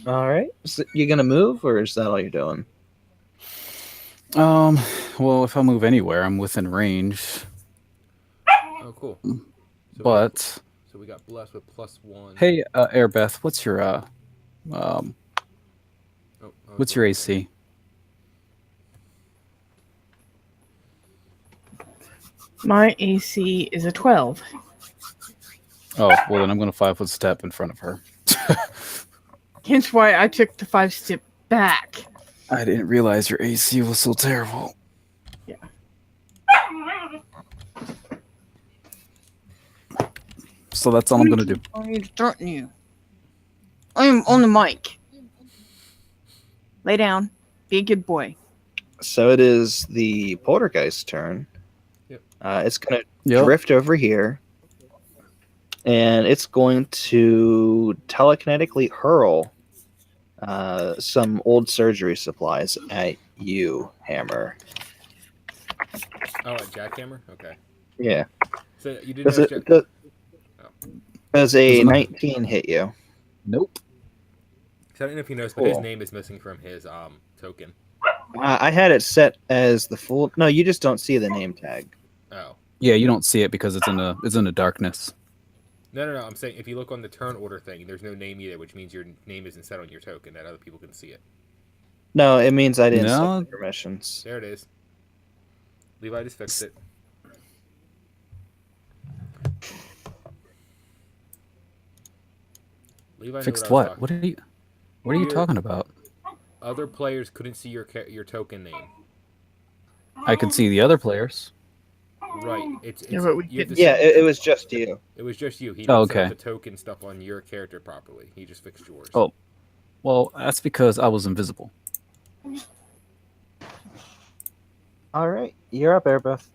All right. So you gonna move, or is that all you're doing? Well, if I move anywhere, I'm within range. Oh, cool. But So we got blessed with +1. hey, Airbeth, what's your what's your AC? My AC is a 12. Oh, well then I'm going to 5-foot step in front of her. Hence why I took the 5-step back. I didn't realize your AC was so terrible. Yeah. So that's all I'm going to do. I need to threaten you. I am on the mic. Lay down. Be a good boy. So it is the Poltergeist turn. Yep. It's going to drift over here. And it's going to telekinetically hurl some old surgery supplies at you, Hammer. Oh, a jackhammer? Okay. Yeah. So you didn't know Does a 19 hit you? Nope. So I don't know if he knows, but his name is missing from his token. I had it set as the full... No, you just don't see the name tag. Oh. Yeah, you don't see it because it's in the darkness. No. I'm saying if you look on the turn order thing, there's no name either, which means your name isn't set on your token, that other people can see it. No, it means I didn't No. set the permissions. There it is. Levi just fixed it. Levi knew Fixed I was what? talking. What are you talking about? Other players couldn't see your token name. I could see the other players. Right. It's Yeah, but we you have to didn't. Yeah, set- it was just you. It was just you. He Oh, didn't set okay. up the token stuff on your character properly. He just fixed yours. Oh, well, that's because I was invisible. All right, you're up, Airbeth.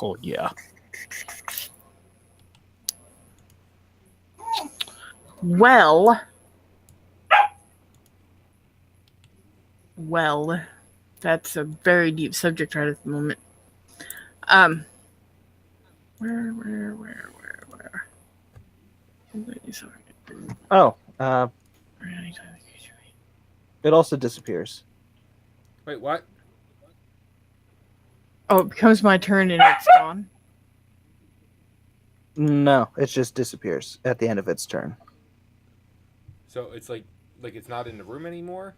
Oh yeah. Well, that's a very deep subject right at the moment. Where? Oh, it also disappears. Wait, what? Oh, it becomes my turn and it's gone. No, it just disappears at the end of its turn. So it's like it's not in the room anymore?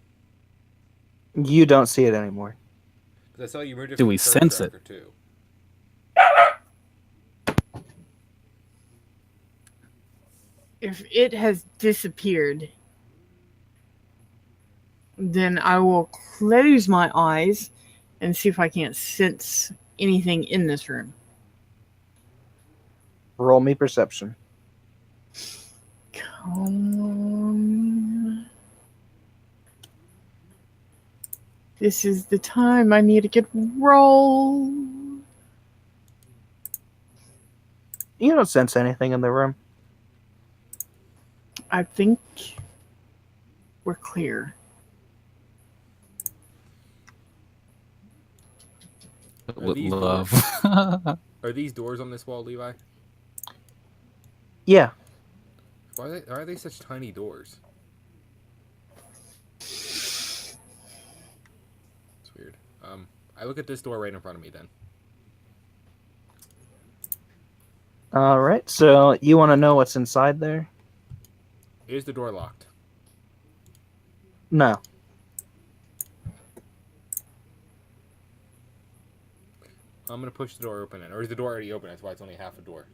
You don't see it anymore. Because I saw you moved it Do from we the turn sense tracker it? too. If it has disappeared, then I will close my eyes and see if I can't sense anything in this room. Roll me perception. This is the time I need to get roll. You don't sense anything in the room. I think we're clear. Are these Love. Are these doors on this wall, Levi? Yeah. Why are they such tiny doors? It's weird. I look at this door right in front of me then. All right. So you want to know what's inside there? Is the door locked? No. I'm gonna push the door open then. Or is the door already open? That's why it's only half a door.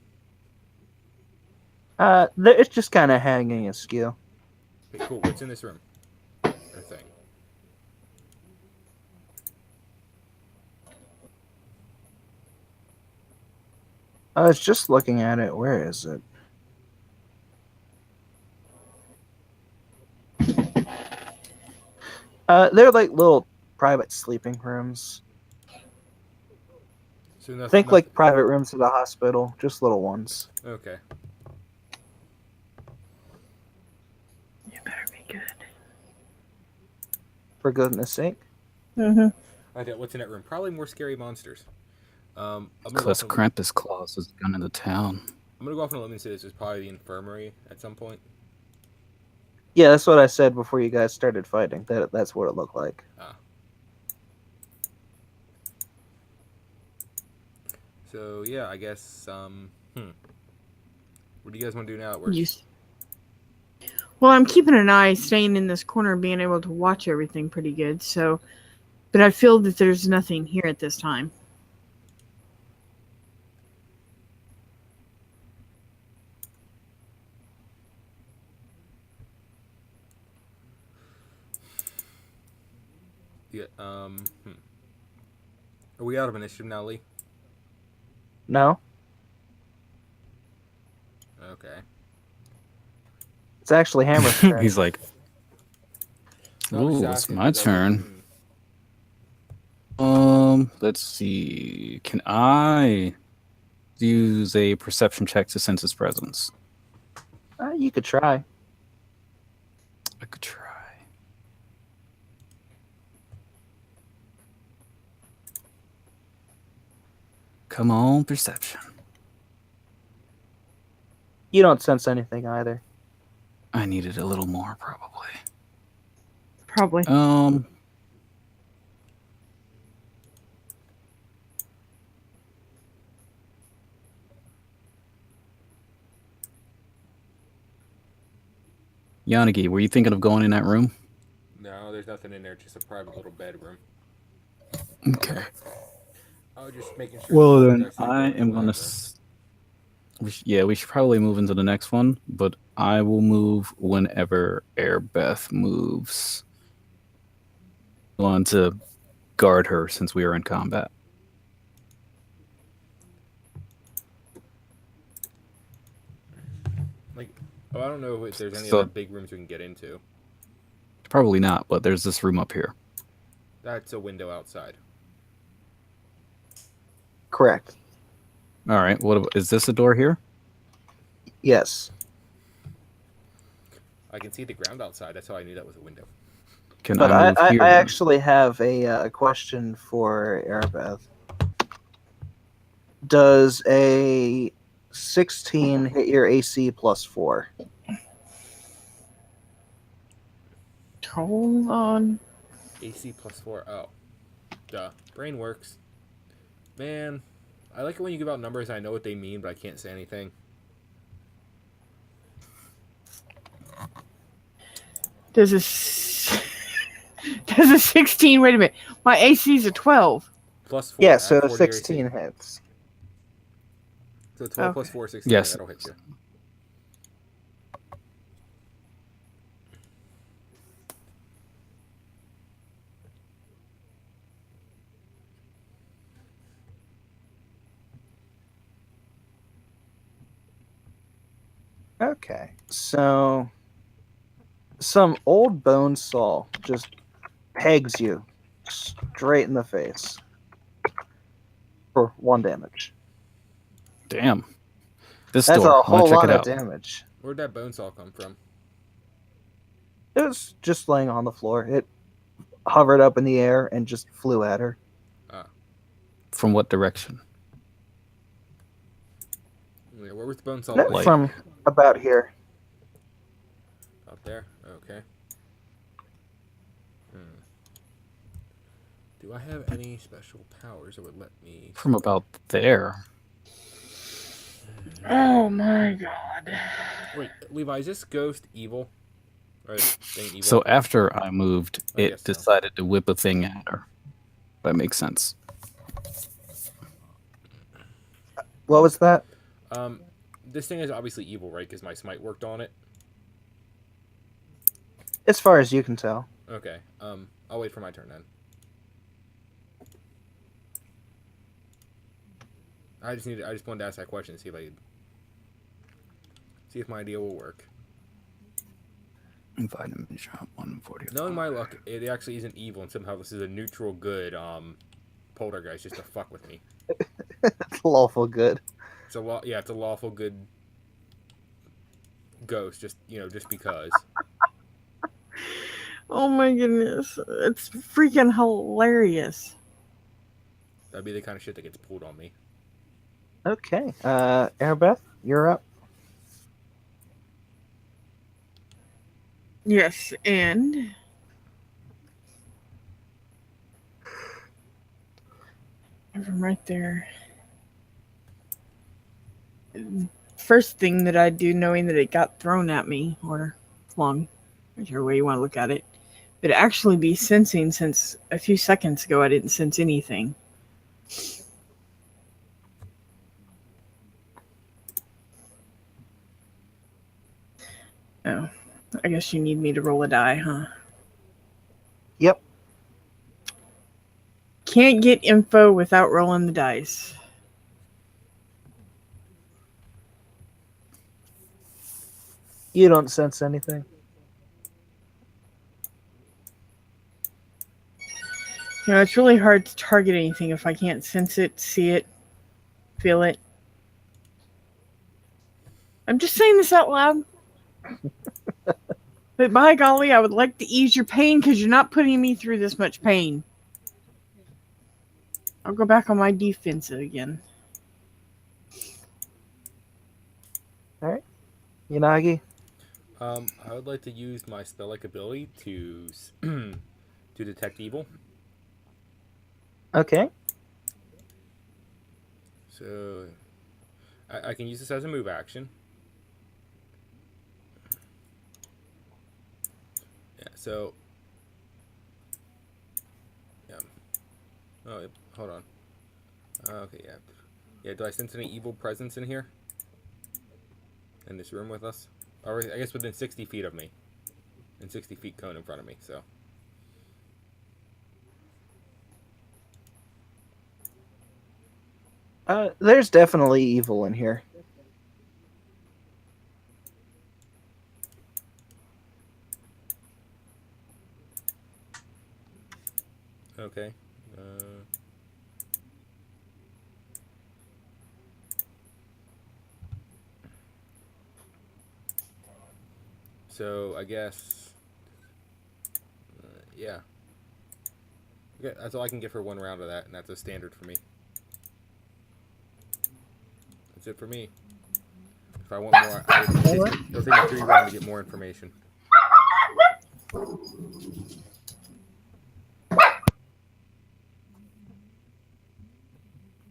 It's just kind of hanging askew. Okay, cool. What's in this room? Or thing? I was just looking at it. Where is it? They're like little private sleeping rooms. So nothing, Think like private rooms at a hospital, just little ones. Okay. You better be good. For goodness sake. Mm-hmm. Okay, what's in that room? Probably more scary monsters. Because Krampus Claus is gun in the town. I'm gonna go off on a limb and say this is probably the infirmary at some point. Yeah, that's what I said before you guys started fighting. That's what it looked like. So yeah, I guess. What do you guys want to do now? It works. Well, I'm keeping an eye, staying in this corner, being able to watch everything pretty good. So, but I feel that there's nothing here at this time. Yeah. Are we out of initiative now, Lee? No, Okay. it's actually Hammer's turn. He's like, No, I'm just ooh, it's asking my because I was like, turn. Let's see. Can I use a perception check to sense his presence? You could try. I could try. Come on, perception. You don't sense anything either. I needed a little more, probably. Probably. Yanagi, were you thinking of going in that room? no, there's nothing in there. Just a private little bedroom. Okay. I was just making sure. Well, the then guys didn't I go am anywhere. gonna. We should probably move into the next one, but I will move whenever Airbeth moves. on to guard her since we are in combat. Like, oh, I don't know if there's any So- other big rooms we can get into. Probably not, but there's this room up here. That's a window outside. Correct. All right. Is this a door here? Yes. I can see the ground outside. That's how I knew that was a window. Can But I move here? I actually have a question for Arabeth. Does a 16 hit your AC plus 4? Hold on. AC plus 4. Oh. Duh. Brain works. Man, I like it when you give out numbers and I know what they mean, but I can't say anything. Does a 16? Wait a minute. My AC is a 12. Plus 4. Yeah, add so 4 to your 16 AC. hits. So 12 plus Okay. 4, 16. Yes. That'll hit you. Okay, so some old bone saw just pegs you straight in the face for 1 damage. Damn. This That's door. a I want whole to check lot it of out. damage. Where'd that bone saw come from? It was just laying on the floor. It hovered up in the air and just flew at her. From what direction? Yeah, where was the bone saw? Like- From about here. Up there? Okay. Do I have any special powers that would let me... From about there. Oh my god. Wait, Levi, is this ghost evil? Or is thing evil? So after I moved, I it guess so. decided to whip a thing at her. That makes sense. What was that? This thing is obviously evil, right? Because my smite worked on it. As far as you can tell. Okay. I'll wait for my turn then. I just wanted to ask that question to see if my idea will work. Vitamin shot 140. Knowing my luck, it actually isn't evil, and somehow this is a neutral good poltergeist just to fuck with me. It's lawful good. It's a lawful good ghost, just because. Oh my goodness. It's freaking hilarious. That'd be the kind of shit that gets pulled on me. Okay. Arabeth, you're up. Yes, and from right there. First thing that I do, knowing that it got thrown at me or flung, whichever way you want to look at it, would actually be sensing, since a few seconds ago I didn't sense anything. Oh, I guess you need me to roll a die, huh? Yep. Can't get info without rolling the dice. You don't sense anything. You know, it's really hard to target anything if I can't sense it, see it, feel it. I'm just saying this out loud. But by golly, I would like to ease your pain because you're not putting me through this much pain. I'll go back on my defense again. Yanagi? I would like to use my spell-like ability to to detect evil. Okay. So I can use this as a move action. Yeah. So. Yeah. Oh, hold on. Okay. Yeah. Yeah. Do I sense any evil presence in here? In this room with us? Or I guess within 60 feet of me. And 60 feet cone in front of me, so. There's definitely evil in here. Okay. So I guess, yeah. Okay, that's all I can get for one round of that, and that's a standard for me. That's it for me. If I want more, it'll take me 3 rounds to get more information.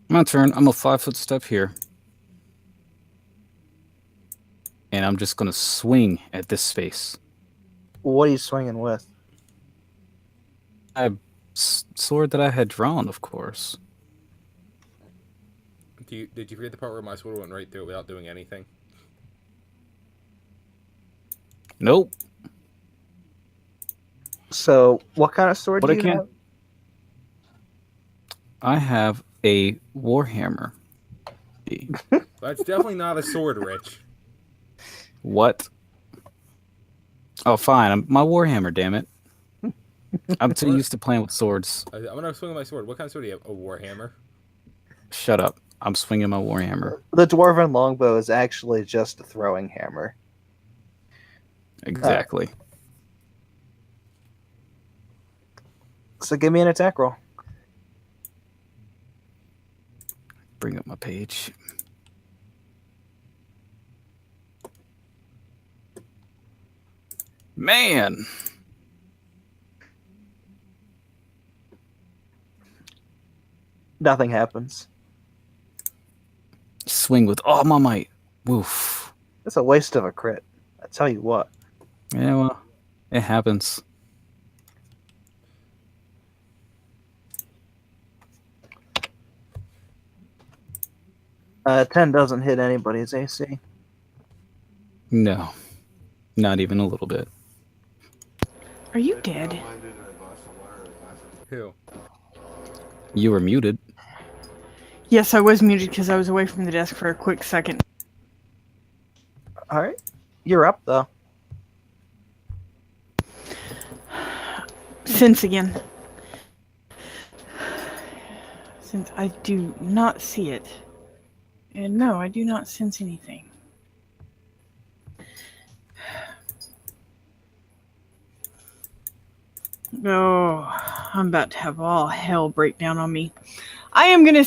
My turn. I'm a 5-foot step here. And I'm just going to swing at this space. What are you swinging with? A sword that I had drawn, of course. Did you forget the part where my sword went right through it without doing anything? Nope. So, what kind of sword But do I you can't. have? I have a warhammer. That's definitely not a sword, Rich. What? Oh, fine. My warhammer. Damn it. I'm too used to playing with swords. I'm gonna swing my sword. What kind of sword do you have? A warhammer? Shut up. I'm swinging my warhammer. The dwarven longbow is actually just a throwing hammer. Exactly. So give me an attack roll. Bring up my page. Man. Nothing happens. Swing with all my might. Woof. It's a waste of a crit. I tell you what. Yeah, well, it happens. Uh, 10 doesn't hit anybody's AC. No. Not even a little bit. Are you dead? Who? You were muted. Yes, I was muted because I was away from the desk for a quick second. All right. You're up, though. Sense again. Since I do not see it. And no, I do not sense anything. Oh, I'm about to have all hell break down on me. I am going to